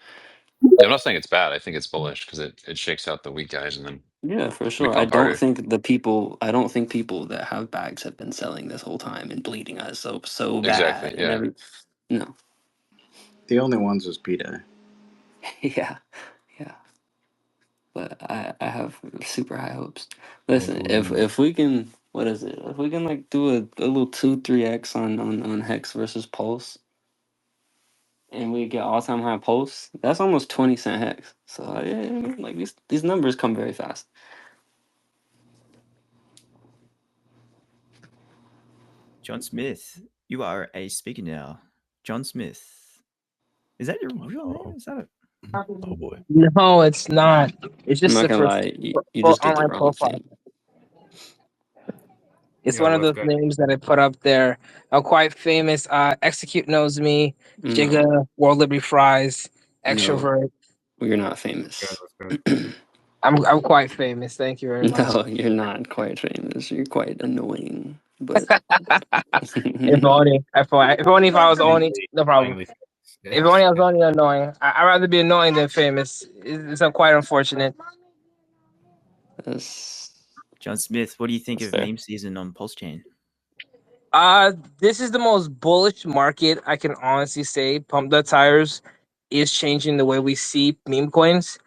Yeah, I'm not saying it's bad. I think it's bullish because it shakes out the weak guys and then Yeah, for we sure. I pump don't harder. think the people. I don't think people that have bags have been selling this whole time and bleeding us so Exactly. bad and Yeah. every. No. The only ones was pDai. Yeah. Yeah. But I have super high hopes. I Listen, believe if we can, what is it? If we can like do a little 2-3x on Hex versus Pulse, and we get all time high Pulse, that's almost 20 cent Hex. So yeah, like these numbers come very fast. John Smith, you are a speaker now. John Smith. Is that your real name? Is that a... Oh boy. No, it's not. It's I'm just not the gonna first lie, you just did the online wrong profile. thing. It's Yo, one of what's those good? names that I put up there. I'm quite famous. Execute knows me. No, Giga, World Liberty Fries, no, Extrovert. you're not What's good? famous. What's good? I'm quite famous. Thank you very much. No, you're not quite famous. You're quite annoying. But If only, if only if I was only, Annoyingly, no problem. annoyingly If famous. only I was only annoying. I'd rather be annoying than famous. It's quite unfortunate. that's John Smith, what do you think that's of fair. meme season on Pulsechain? This is the most bullish market I can honestly say. Pump.tires is changing the way we see meme coins.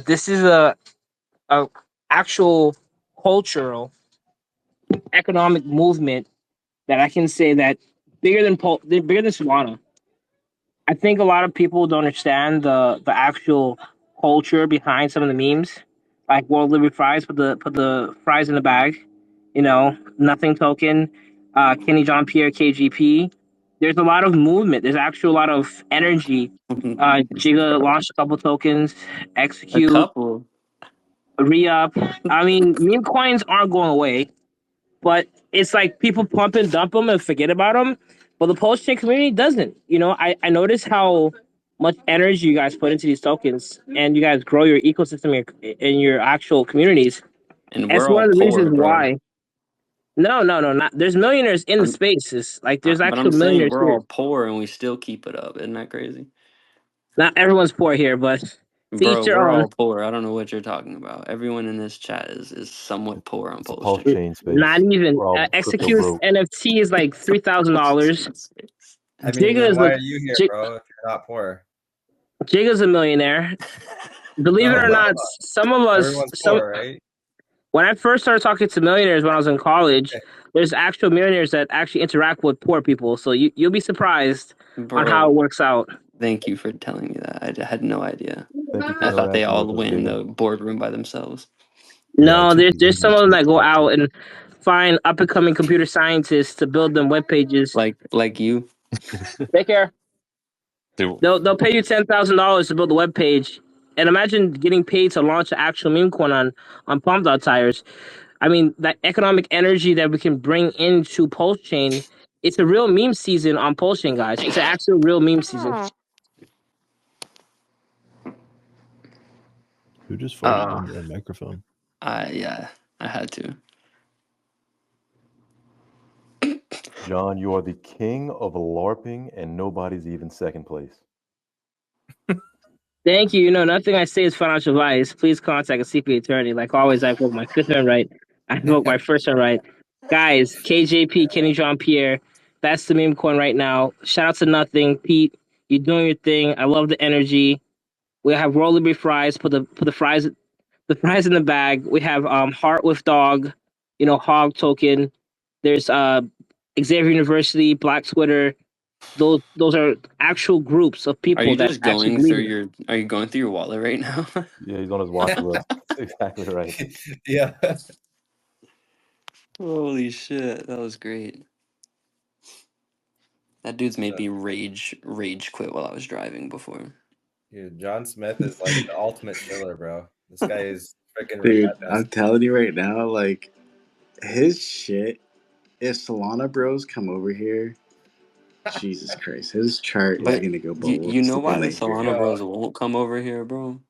This is a actual cultural economic movement that I can say that bigger than Solana. I think a lot of people don't understand the actual culture behind some of the memes, like World Liberty Fries, put the fries in the bag, you know, nothing token, Kenny John Pierre KGP. There's a lot of movement. There's actually a lot of energy. Giga launched a couple tokens, A execute, couple. re-up. I mean, meme coins aren't going away, but it's like people pump and dump them and forget about them. But the post chain community doesn't. You know, I notice how much energy you guys put into these tokens, and you guys grow your ecosystem in your actual communities. And That's we're one all of the reasons poor, bro. why. No, no, no, not. There's millionaires in the I'm, spaces. Like, there's but actual I'm saying millionaires we're here. all poor and we still keep it up. Isn't that crazy? Not everyone's poor here, but to each Bro, their we're own. all poor. I don't know what you're talking about. Everyone in this chat is somewhat poor on It's a Pulse pulse Chain. chain Not space. even We're all crypto execute broke. NFT is like $3,000. I mean, Giga then is why like are you here, bro? If you're not poor, Giga's a millionaire. Believe it no, or bro. not, some of us, Everyone's poor, right? when I first started talking to millionaires when I was in college, there's actual millionaires that actually interact with poor people. So you'll be surprised on how it Bro, works out. thank you for telling me that. I had no idea. Thank you for I thought they interacting all with us, went in Giga. the boardroom by themselves. Yeah, No, too there's some lazy of them to that go talk to. out and find up and coming computer scientists to build them web pages. Like you. Take care. Dude, They'll pay you $10,000 to build a web page, and imagine getting paid to launch an actual meme coin on Pump.tires. I mean, that economic energy that we can bring into Pulse Chain, it's a real meme season on Pulse Chain, guys. It's an actual real meme season. Who just farted on their microphone? Yeah, I had to. John, you are the king of LARPing, and nobody's even second place. Thank you. You know, nothing I say is financial advice. Please contact a CPA attorney. Like always, I invoke my fifth one right. I invoke my first one right. Guys, KJP, Kenny Jean Pierre, that's the meme coin right now. Shout out to Nothing. Pete, you're doing your thing. I love the energy. We have Roll Liberty Fries. Put the fries in the bag. We have Hart with Dog, you know, Hog token. There's Xavier University, Black Twitter. Those are actual groups of Are people you that just actually going believe through in it. are you going through your wallet right now? Yeah, he's on his watch list. That's exactly right. Yeah. Holy shit, that was great. That dude's made me rage quit while I was driving before. Dude, John Smith is like the ultimate chiller, bro. This guy is freaking Dude, relentless. I'm telling you right now, like his shit. If Solana bros come over here, Jesus Christ, his chart is But gonna go you balls. know They're why the like, Solana Yo, bros won't come over here, bro?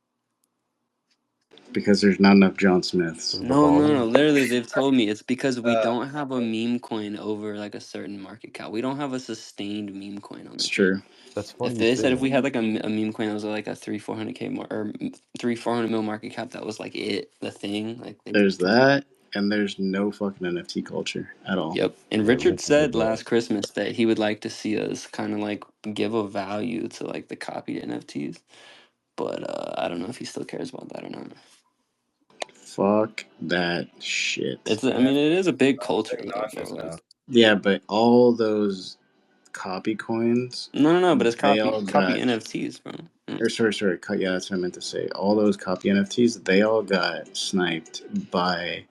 because there's not enough John Smiths. Because of the No. volume. Literally, they've told me it's because we uh, don't have a meme coin over like a certain market cap. We don't have a sustained meme coin on the It's chain. true. That's If funny you they say said if that. we had like a meme coin that was like a 300-400K or 300-400 mil market cap, that was like the thing. Like they There's that, and there's no fucking NFT culture at all. Yep. And Yeah, Richard Richard's a said bit. last Christmas that he would like to see us kind of like give a value to like the copied NFTs. But I don't know if he still cares about that or not. Fuck that shit. I mean, it is a big it's culture like though, bro. nauseous now. Yeah, but all those copy coins, No, but it's they all copy got. NFTs, bro. Or sorry. Yeah, that's what I meant to say. All those copy NFTs, they all got sniped by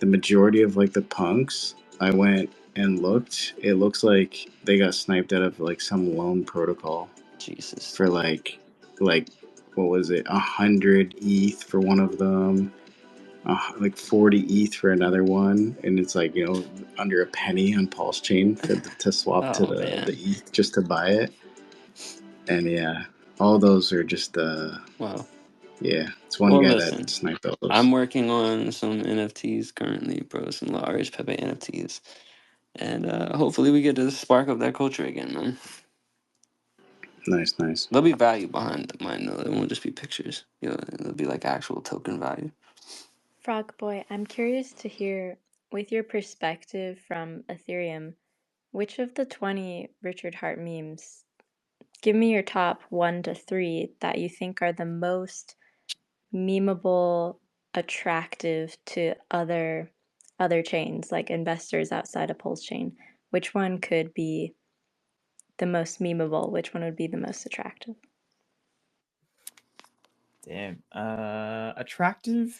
the majority of like the punks. I went and looked. It looks like they got sniped out of like some loan protocol Jesus. for like what was it, 100 ETH for one of them, like 40 ETH for another one, and it's like under a penny on Pulse Chain to swap to Oh the man. ETH just to buy it, and yeah, all those are just Wow. yeah, it's one Well, guy listen. that sniped all those. I'm working on some NFTs currently, bro. Some large Pepe NFTs, and hopefully we get to spark up that culture again, man. Nice. There'll be value behind mine though. It won't just be pictures. It'll be like actual token value. Frog Boy, I'm curious to hear, with your perspective from Ethereum, which of the 20 Richard Hart memes, give me your top 1 to 3 that you think are the most memeable, attractive to other chains, like investors outside of Pulse Chain. Which one could be the most memeable? Which one would be the most attractive? Damn. Attractive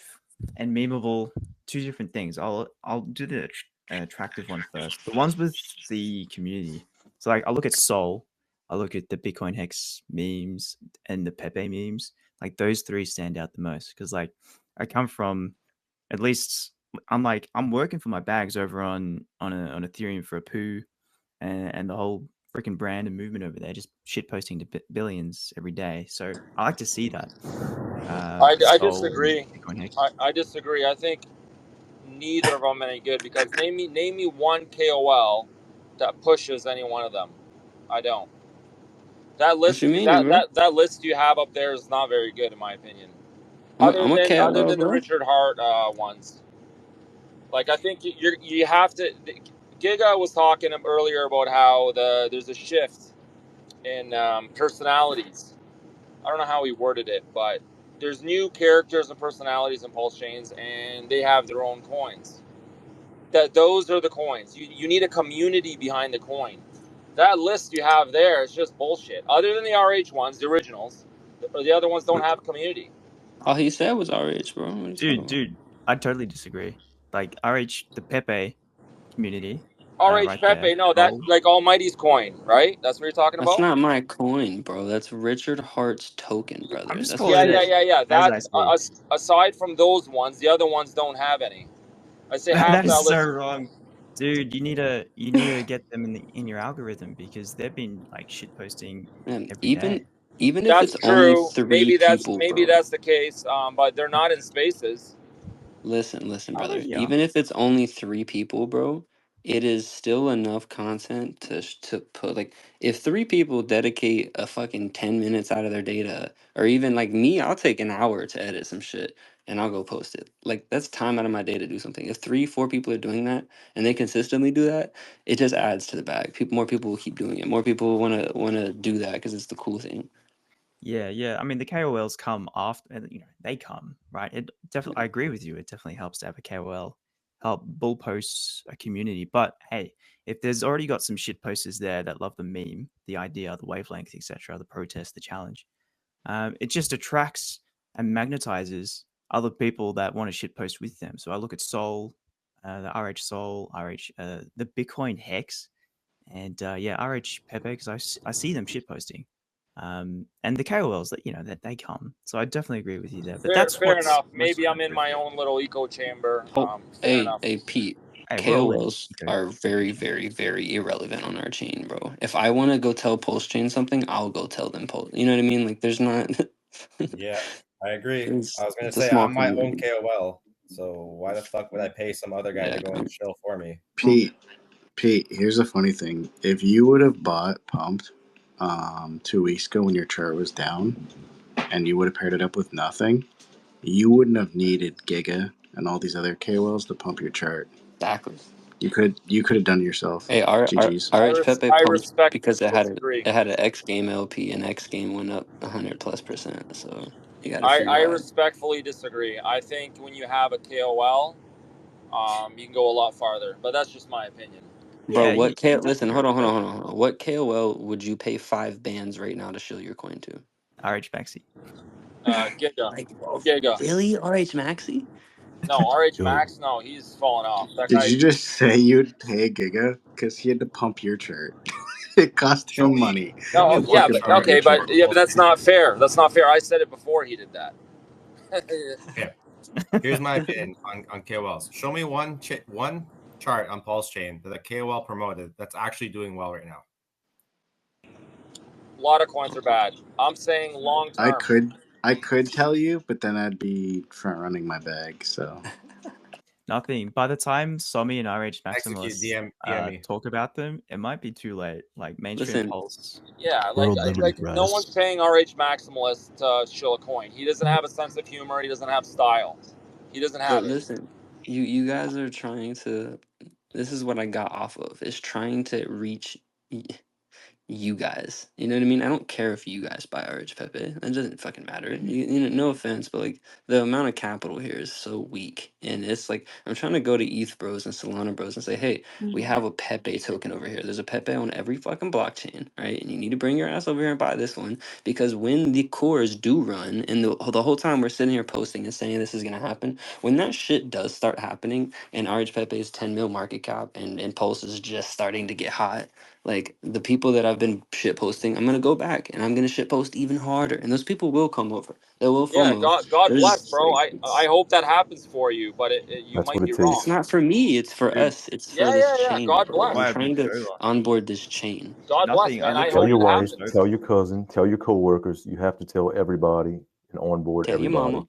and memeable, two different things. I'll do the attractive one first. The ones with the community. So like, I look at Soul, I look at the Bitcoin Hex memes and the Pepe memes. Like those three stand out the most because like I come from, at least I'm working for my bags over on Ethereum for a poo and the whole freaking brand and movement over there, just shit posting to billions every day. So I like to see that. I Soul and disagree. Bitcoin Hex. I disagree. I think neither of them any good because name me one KOL that pushes any one of them. I don't. That What list you mean, bro? that list you have up there is not very good in my opinion. I'm a Other KOL, than the bro. Richard Hart ones, like I think you have to. Giga was talking earlier about how there's a shift in personalities. I don't know how he worded it, but there's new characters and personalities in pulse chains, and they have their own coins. Those are the coins. You need a community behind the coin. That list you have there is just bullshit. Other than the RH ones, the originals, the other ones don't have a community. All he said was RH, bro. What are you talking about? Dude, I totally disagree. Like RH, the Pepe community, RH right there. Pepe, no, that Soul. like Almighty's coin, right? That's what you're talking That's about. not my coin, bro. That's Richard Hart's token, I'm brother. just That's calling it Yeah. as That I see. aside from those ones, the other ones don't have any. I say half That is that so list. wrong, dude. You need to get them in your algorithm because they've been like shit posting And every day. even if That's it's only true. three people, Maybe bro. that's the case. But they're not in spaces. Listen, Oh, brother. they are. Even if it's only three people, bro, it is still enough content to put like if three people dedicate a fucking 10 minutes out of their data, or even like me, I'll take an hour to edit some shit and I'll go post it. Like that's time out of my day to do something. If 3, 4 people are doing that and they consistently do that, it just adds to the bag. More people will keep doing it. More people wanna do that because it's the cool thing. Yeah. I mean, the KOLs come after, they come, right? It definitely, I agree with you. It definitely helps to have a KOL help bull posts a community. But hey, if there's already got some shit posters there that love the meme, the idea, the wavelength, etc., the protest, the challenge, it just attracts and magnetizes other people that want to shit post with them. So I look at Soul, the RH Soul, RH, the Bitcoin Hex, and RH Pepe because I see them shit posting, and the KOLs that that they come. So I definitely agree with you there. But that's Fair what's enough. most Maybe I'm in attractive. my own little echo chamber. Oh, Fair enough. hey, Pete. Hey, we're all in KOLs eco are very, chamber. very, very irrelevant on our chain, bro. If I want to go tell Pulsechain something, I'll go tell them Pulse. You know what I mean? Like, there's not. Yeah, I agree. I was gonna It's a say small I'm my own community. KOL, so why the fuck would I pay some other guy to Yeah. go and chill for me? Pete, here's a funny thing. If you would have bought Pumped 2 weeks ago when your chart was down and you would have paired it up with nothing, you wouldn't have needed Giga and all these other KOLs to pump your chart. Exactly. You could have done it yourself. Hey, GG's. RH Pepe I pumped respectfully because disagree. it had an X game LP and X game went up 100+%. So you got a free I ride, respectfully disagree. I think when you have a KOL, you can go a lot farther. But that's just my opinion. bro. Yeah, you Listen, definitely hold go on, hold on, further. hold on, hold on. What KOL would you pay 5 bands right now to shill your coin to? RH Maxi. Giga, Like, bro, Giga. really? RH Maxi? No, RH Yo, Max. No, he's fallen off. That Did guy. you just say you'd pay Giga? Because he had to pump your chart. It cost Show him me money show me No, to one yeah, fucking but pump chart your okay, chart. but that's on not fair. That's not fair. I said it before he did that. Okay, here's my opinion on KOLs. Show me one chart on Pulsechain that a KOL promoted that's actually doing well right now. A lot of coins are bad. I'm saying long I term. could I could tell you, but then I'd be front running my bag. So Nothing. By the time Somi and RH Execute Maximus DM me. talk about them, it might be too late. Like mainstream Listen, pulse. Yeah, World Liberty no one's Press. paying RH Maximalist to shill a coin. He doesn't have a sense of humor. He doesn't have style. He doesn't but have it. listen, you guys are trying to. This is what I got off of. Is trying to reach. you guys. You know what I mean? I don't care if you guys buy RH Pepe. That doesn't fucking matter. You know, no offense, but like the amount of capital here is so weak. And it's like I'm trying to go to ETH bros and Solana bros and say, hey, we have a Pepe token over here. There's a Pepe on every fucking blockchain, right? And you need to bring your ass over here and buy this one because when the cores do run, and the whole time we're sitting here posting and saying this is gonna happen, when that shit does start happening, and RH Pepe's 10 mil market cap and Pulse is just starting to get hot, like the people that I've been shit posting, I'm gonna go back and I'm gonna shit post even harder, and those people will come over. They will Yeah, FOMO. God bless, There's bro. like I hope that happens for you, but you That's what might it be it's wrong. takes. not for me. It's for Dude, us. It's for Yeah, this yeah, yeah. chain, God bro. I'm bless. I'd be trying to so lucky. onboard this chain. God bless, Nothing. I man. I look Tell at hope your it wife, happens. tell your cousin, tell your coworkers. You have to tell everybody and onboard Tell your mama. everybody.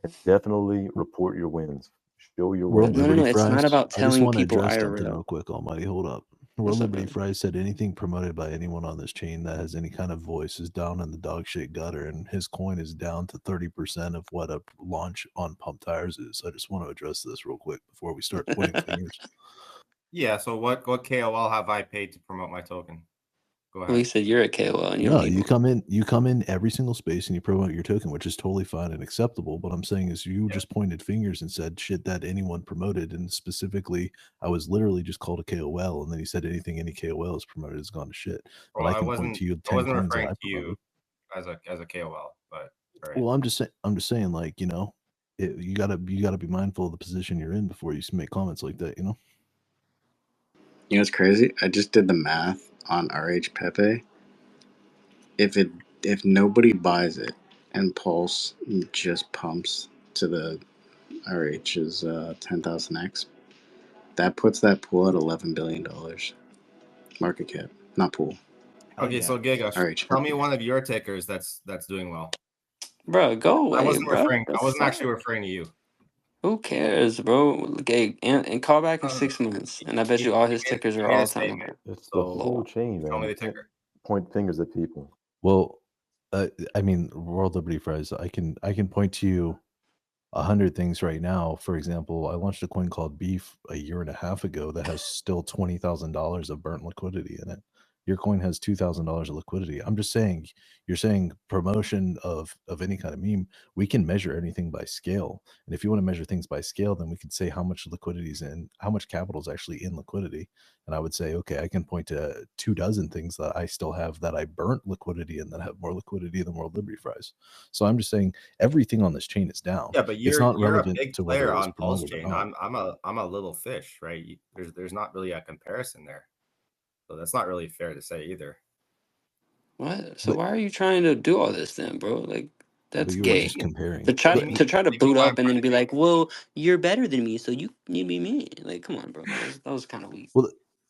And definitely report your wins. Show your World wins. No, no, Liberty no. It's not Fries. about I just telling want to people address something IRL. real quick, Almighty. Hold up. World What's up, Liberty brother? Fries said anything promoted by anyone on this chain that has any kind of voice is down in the dog shit gutter, and his coin is down to 30% of what a launch on Pump Tires is. I just want to address this real quick before we start pointing fingers. Yeah. So what KOL have I paid to promote my token? Go Well, he ahead. said you're a KOL and you don't No, need you one. come in every single space and you promote your token, which is totally fine and acceptable. But I'm saying is you Yeah. just pointed fingers and said shit that anyone promoted, and specifically, I was literally just called a KOL, and then he said anything any KOL has promoted has gone to shit. But Well, I can point to you 10 coins referring that I to you promoted. as a KOL, but all right. Well, I'm just saying, like, you know, you gotta be mindful of the position you're in before you make comments like that. You know. You know what's crazy? I just did the math on RH Pepe. If nobody buys it and Pulse just pumps to the RH's 10,000x, that puts that pool at $11 billion market cap. Not pool. Hell Okay, yeah. so Giga, RH. tell me one of your tickers that's doing well. Bro, go I away, wasn't bro. referring. I That's wasn't sad. actually referring to you. Who cares, bro? Okay, and call back in 6 months, and I bet you all his tickers You are made all a time statement. high. It's the So whole chain, show man. me You the can't ticker. point fingers at people. Well, I mean, World Liberty Fries. I can point to you 100 things right now. For example, I launched a coin called Beef a year and a half ago that has still $20,000 of burnt liquidity in it. Your coin has $2,000 of liquidity. I'm just saying, you're saying promotion of any kind of meme. We can measure anything by scale, and if you want to measure things by scale, then we could say how much liquidity is in, how much capital is actually in liquidity. And I would say, okay, I can point to 24 things that I still have that I burnt liquidity and that have more liquidity than World Liberty Fries. So I'm just saying everything on this chain is down. Yeah, but It's not you're a relevant big to whether player it was on promoted or Pulsechain. not. I'm a little fish, right? There's not really a comparison there, so that's not really fair to say either. What? So But why are you trying to do all this then, bro? Like that's you were gay. just comparing. To try What do you mean? to try to What do you mean boot why I'm up and trying then to be be? like, well, you're better than me, so you be me. Like, come on, bro. That was kind of weak.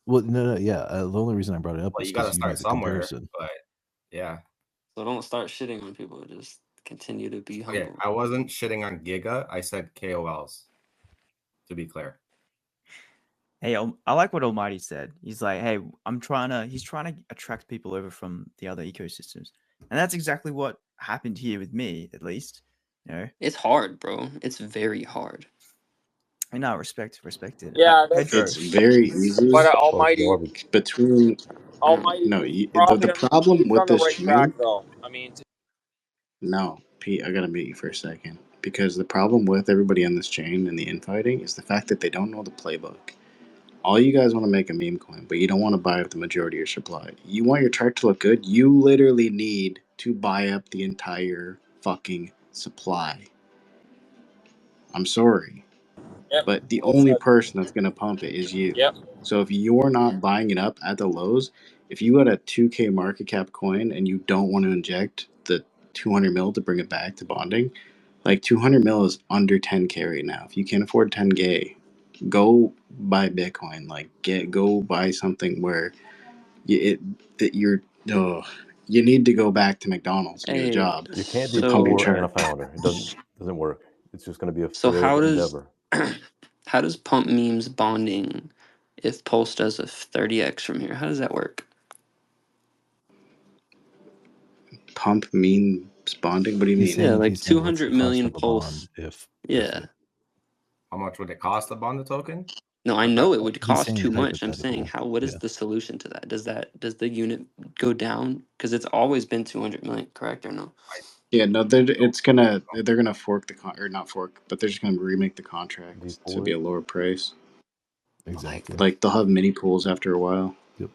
No, yeah. The only reason I brought it up Well, is you got because to you start made the somewhere, comparison. but yeah. So don't start shitting on people. Just continue to be Okay, humble. I wasn't shitting on Giga. I said KOLs. To be clear. Hey, I like what Almighty said. He's like, hey, he's trying to attract people over from the other ecosystems. And that's exactly what happened here with me, at least. You know, It's hard, bro. It's very hard. and I respect it. Yeah, that's. Pedro, It's very easy But Oh, it's Almighty, garbage. between. Almighty, No, he's the probably problem he's with on the this right track chain. though. I mean, No, Pete, I gotta mute you for a second. Because the problem with everybody on this chain and the infighting is the fact that they don't know the playbook. All you guys want to make a meme coin, but you don't want to buy up the majority of your supply. You want your chart to look good, you literally need to buy up the entire fucking supply. I'm sorry, yep. but the Well only said. person that's going to pump it is you. Yep. So if you're not buying it up at the lows, if you got a 2K market cap coin and you don't want to inject the 200 mil to bring it back to bonding, like 200 mil is under 10K right now. If you can't afford 10K, go buy Bitcoin. Like go buy something where you need to go back to McDonald's and get a Hey, job You can't be to pump your poor so and a chart. founder. It doesn't work. It's just going to be a so failed how does endeavor. how does pump memes bonding if Pulse does a 30x from here? How does that work? Pump means bonding. What do you He's mean? Yeah, saying like what's the 200 cost million of a bond Pulse. if Yeah. How much would it cost to bond the token? No, I know it would He's cost saying too much. I'm saying hypothetical. how, what is Yeah. the solution to that? Does the unit go down? Because it's always been 200 million, correct or no? Yeah, no, they're gonna fork the or not fork, but they're just gonna remake the contract to D4 be it. a lower price. Like, Exactly. Like they'll have mini pools after a while. Yep.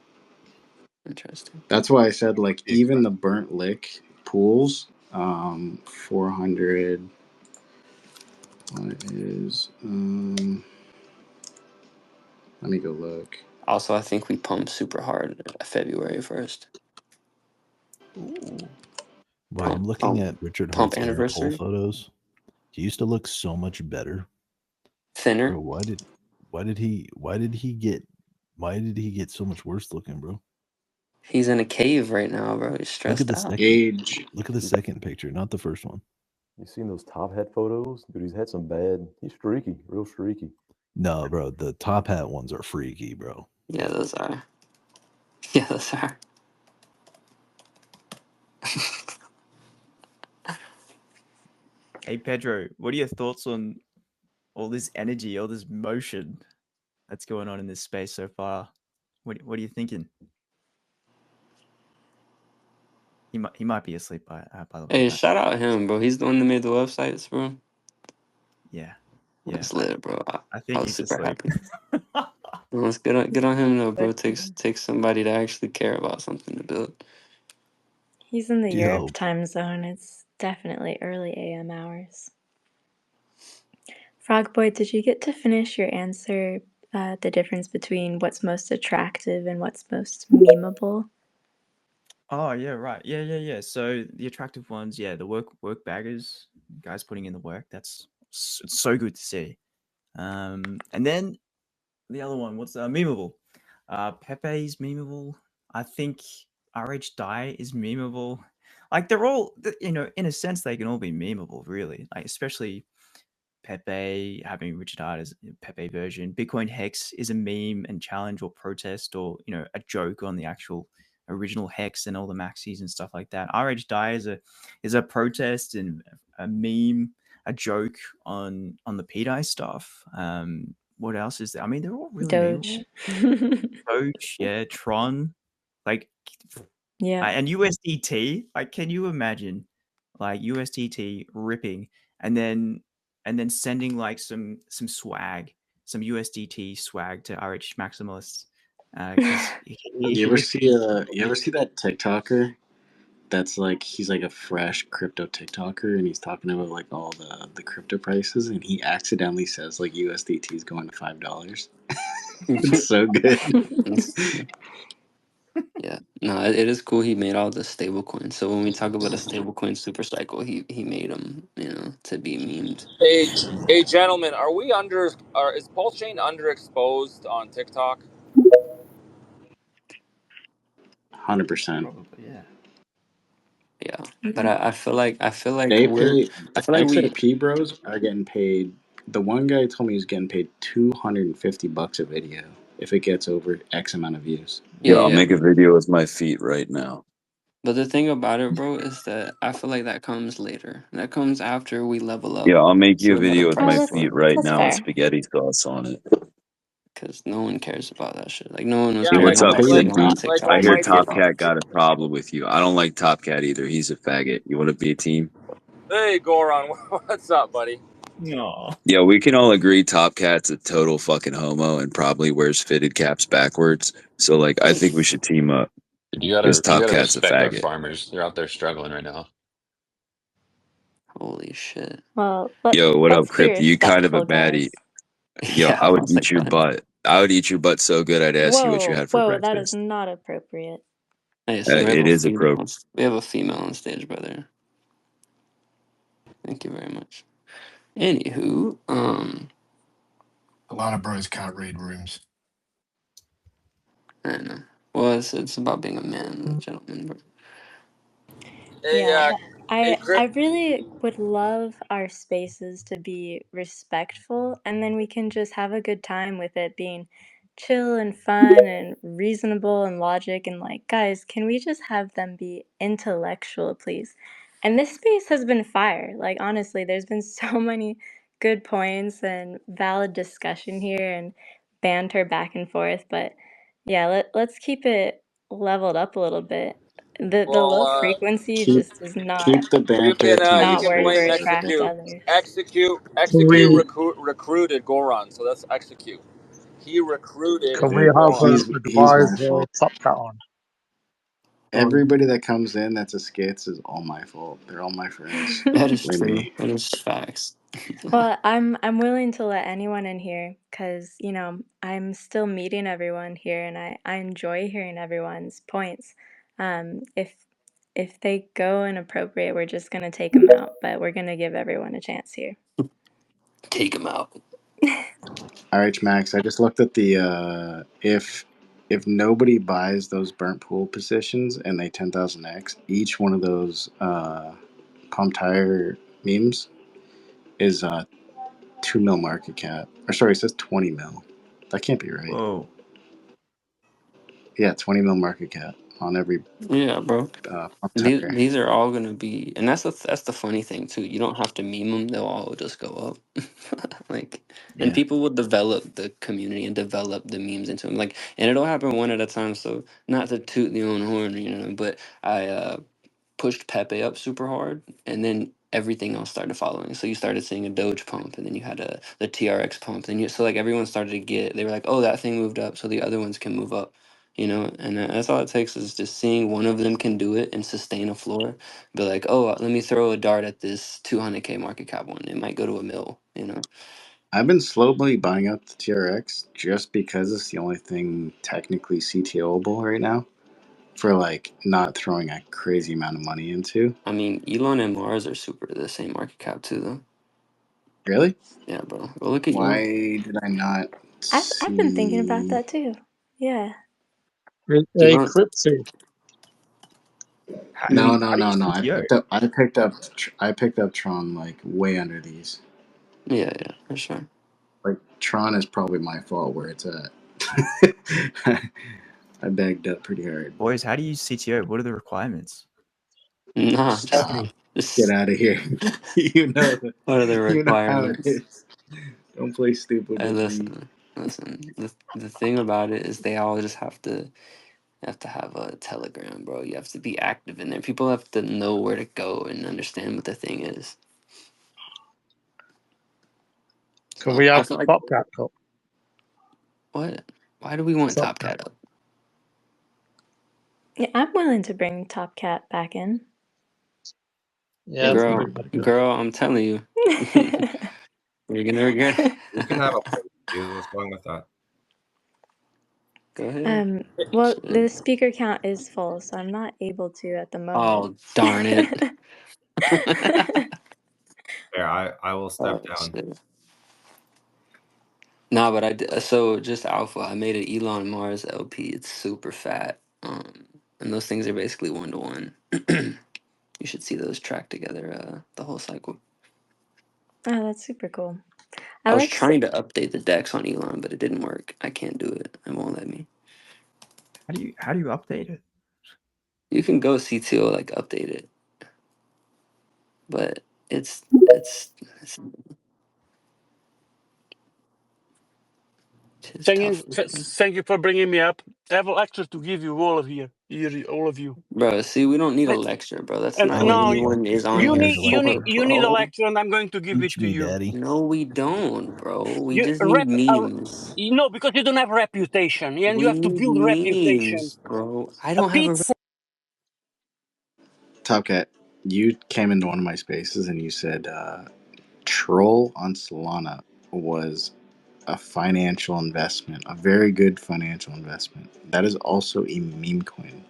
interesting. That's why I said like even the burnt lick pools, 400. What is Let me go look. Also, I think we pumped super hard February 1st. Ooh. Bro, I'm Pump, looking pump, at Richard pump Hart's air poll anniversary. photos. He used to look so much better. Thinner. Bro, why did he get so much worse looking, bro? He's in a cave right now, bro. He's Look at stressed the out. second. Age. Look at the second picture, not the first one. You seen those top hat photos? Dude, he's had some bad. He's streaky, real streaky. No, bro, the top hat ones are freaky, bro. Yeah, those are. Yeah, those are. Hey Pedro, what are your thoughts on all this energy, all this motion that's going on in this space so far? What are you thinking? He might be asleep by the way, Hey, but shout out him, bro. He's the one that made the websites, bro. yeah, That's lit, bro. I I think was he's super asleep. happy. No, let's get on him though, bro. Takes somebody to actually care about something to build. He's in the Europe Yo, time zone. It's definitely early AM hours. Frogboy, did you get to finish your answer? The difference between what's most attractive and what's most memeable? Oh yeah, right. Yeah. So the attractive ones, yeah, the work baggers, guys putting in the work. It's so good to see. And then the other one, what's memeable? Pepe's memeable. I think RH Die is memeable. Like they're all, in a sense, they can all be memeable, really. Like especially Pepe having Richard Hart as Pepe version. Bitcoin Hex is a meme and challenge or protest or a joke on the actual original Hex and all the maxis and stuff like that. RH Die is a protest and a meme, a joke on the pDai stuff. What else is there? I mean, they're all really Doge. memeable. Doge, yeah, Tron, like, Yeah. and USDT. Like, can you imagine, like USDT ripping and then sending like some swag, some USDT swag to RH Maximalists, because You ever see that TikToker that's like he's like a fresh crypto TikToker and he's talking about like all the crypto prices and he accidentally says like USDT is going to $5. It's so good. That's funny. Yeah, no, it is cool. He made all the stable coins. So when we talk about a stable coin super cycle, he made them, to be memed. Hey, gentlemen, is Pulsechain underexposed on TikTok? 100%. probably yeah. Yeah, but I feel like I feel like They we're pay I the feel like we XRP bros are getting paid. The one guy told me he was getting paid $250 a video if it gets over X amount of views. yeah, Yeah, I'll yeah. make a video with my feet right now. But the thing about it, bro, is that I feel like that comes later. That comes after we level up, Yeah, I'll make you so a that our video with Oh, my price that's feet grows. right that's now and fair. spaghetti sauce on it. Because no one cares about that shit. Like no one was Yeah, Hey, Dude, what's caring I'll up, about tell you. seeing him Crypty? on like I TikTok hear until he Almighty. Top Cat pumped. got a problem with you. I don't like Top Cat either. He's a faggot. You want to be a team? Hey, Goron, what's up, buddy? No. Yeah, we can all agree Top Cat's a total fucking homo and probably wears fitted caps backwards. So, like, I think we should team up Dude, you because gotta Top Cat's a respect our faggot. farmers. They're out there struggling right now. Holy shit. Well, Yo, what up, let's be Crypty? You kind of a respectful, baddie. guys. Yo, Yeah, I I would was like eat your that. butt. I would eat your butt so good I'd ask you what you Whoa, had for whoa, that is breakfast. not appropriate. Hey, so It is appropriate. we have a female on stage, brother. Thank you very much. Anywho, A lot of bros can't read rooms. I don't know. Well, it's about being a man, a gentleman, bro. Hey, Yeah, hey, I Crypt. really would love our spaces to be respectful, and then we can just have a good time with it being chill and fun and reasonable and logic and like, guys, can we just have them be intellectual, please? And this space has been fire. Like, honestly, there's been so many good points and valid discussion here, and banter back and forth, but yeah, let's keep it leveled up a little bit. The low Well, frequency Keep just is not keep the banter to you not can work blame where it needs. cracks execute, others. Can we recruited Goron, so that's execute. He recruited can we Dude, have Goron. he's my advise fault. Top Cat on? Sorry. Everybody that comes in that's a skits is all my fault. They're all my friends. That is Blame true. me. That is facts. Well, I'm willing to let anyone in here because, I'm still meeting everyone here and I enjoy hearing everyone's points. If they go inappropriate, we're just gonna take them out, but we're gonna give everyone a chance here. Take him out. All right, Max. I just looked at the if nobody buys those burnt pool positions and they 10,000x, each one of those pump tire memes is 2 mil market cap. Or sorry, it says 20 mil. That can't be right. Whoa. Yeah, 20 mil market cap on every Yeah, bro. pump tire. These are all gonna be, and that's the funny thing too. You don't have to meme them; they'll all just go up. Like, and Yeah. people will develop the community and develop the memes into them. Like, and it'll happen one at a time. So, not to toot the own horn, but I pushed Pepe up super hard, and then everything else started following. So you started seeing a Doge pump, and then you had the TRX pump, and so like everyone started to get. They were like, "Oh, that thing moved up, so the other ones can move up," And that's all it takes is just seeing one of them can do it and sustain a floor. Be like, "Oh, let me throw a dart at this 200K market cap one. It might go to a mil." I've been slowly buying up the TRX just because it's the only thing technically CTOable right now for like not throwing a crazy amount of money into. I mean, Elon and Mars are super the same market cap too, though. Really? Yeah, bro. Go look at Why Elon. did I not I've been thinking about see? that too. Yeah. Hey, Elon. Crypty. How do No, you no, how do you no, no. CTO? I picked up Tron like way under these. Yeah, for sure. Like Tron is probably my fault where it's at. I bagged up pretty hard. Boys, how do you CTO? What are the requirements? Nah, Stop. Get just out of here. you know the, what are the you know how it requirements? is. Don't play stupid Hey, with me. listen. The thing about it is they all just have to have a Telegram, bro. You have to be active in there. People have to know where to go and understand what the thing is. Can So we I have feel like Top Cat up? what? Why do we want Top Top Cat. Cat up, Yeah, I'm willing to bring Top Cat back in. Yeah, I think girl? we better do Girl, I'm telling you, you're gonna regret. You can have a point of view. What's wrong with that? Go ahead. Well, Shit. the speaker count is full, so I'm not able to at the moment. Oh darn it. There, I will step Oh, down. shit. Nah, but I did, so just alpha. I made an Elon Mars LP. It's super fat. And those things are basically 1-to-1. You should see those track together. The whole cycle. Oh, that's super cool. I I was like trying to update the decks on Elon, but it didn't work. I can't do it. It won't let me. How do you update it? You can go CTO like update it, but it's just Thank you, tough, thank you for bringing me up. I have a lecture to give you all of all of you. bro. See, we don't need a lecture, bro. That's And not what no, anyone is on you here need for, you need a bro. lecture, and I'm going to give it Teach to me, you. daddy. No, we don't, bro. We You just need rep, memes. because you don't have reputation, and you We have to need build reputation. memes, bro. I A don't have a. pizza. Top Cat, you came into one of my spaces and you said Troll on Solana was a financial investment, a very good financial investment. That is also a meme coin,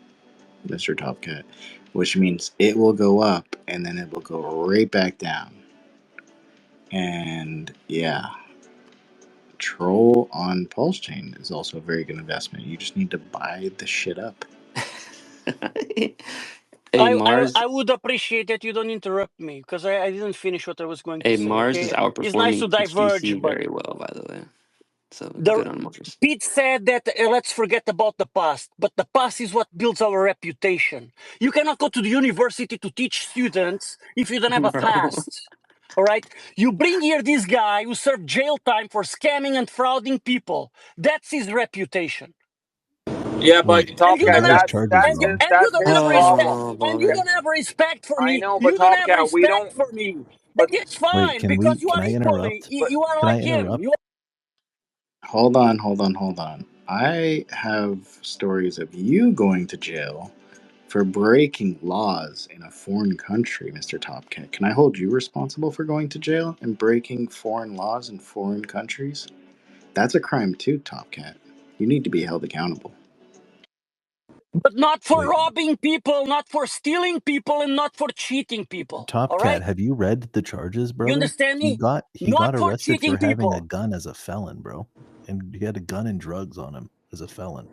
Mr. Top Cat, which means it will go up and then it will go right back down. And yeah, Troll on Pulsechain is also a very good investment. You just need to buy the shit up. Hey Mars. I would appreciate that you don't interrupt me because I didn't finish what I was going to Hey, say. Mars is Okay, it's nice outperforming to diverge, PQC but very well, by the way. So the good on Mars. Pete said that let's forget about the past, but the past is what builds our reputation. You cannot go to the university to teach students if you don't have a Bro. past. All right. You bring here this guy who served jail time for scamming and frauding people. That's his reputation. Yeah, but Wait, And are you Topcat, don't those have charges wrong? and you that's don't his have problem. respect. Oh And you boy. don't have respect for I me. know, but You don't have Topcat, we respect don't. for me. But That's Wait, fine because you can are I equally interrupt? but you are Can I like him. interrupt? Hold on, hold on, hold on. I have stories of you going to jail for breaking laws in a foreign country, Mr. Topcat. Can I hold you responsible for going to jail and breaking foreign laws in foreign countries? That's a crime too, Topcat. You need to be held accountable. but not for Wait, robbing people, not for stealing people, and not for cheating people. All Top Cat, right? have you read the charges, You brother? understand me? He Not got for arrested for cheating having a people. gun as a felon, bro. And he had a gun and drugs on him as a felon,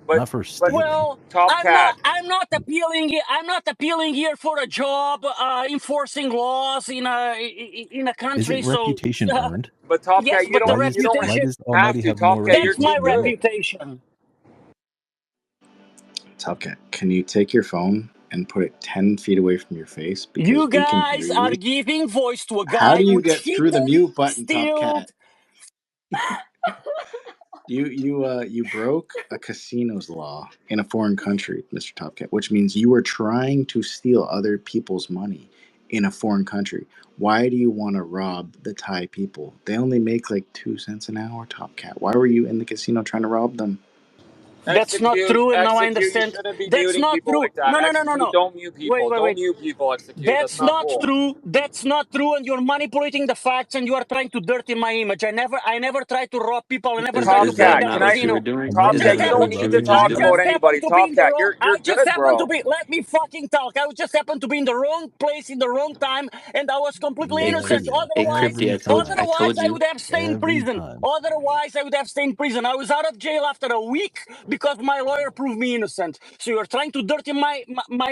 but not for but stealing. Well, Topcat. I'm not appealing here. I'm not appealing here for a job, enforcing laws in a Isn't country. So reputation earned? But yes, Topcat, but the you don't Why reputation, does have Almighty to. have more Topcat, that's my you're reputation than you? good. reputation. Topcat, can you take your phone and put it 10 feet away from your face because You we can hear guys are you? giving voice to a How guy do who you get through the cheated, mute button, stealed. Topcat? You broke a casino's law in a foreign country, Mr. Topcat, which means you were trying to steal other people's money in a foreign country. Why do you want to rob the Thai people? They only make like 2 cents an hour, Topcat. Why were you in the casino trying to rob them? That's not true, and now I Execute. You understand. shouldn't be That's muting not people true. like that. No, no, no, no, Execute. no. Don't mute Wait, people. wait, Don't wait. mute people. Execute. That's That's not not cool. true. That's not true, and you're manipulating the facts, and you are trying to dirty my image. I never tried to rob people. I never tried to Is that break Topcat, the not can I? what you were casino. doing? And I let Is me Topcat, just that you not quickly, don't happened. what you need to were brothers. I talk doing? about just happened anybody. to be in the Topcat, wrong. you're I just good, happened to bro. be. Let me fucking talk. I just happened to be in the wrong place in the wrong time, and I was completely Hey, innocent. Hey, Otherwise, Crypty, Every time. I otherwise told I you. would have stayed in Every prison. time. Otherwise, I would have stayed in prison. I was out of jail after a week because my lawyer proved me innocent. So you're trying to dirty my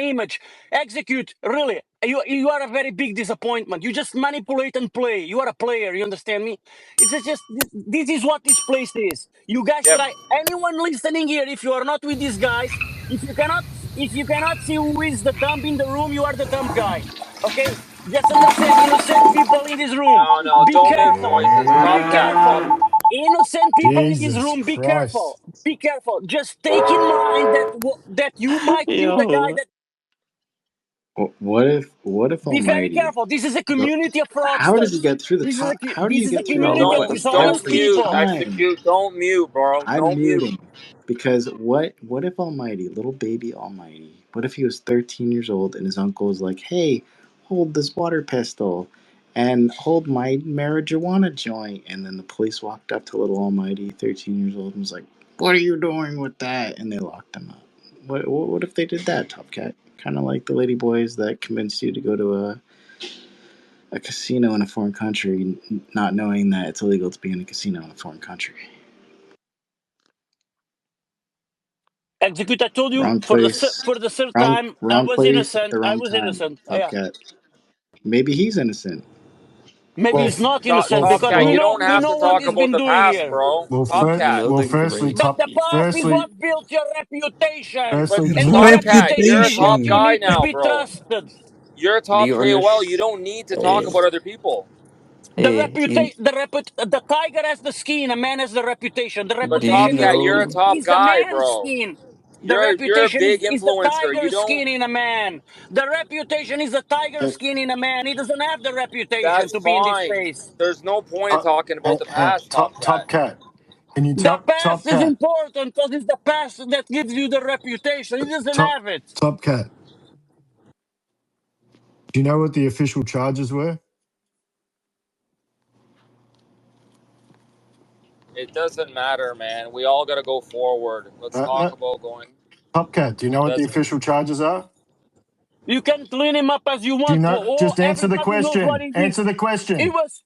image. Execute, really. You are a very big disappointment. You just manipulate and play. You are a player. You understand me? It's just this is what this place is. You guys Yep. try. Anyone listening here, if you are not with these guys, if you cannot see who is the dumb in the room, you are the dumb guy. Okay? Just understand, innocent people in this room. No, Be don't make careful. noises. Be Topcat, careful. stop. Innocent people in this Jesus room, be Christ. careful. Be careful. Just take in mind that that you might be the guy Yo. that. What if Be very Almighty? careful. This is a Go, community of how does he fraudsters. get through the top? How do you This is a get through the mute community of button Don't dishonest every mute. people. time? Execute. Don't mute, bro. I'm Don't mute. muting because what if Almighty, little baby Almighty, what if he was 13 years old and his uncle was like, "Hey, hold this water pistol and hold my marijuana joint," and then the police walked up to little Almighty, 13 years old, and was like, "What are you doing with that?" and they locked him up. What if they did that, Top Cat? Kind of like the lady boys that convinced you to go to a casino in a foreign country, not knowing that it's illegal to be in a casino in a foreign country. Execute. I told you Wrong place. for the third Wrong time. I wrong was place at innocent. the I wrong was time. innocent. Top Yeah. Cat. Maybe he's innocent. Maybe Well, he's not Top, innocent well, because Topcat, you well, don't we have to know what talk he's about been the doing past, here. bro. well, Topcat. No firstly, degree. But the past is firstly, what built your reputation, firstly, and the Topcat, you're a reputation is what top you Reputation. guy need to now, be bro. trusted. You're a Do top you KOL. You understand? don't need to talk Hey, about other people. The hey, reputation, the tiger has the skin, a man has the reputation. The But do you reputation Topcat, you're a know? top is the guy, man's bro. skin. The You're a reputation big is the influencer. You tiger's don't. skin in a man. The reputation is the tiger's skin in a man. He doesn't have the reputation That's to be in this fine. space. There's no point in talking about the past, Topcat. top cat. Can you The tell past top is cat? important because it's the past that gives you the reputation. He doesn't Top have it. top cat. Do you know what the official charges were? It doesn't matter, man. We all got to go forward. Let's talk No, about going. top cat. Do you know It what the doesn't. official charges are? You can clean him up as you Do you want. know? Oh, Just answer the everybody knows what question. he did. Answer the He question. was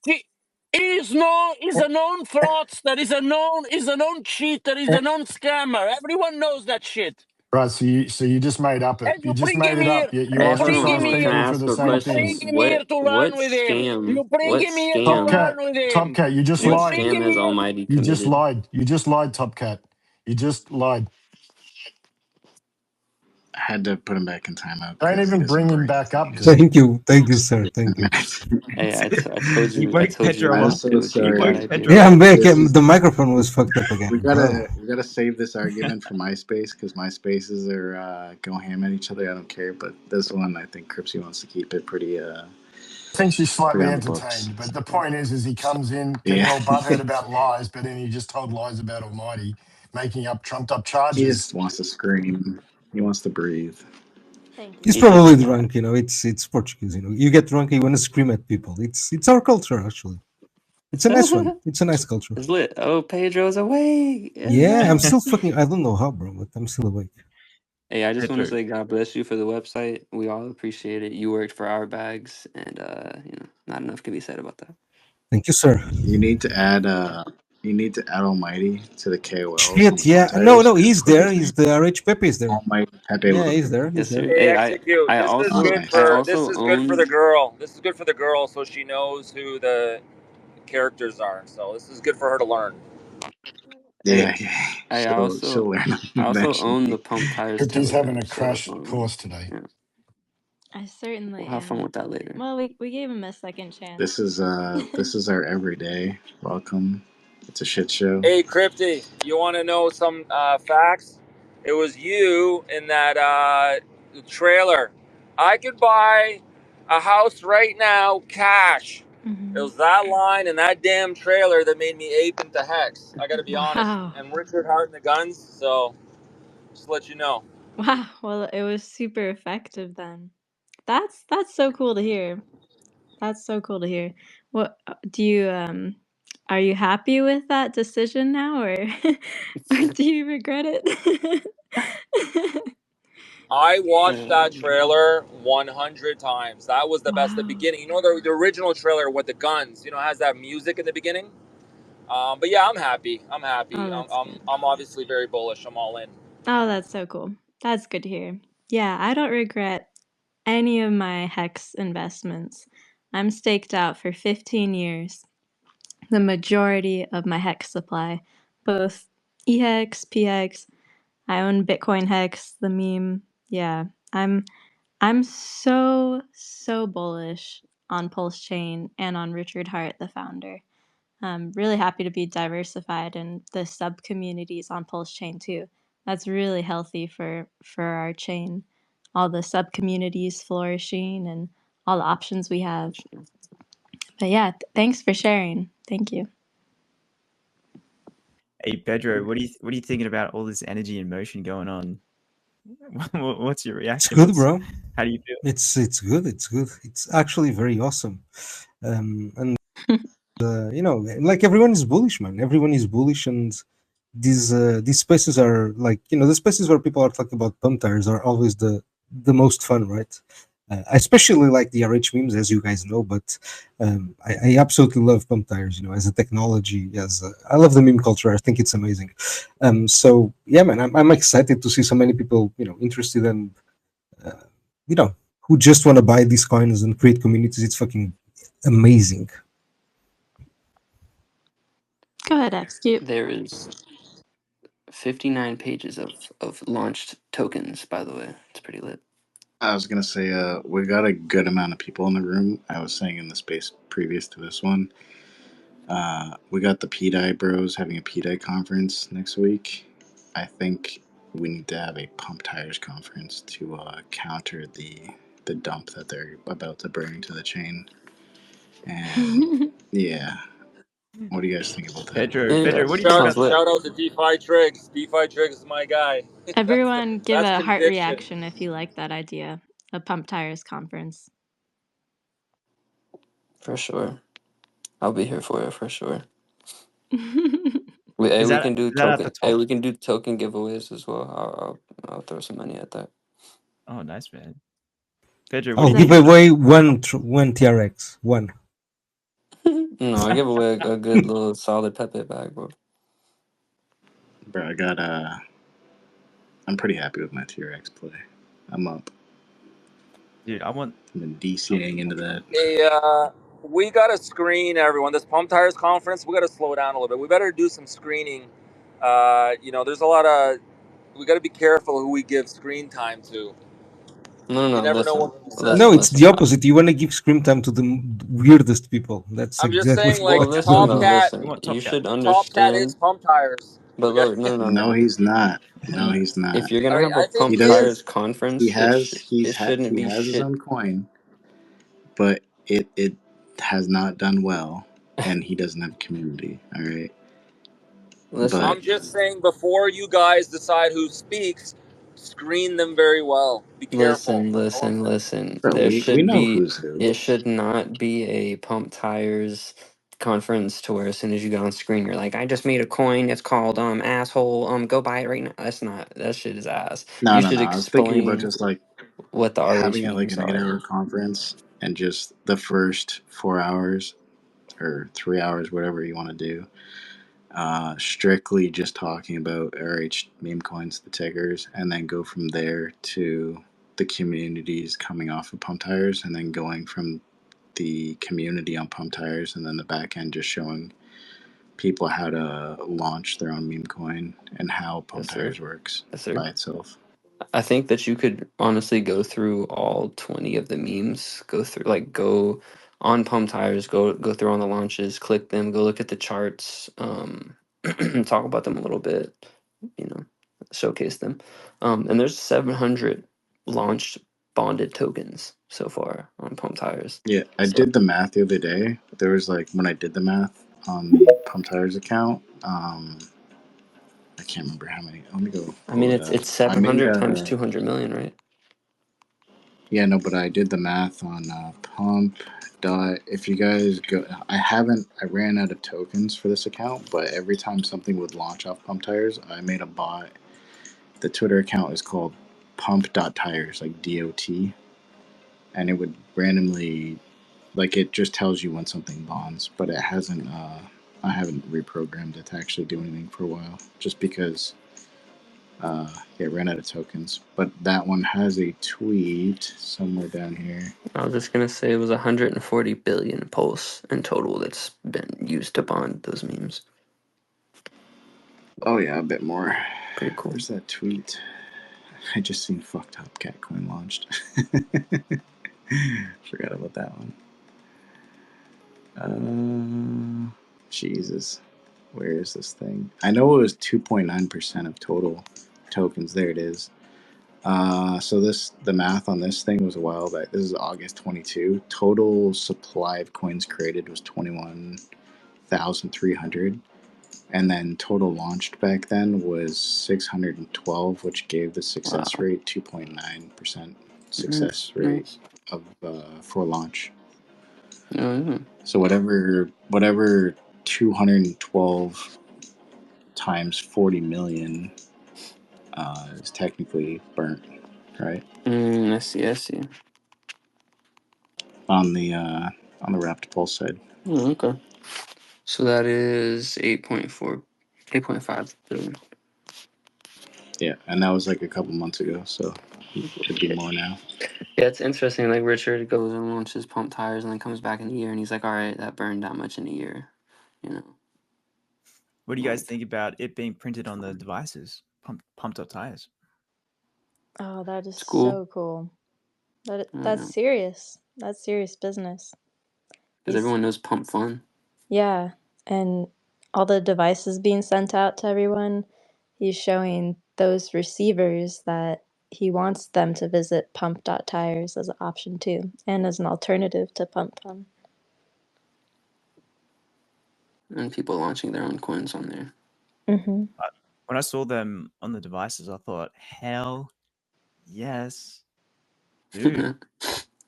he's a known fraudster, he's a known cheater, he's a known scammer. Everyone knows that shit. Right. So you just made up it. And You just made it up. You Hey, are hold bring on, him hold on. responsible Can here. I for ask the a same You question? bring things. him here to run with him. You bring What him here to Top scam? run cat. with Top him. cat. You just You What lied. bring scam him has here. Almighty You just committed? lied. You just lied, top cat. You just lied. had to put him back in timeout. Don't 'cause he even doesn't bring him break back up, things. dude. Thank you, sir. Thank you. Hey, I told He you, I woke told you Pedro I'm not up. so to He achieve that woke sorry. idea. Pedro Yeah, up. I'm back. This is The microphone was fucked up again. we Oh. gotta save this argument for MySpace because MySpaces are going ham at each other. I don't care, but this one I think Cripsy wants to keep it pretty I think she's pretty slightly on the books. entertained, but the point is he comes in getting Yeah, all butthurt about lies, but then he just told lies about Almighty, making up trumped up he charges. just wants to scream. He wants to breathe. Thank you. He's He should. probably drunk, you know. It's Portuguese, you know. You get drunk, you want to scream at people. It's our culture, actually. It's a nice one. It's a nice culture. It's lit. Oh, Pedro's awake. Yeah, I'm Yeah. still fucking. I don't know how, bro, but I'm still awake. Hey, I just want to Pedro. say God bless you for the website. We all appreciate it. You worked for our bags, and not enough can be said about that. Thank you, sir. You need to add Almighty to the KOLs on Shit, the pump yeah. No, tires no, because he's put there. his He's name the RH Pepe is there. Almighty Pepe Yeah, Le he's Pew. there. He's Yes, there. sir. Hey, Hey, execute. I This is Oh, also good nice. I for this also is good for the own. girl. This is good for the girl, so she knows who the characters are. So this is good for her to learn. Hey, Yeah, yeah. I She'll also learn I also own the eventually. Pump.tires Crypty's having Telegram. a So crash course today. yeah, I certainly we'll have fun am. with that later. Well, we gave him a second chance. This is our everyday. Welcome. It's a shit show. Hey, Crypty, you want to know some facts? It was you in that trailer. I could buy a house right now, cash. It Hmm. was that line and that damn trailer that made me ape into Hex. I got to be honest. Wow. And Richard Hart and the Guns. So just to let you know. Wow. Well, it was super effective then. That's so cool to hear. That's so cool to hear. What do you are you happy with that decision now or or do you regret it? I watched that Um, trailer 100 times. That was the best. The Wow. beginning, you know, the original trailer with the guns, you know, has that music in the beginning. But yeah, I'm happy. I'm Oh, happy. that's good. I'm obviously very bullish. I'm all in. Oh, that's so cool. That's good to hear. Yeah, I don't regret any of my Hex investments. I'm staked out for 15 years. The majority of my Hex supply, both eHex, pHex. I own Bitcoin Hex, the meme. Yeah, I'm so bullish on Pulsechain and on Richard Hart, the founder. I'm really happy to be diversified in the sub communities on Pulsechain too. That's really healthy for our chain. All the sub communities flourishing and all the options we have. But yeah, thanks for sharing. Thank you. Hey Pedro, what are you thinking about all this energy and motion going on? What's your It's reaction? good, bro. How do you feel? It's good. It's good. It's actually very awesome. And you know, like everyone is bullish, man. Everyone is bullish, and these spaces are like, you know, the spaces where people are talking about pump tires are always the most fun, right? I especially like the RH memes, as you guys know, but I absolutely love pump tires. You know, as a technology, I love the meme culture. I think it's amazing. So yeah, man, I'm excited to see so many people, you know, interested and uh, you know, who just want to buy these coins and create communities. It's fucking amazing. Go ahead, Execute. there is 59 pages of launched tokens. By the way, it's pretty lit. I was gonna say, we got a good amount of people in the room. I was saying in the space previous to this one, we got the pDai bros having a pDai conference next week. I think we need to have a Pump.tires conference to counter the dump that they're about to bring to the chain. And yeah, what do you guys think about that? Pedro, Yeah, Pedro, what do you think Shout about sounds that? lit. shout out to DeFi Triggs. DeFi Triggs is my guy. Everyone give That's a heart conviction. reaction if you like that idea. A Pump.tires conference. For sure. I'll be here for it for sure. Is We that can do at the token. Hey, top? we can do token giveaways as well. I'll throw some money at that. Oh, nice, man. Pedro, what do I'll you That give think about away one TRX. One. No, I give away a good little solid Pepe bag, bro. Bro, I'm pretty happy with my TRX play. I'm up. Dude, I want I've been DCing into that. Hey, we gotta screen everyone. This Pump Tires conference, we gotta slow down a little bit. We better do some screening. You know, there's a lot of we got to be careful who we give screen time to. No, You no, never know listen, what he No, says. it's the opposite. You want to give screen time to the weirdest people. That's I'm just exactly saying, Well, like what you listen Top though, do. Cat. We listen. want You Top Cat. should Top Cat is understand. Pump Tires. But We got. look, no, no, No, no. he's not. No, he's If not. you're All gonna right, have a I think He Pump he doesn't. Tires is. He conference, has. it shouldn't He be has his shit. own coin, but it has not done well, and he doesn't have a community. All right, but Listen, I'm just saying, before you guys decide who speaks, screen them very well. Be careful. listen, I want listen, to. listen. bro, There we should know be. who's who. It should not be a Pump Tires conference to where as soon as you get on screen, you're like, I just made a coin. It's called asshole. Go buy it right now. That's not. That shit is ass. No, You no, should no. I was thinking about explain just like what the RH having it like memes an are. 8-hour conference, and just the first 4 hours or 3 hours, whatever you want to do, strictly just talking about RH meme coins, the tickers, and then go from there to the communities coming off of Pump Tires, and then going from the community on Pump Tires, and then the back end just showing people how to launch their own meme coin and how Pump Yes, sir. Tires works Yes, sir. by itself. I think that you could honestly go through all 20 of the memes, go through like go on Pump Tires, go through on the launches, click them, go look at the charts, talk about them a little bit, you know, showcase them. And there's 700 launched bonded tokens so far on Pump Tires. Yeah, I So did the math the other day. There was like when I did the math on the Pump Tires account, I can't remember how many. Let me go I pull mean it up. it's I made 700 times 200 million, right? yeah, no, but I did the math on Pump. If you guys go, I ran out of tokens for this account, but every time something would launch off Pump Tires, I made a bot. The Twitter account is called Pump.tires, like DOT, and it would randomly, like, it just tells you when something bonds, but it hasn't, I haven't reprogrammed it to actually do anything for a while, just because yeah, ran out of tokens. But that one has a tweet somewhere down here. I was just gonna say it was 140 billion pulse in total that's been used to bond those memes. Oh yeah, a bit more. Pretty cool. Where's that tweet? I just seen fucked up Catcoin launched. Forgot about that one. Jesus. Where is this thing? I know it was 2.9% of total tokens. There it is. So the math on this thing was a while back. This is August 22. Total supply of coins created was 21,300, and then total launched back then was 612, which gave the success Wow. rate 2.9% success Nice, rate nice. of for launch. Yeah. So whatever 212 times 40 million is technically burnt, right? I see, I see. On the wrapped pulse side. Okay. So that is 8.5 billion. Yeah, and that was like a couple months ago, so it'd be more now. Yeah, it's interesting. Like Richard goes and launches Pump Tires and then comes back in a year and he's like, all right, that burned that much in a year. You know. What do you guys Like, think about it being printed on the devices? Pump.tires. Oh, that is it's cool. so cool. That's Because serious. That's serious business. He's everyone knows Pump Fun. Yeah, and all the devices being sent out to everyone, he's showing those receivers that he wants them to visit Pump.tires as an option too, and as an alternative to Pump Fun. And people launching their own coins on there. Mm-hmm. When I saw them on the devices, I thought, hell yes, dude.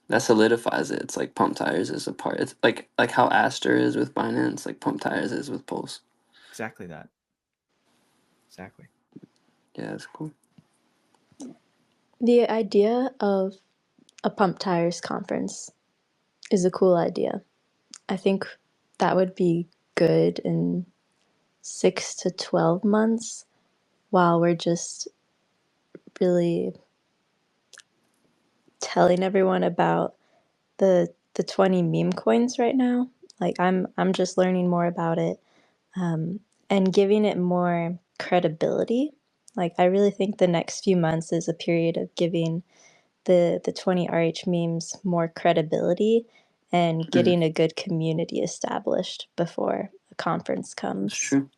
That solidifies it. It's like Pump Tires is a part. It's like how Aster is with Binance, like Pump Tires is with Pulse. Exactly that. Exactly. Yeah, it's cool. The idea of a Pump.tires conference is a cool idea. I think that would be good in 6 to 12 months while we're just really telling everyone about the 20 meme coins right now. Like I'm just learning more about it, and giving it more credibility. Like, I really think the next few months is a period of giving the 20 RH memes more credibility and getting a good community established before a conference That's comes. true.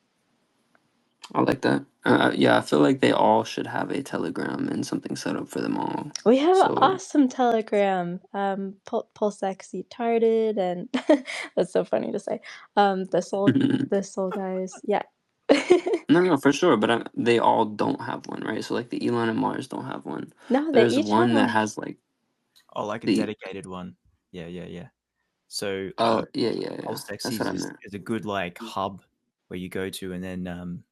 I like that. Yeah, I feel like they all should have a Telegram and something set up for them all. We have an So awesome Telegram. PulseX retarded, and that's so funny to say. The soul guys, yeah. no, for sure. But they all don't have one, right? So like the Elon and Mars don't have one. No, they There's each have one that one. has like Oh, like a the dedicated one. Yeah. So yeah. PulseX That's what I is meant. a good like hub where you go to, and then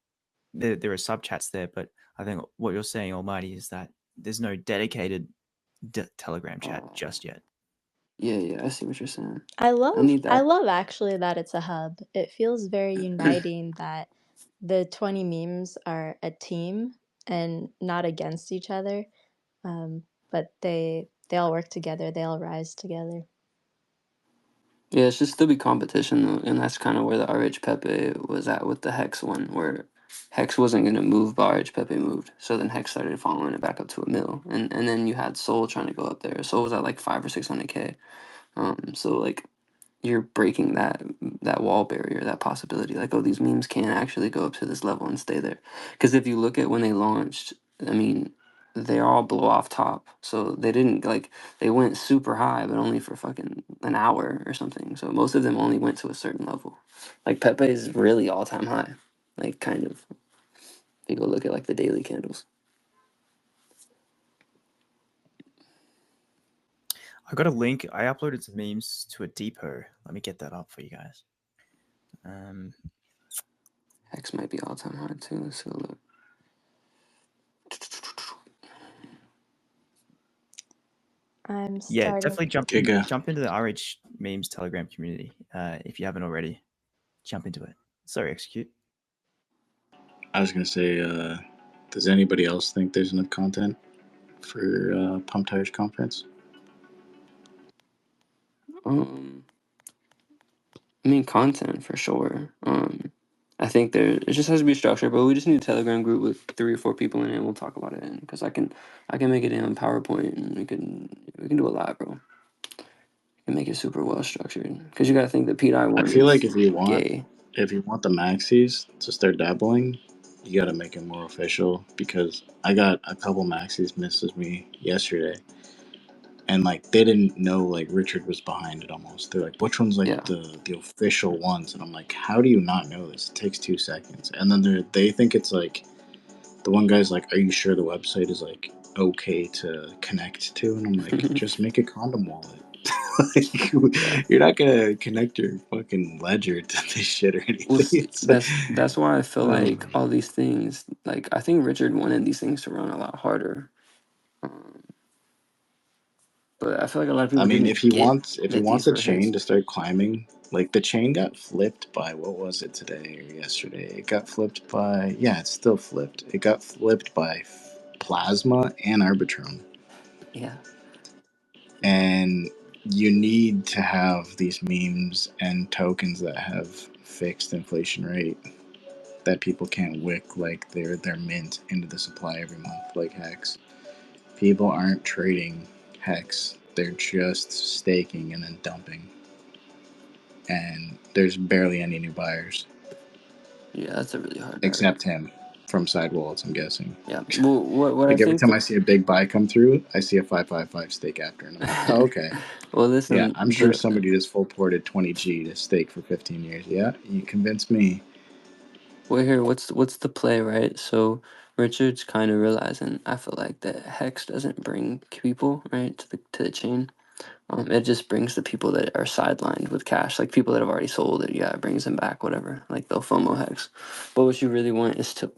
there are sub chats there. But I think what you're saying, Almighty, is that there's no dedicated Telegram chat just yet. Yeah, I see what you're saying. I need that. love actually that it's a hub. It feels very uniting that the 20 memes are a team and not against each other. But they all work together. They all rise together. Yeah, it should still be competition though, and that's kind of where the RH Pepe was at with the Hex one, where Hex wasn't gonna move, but RH Pepe moved. So then Hex started following it back up to a mil, and then you had Soul trying to go up there. Soul was at like 500 or 600K. So like you're breaking that wall barrier, that possibility. Like, oh, these memes can actually go up to this level and stay there. Because if you look at when they launched, I mean, they all blow off top. So they didn't like they went super high, but only for fucking an hour or something. So most of them only went to a certain level. Like Pepe is really all time high. Like kind of. If you go look at like the daily candles. I got a link. I uploaded some memes to a depot. Let me get that up for you guys. Hex might be all time high too. Let's go look. I'm starting. Definitely jump Giga. into the RH memes Telegram community if you haven't already. Jump into it. Sorry, execute. I was gonna say, does anybody else think there's enough content for Pump.tires Conference? I mean, content for sure. I think it just has to be structured, but we just need a Telegram group with 3 or 4 people in it, and we'll talk about it. Because I can make it in PowerPoint, and we can do a lot, bro. And make it super well structured. Because you gotta think the pDai one I feel like is if you want gay. the maxis to start dabbling, you gotta make it more official. Because I got a couple maxis message me yesterday, and like they didn't know like Richard was behind it almost. They're like, which one's like the official ones? And I'm like, how do you not know this? It takes 2 seconds. And then they think it's like the one guy's like, are you sure the website is like okay to connect to? And I'm like, just make a condom wallet. Like, you're not gonna connect your fucking ledger to this shit or anything. That's why I feel like all these things, like I think Richard wanted these things to run a lot harder. But I feel like a lot of people I mean, didn't if he get wants that these a were his. chain to start climbing, like the chain got flipped by what was it today or yesterday? It got flipped by it's still flipped. It got flipped by Plasma and Arbitrum. Yeah. And you need to have these memes and tokens that have fixed inflation rate that people can't wick like they're mint into the supply every month like Hex. People aren't trading Hex. They're just staking and then dumping. And there's barely any new buyers. Yeah, that's a really hard Except him from side wallets, I'm guessing. Yeah. Well, what I Like every think time I see a big buy come through, I see a 555 stake after, and I'm like, oh, okay. Well, listen. Yeah, I'm sure somebody just full ported 20G to stake for 15 years. Yeah, you convinced me. Well, here, what's the play, right? So Richard's kind of realizing, I feel like, that Hex doesn't bring people right to the chain. It just brings the people that are sidelined with cash, like people that have already sold it. Yeah, it brings them back, whatever. Like they'll FOMO Hex. But what you really want is to,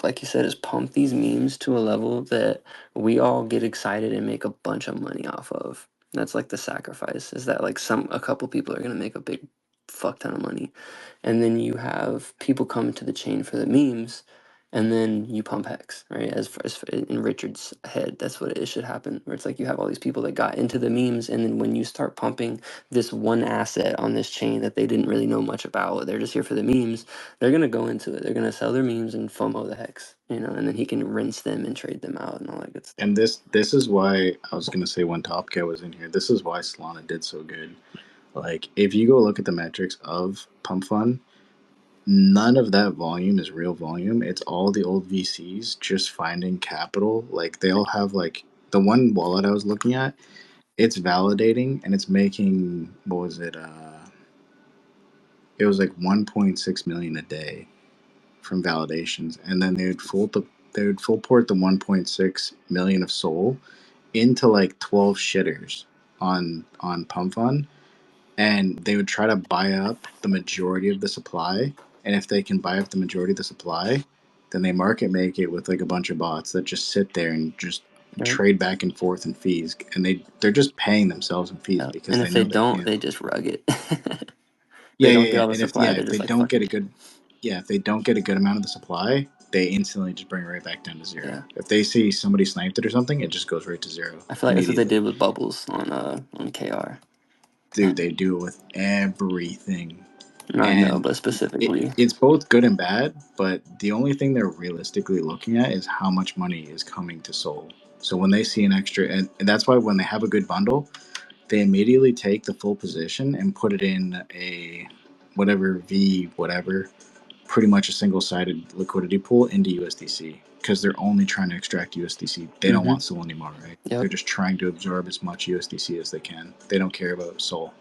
like you said, is pump these memes to a level that we all get excited and make a bunch of money off of. That's like the sacrifice. Is that like a couple people are gonna make a big fuck ton of money, and then you have people coming to the chain for the memes, and then you pump hex, right? As in Richard's head, that's what it should happen. Where it's like you have all these people that got into the memes, and then when you start pumping this one asset on this chain that they didn't really know much about, they're just here for the memes. They're gonna go into it. They're gonna sell their memes and FOMO the hex, and then he can rinse them and trade them out and all that good stuff. And this is why I was gonna say when Top Cat was in here. This is why Solana did so good. Like if you go look at the metrics of Pump Fund, none of that volume is real volume. It's all the old VCs just finding capital. Like they all have like the one wallet I was looking at, it's validating and it's making what was it? It was like 1.6 million a day from validations, and then they would full port the 1.6 million of Sol into like 12 shitters on Pump Fund, and they would try to buy up the majority of the supply. And if they can buy up the majority of the supply, then they market make it with like a bunch of bots that just sit there and just Right? trade back and forth in fees, and they're just paying themselves in fees Yeah. because And they if they know they don't, can. they just rug it. Yeah, They yeah, don't get yeah. all the And if supply. yeah, They're if just they like, don't fuck get it. a good yeah, if they don't get a good amount of the supply, they instantly just bring it right back down to zero. Yeah. If they see somebody sniped it or something, it just goes right to zero I feel like that's what they immediately. did with bubbles on KR. Dude, they do it with everything. No, I know, And but specifically, it's both good and bad, but the only thing they're realistically looking at is how much money is coming to Sol. So when they see an extra, and that's why when they have a good bundle, they immediately take the full position and put it in a whatever V whatever, pretty much a single sided liquidity pool into USDC because they're only trying to extract USDC. They don't mm-hmm. want Sol anymore, right? Yep. They're just trying to absorb as much USDC as they can. They don't care about Sol.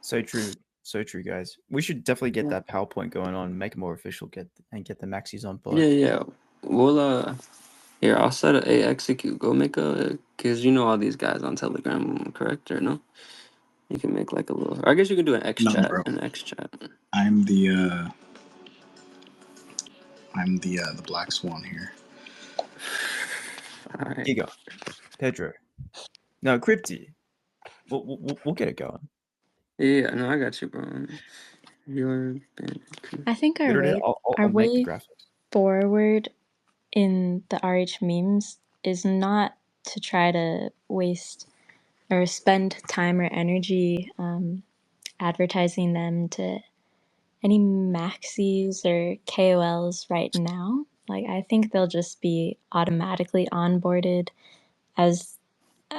So true. So true, guys. We should definitely get Yeah. that PowerPoint going on, make it more official, get the maxis on board. Yeah. We'll here, I'll set a execute. Go make a, cause you know all these guys on Telegram, correct or no? You can make like a little. Or I guess you can do an X No, chat. bro. An X chat. I'm the the black swan here. All right. Giga, Pedro, no, Crypty. We'll get it going. Yeah. No, I got you, bro. I think our Literally, way I'll make the graphics. forward in the RH memes is not to try to waste or spend time or energy advertising them to any maxis or KOLs right now. Like I think they'll just be automatically onboarded as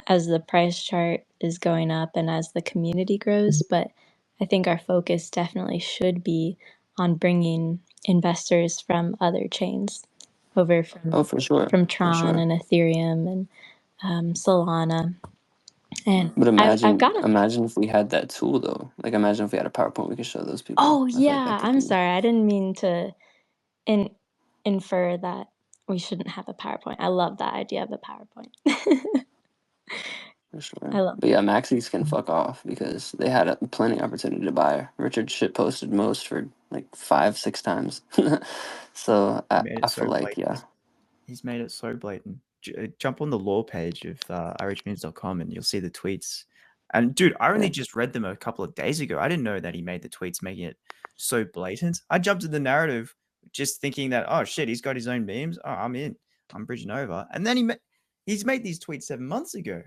the price chart is going up and as the community grows, but I think our focus definitely should be on bringing investors from other chains over Oh, for sure. from For Tron sure. and Ethereum and Solana. And But I've got a imagine if we had that tool though. Like imagine if we had a PowerPoint we could show those people. oh I feel like that yeah, could I'm be sorry. I didn't mean to infer that we shouldn't have a PowerPoint. I love that idea of a PowerPoint. for sure. I love But yeah, maxis can fuck off because they had plenty opportunity to buy. Richard shit posted most for like 5-6 times. So He made I it feel so like blatant. He's made it so blatant. Jump on the lore page of rhmemes.com and you'll see the tweets. And dude, I only just read them a couple of days ago. I didn't know that he made the tweets making it so blatant. I jumped to the narrative just thinking that, oh shit, he's got his own memes. Oh, I'm in. I'm bridging over. And then he's made these tweets 7 months ago.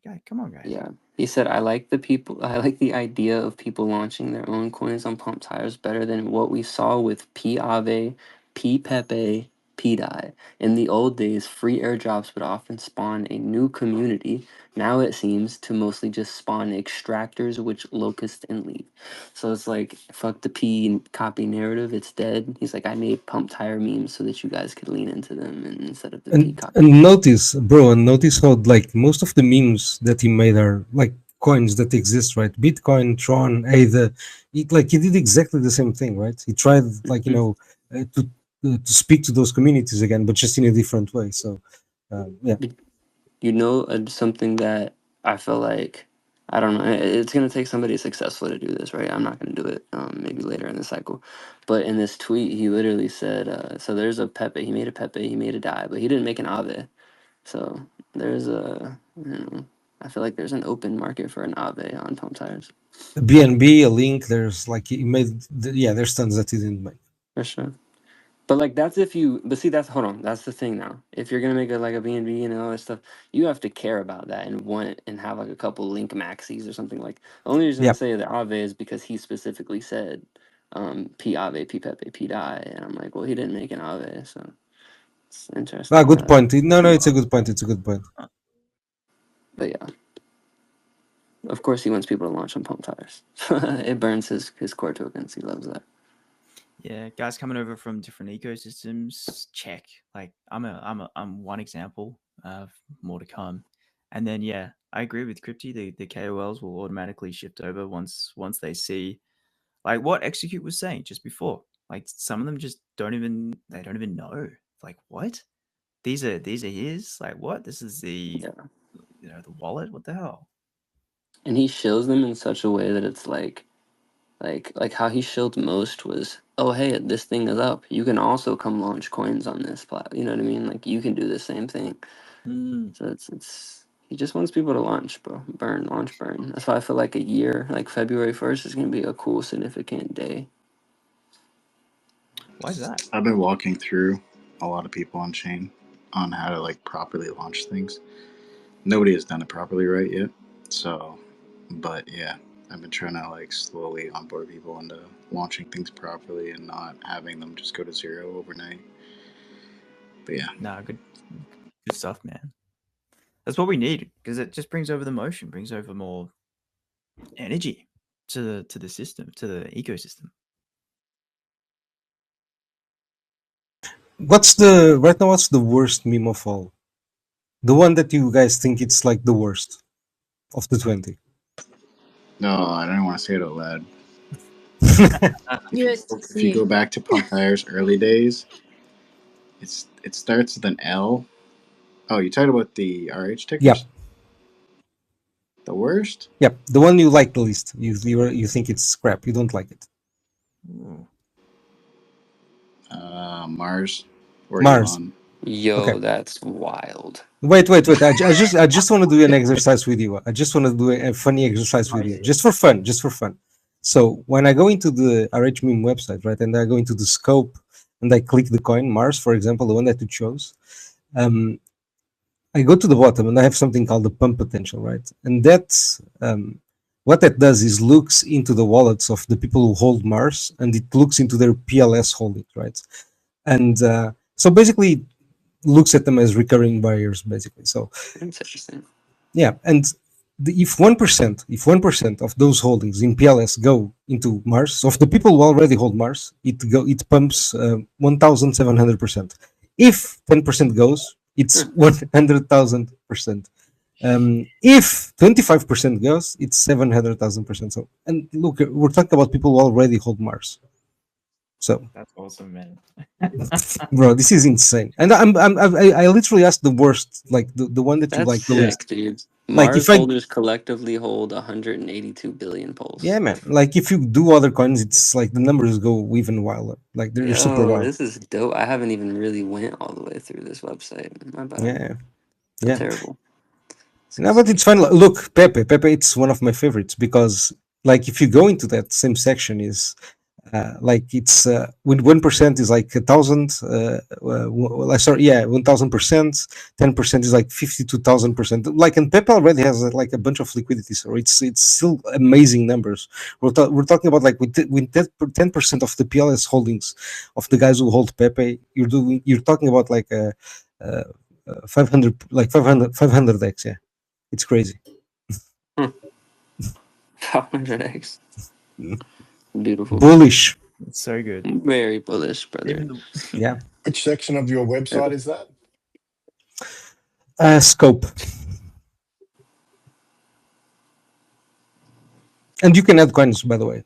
Okay, come on, guys. Yeah. He said, I like the idea of people launching their own coins on Pump.tires better than what we saw with pAave, pPepe, pDai. In the old days, free airdrops would often spawn a new community. Now it seems to mostly just spawn extractors which locust and leave. So it's like, fuck the P copy narrative, it's dead. He's like, I made Pump.tire memes so that you guys could lean into them and instead of the P copy. And notice, bro, and notice how like most of the memes that he made are like coins that exist, right? Bitcoin, Tron, Ada. He did exactly the same thing, right? He tried to speak to those communities again, but just in a different way. So yeah. Something that I feel like, I don't know, it's going to take somebody successful to do this, right? I'm not going to do it maybe later in the cycle. But in this tweet, he literally said, so there's a Pepe. He made a Pepe, he made a Dai, but he didn't make an Ave. So there's I feel like there's an open market for an Ave on Pump.tires. BNB, a link, there's like he made, there's tons that he didn't make. For sure. But like that's if you, but see that's hold on, that's the thing now. If you're gonna make it like a BNB and all that stuff, you have to care about that and want it and have like a couple link maxis or something. Like the only reason I Yep. say the Ave is because he specifically said P Ave, P Pepe, P Die, and I'm like, well, he didn't make an Ave, so it's interesting. Good point. No, it's a good point. It's a good point. But yeah, of course he wants people to launch on pump tires. It burns his core tokens. He loves that. Yeah, guys coming over from different ecosystems, check. Like I'm one example of more to come. And then yeah, I agree with Crypty. The KOLs will automatically shift over once they see like what Execute was saying just before. Like some of them just don't even know. Like what? These are his? Like what? This is the the wallet? What the hell? And he shows them in such a way that it's like how he showed most was, oh hey, this thing is up, you can also come launch coins on this plat, you know what I mean, like you can do the same thing. So it's he just wants people to launch, bro. Launch burn. That's why I feel like a year, like February 1st is gonna be a cool significant day. Why is that? I've been walking through a lot of people on chain on how to like properly launch things. Nobody has done it properly right yet. So, but yeah, I've been trying to like slowly onboard people into launching things properly and not having them just go to zero overnight. But yeah, Nah, good stuff, man. That's what we need because it just brings over the motion, brings over more energy to the system, to the ecosystem. What's the worst meme of all? The one that you guys think it's like the worst of the 20. no, I don't want to say it out loud. If you USDC. go back to Pump.tires early days, it starts with an L. Oh, you talked about the RH tickers? Yep. The worst? Yep. The one you like the least. You think it's crap. You don't like it. Mars or Mars. Elon. Yo, Okay. that's wild. Wait. I just want to do an exercise with you. I just want to do a funny exercise with you, just for fun. So when I go into the RH meme website, right, and I go into the scope and I click the coin Mars, for example, the one that you chose, I go to the bottom and I have something called the pump potential, right? And that's what that does is looks into the wallets of the people who hold Mars, and it looks into their PLS holdings, right? And so basically looks at them as recurring buyers, basically. So interesting. Yeah, and if 1% of those holdings in PLS go into Mars, so of the people who already hold Mars, it pumps 1,700%. If 10% goes, it's 100,000%. If 25% goes, it's 700,000%. So, and look, we're talking about people who already hold Mars. So that's awesome, man. Bro, this is insane. And I literally asked the worst, like the one that you That's like the least. sick, dude. Like Mars if I holders collectively hold 182 billion pulse. Yeah, man. Like if you do other coins, it's like the numbers go even wilder. Like they're super Yo, wild. this is dope. I haven't even really went all the way through this website. My bad. Yeah, I'm yeah. terrible. No, but it's fine. Look, Pepe, it's one of my favorites because, like, if you go into that same section, is like it's when 1% is like 1,000. Sorry, yeah, 1,000%. 10% is like 52,000%. Like, and Pepe already has like a bunch of liquidity, so it's still amazing numbers. We're talking about like with 10% of the PLS holdings of the guys who hold Pepe, you're talking about like a 500x. Yeah, it's crazy. 500x. Beautiful. Bullish. It's so good. Very bullish, brother. Yeah. Which section of your website is that? Scope. And you can add coins, by the way.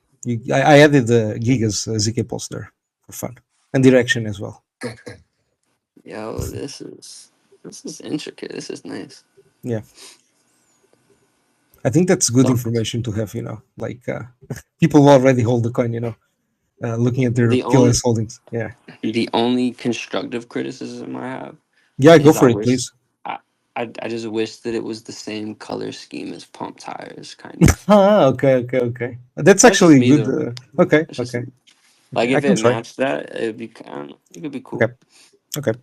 I added the Giga's ZK Pulse there for fun. And direction as well. Yo, this is intricate. This is nice. Yeah. I think that's good information to have, like people already hold the coin, looking at their PLS holdings. Yeah. The only constructive criticism I have. Yeah, go for it, please. I just wish that it was the same color scheme as pump tires, kind of. Okay. That's actually good. Okay. Like I if can it try. matched that, it'd be, I don't know, it could be cool. Okay. Okay.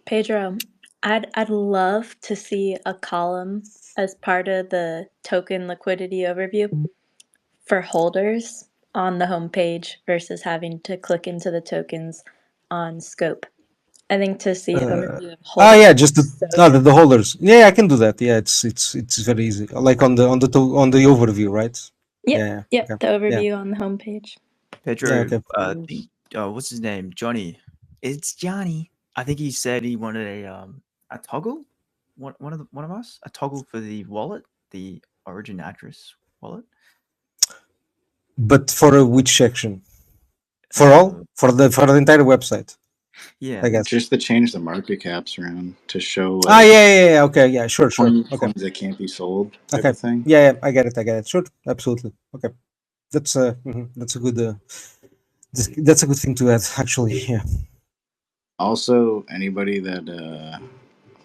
Pedro, I'd love to see a column as part of the token liquidity overview for holders on the homepage versus having to click into the tokens on scope. I think to see an overview of holders Yeah, just is so the good. holders. Yeah, I can do that. Yeah, it's very easy. Like on the overview, right? Yep, Yeah. yep, Okay. the Yeah. overview on the homepage. Yeah. Pedro, Okay. I think what's his name? Johnny. It's Johnny. I think he said he wanted a toggle. One of us a toggle for the wallet, the origin address wallet. But for which section? For all? For the entire website? Yeah. I guess. Just to change the market caps around to show Yeah. Okay. Yeah. Sure. coins Okay. that can't be sold type Okay. of thing. Yeah. I get it. Sure. Absolutely. Okay. That's a good that's a good thing to add. Actually. Yeah. Also, anybody that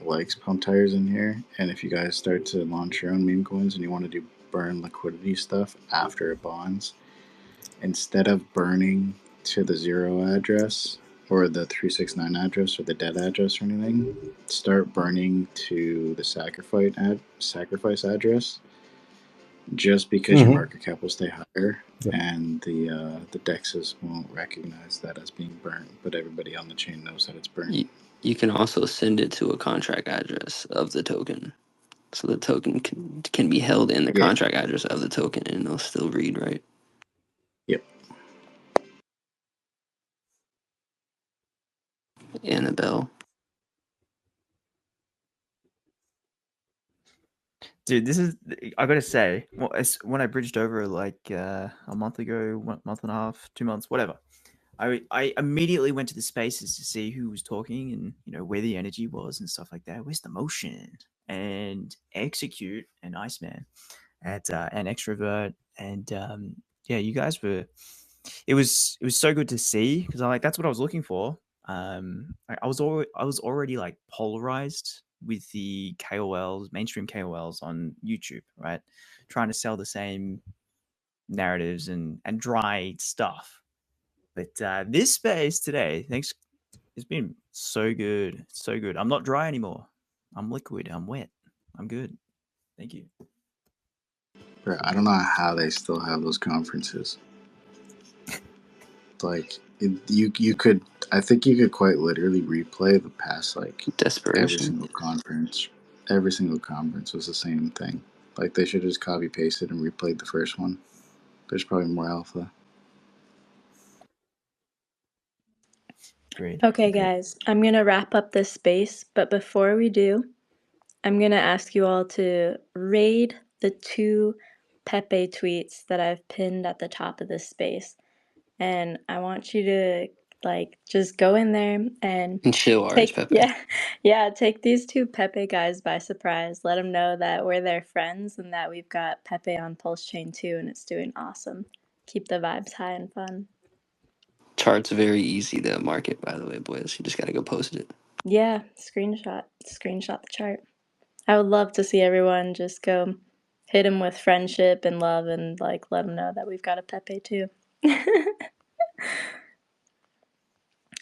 likes pump tires in here, and if you guys start to launch your own meme coins and you want to do burn liquidity stuff after it bonds, instead of burning to the 0 address or the 369 address or the dead address or anything, start burning to the sacrifice address, just because your market cap will stay higher, Yep. and the dexes won't recognize that as being burned, but everybody on the chain knows that it's burned. You can also send it to a contract address of the token. So the token can be held in the contract address of the token and it'll still read, right? Yep. Annabelle. Dude, this is, I gotta say, well, when I bridged over like a month ago, 1 month and a half, 2 months, whatever, I immediately went to the spaces to see who was talking and, you know, where the energy was and stuff like that. Where's the motion? And Execute and Iceman at and Extrovert and yeah, you guys were. It was so good to see because I like that's what I was looking for. I was already like polarized with the KOLs, mainstream KOLs on YouTube, right? Trying to sell the same narratives and dry stuff. But this space today, thanks, it's been so good, so good. I'm not dry anymore. I'm liquid. I'm wet. I'm good. Thank you. Bro, I don't know how they still have those conferences. Like you could, I think you could quite literally replay the past like Desperation. Every single conference was the same thing. Like they should just copy pasted and replayed the first one. There's probably more alpha. Great. Okay, guys, I'm gonna wrap up this space, but before we do, I'm gonna ask you all to raid the 2 Pepe tweets that I've pinned at the top of this space. And I want you to like just go in there and chill, Orange take Pepe. take these 2 Pepe guys by surprise. Let them know that we're their friends and that we've got Pepe on Pulsechain too, and it's doing awesome. Keep the vibes high and fun. Chart's very easy to market, by the way, boys. You just gotta go post it. Yeah, screenshot the chart. I would love to see everyone just go hit him with friendship and love and like let him know that we've got a Pepe too.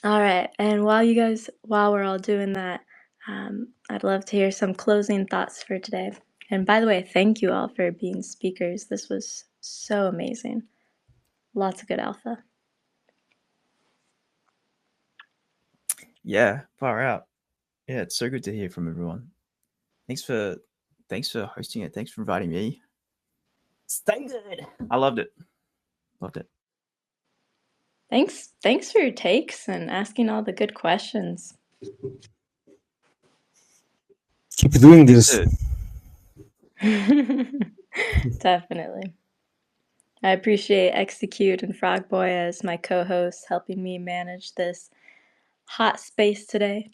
All right, and while we're all doing that, I'd love to hear some closing thoughts for today. And by the way, thank you all for being speakers. This was so amazing. Lots of good alpha. Yeah, far out. Yeah, it's so good to hear from everyone. Thanks for hosting it. Thanks for inviting me. Stay good. I loved it. Loved it. Thanks for your takes and asking all the good questions. Keep doing this. Definitely. I appreciate Execute and Frogboy as my co-hosts helping me manage this hot space today.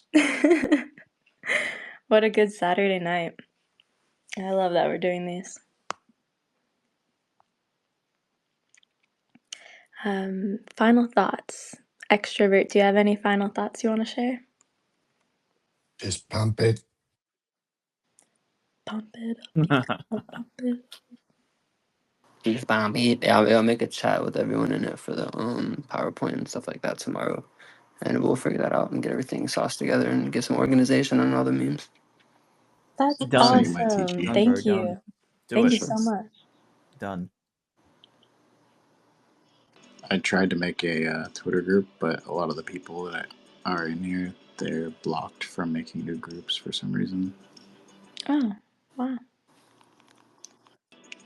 What a good Saturday night. I love that we're doing these. Final thoughts. Extrovert, do you have any final thoughts you want to share? Just pump it. Pump it up, you gotta pump it. I'll make a chat with everyone in it for the PowerPoint and stuff like that tomorrow, and we'll figure that out and get everything sauced together and get some organization on all the memes. That's I'll send you Done. my awesome. TP. Done, bro. Thank you. Done. Do Thank it. you so much. Done. I tried to make a Twitter group, but a lot of the people that are in here, they're blocked from making new groups for some reason. Oh, wow.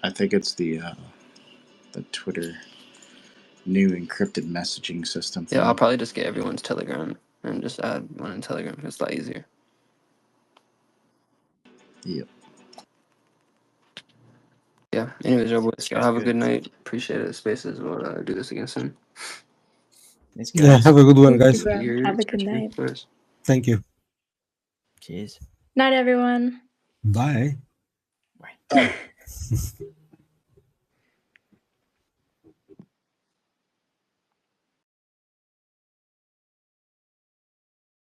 I think it's the Twitter new encrypted messaging system thing. Yeah, I'll probably just get everyone's Telegram and just add one in Telegram. It's a lot easier. Yep. Yeah. Anyways, y'all boys, y'all Sounds have a good. good night. Appreciate it. Spaces. We'll do this again soon. Thanks, Yeah, guys. have a good one, Thank you, guys. bro. Have a good night. Thank you. Cheers. Night, everyone. Bye. Bye. Bye.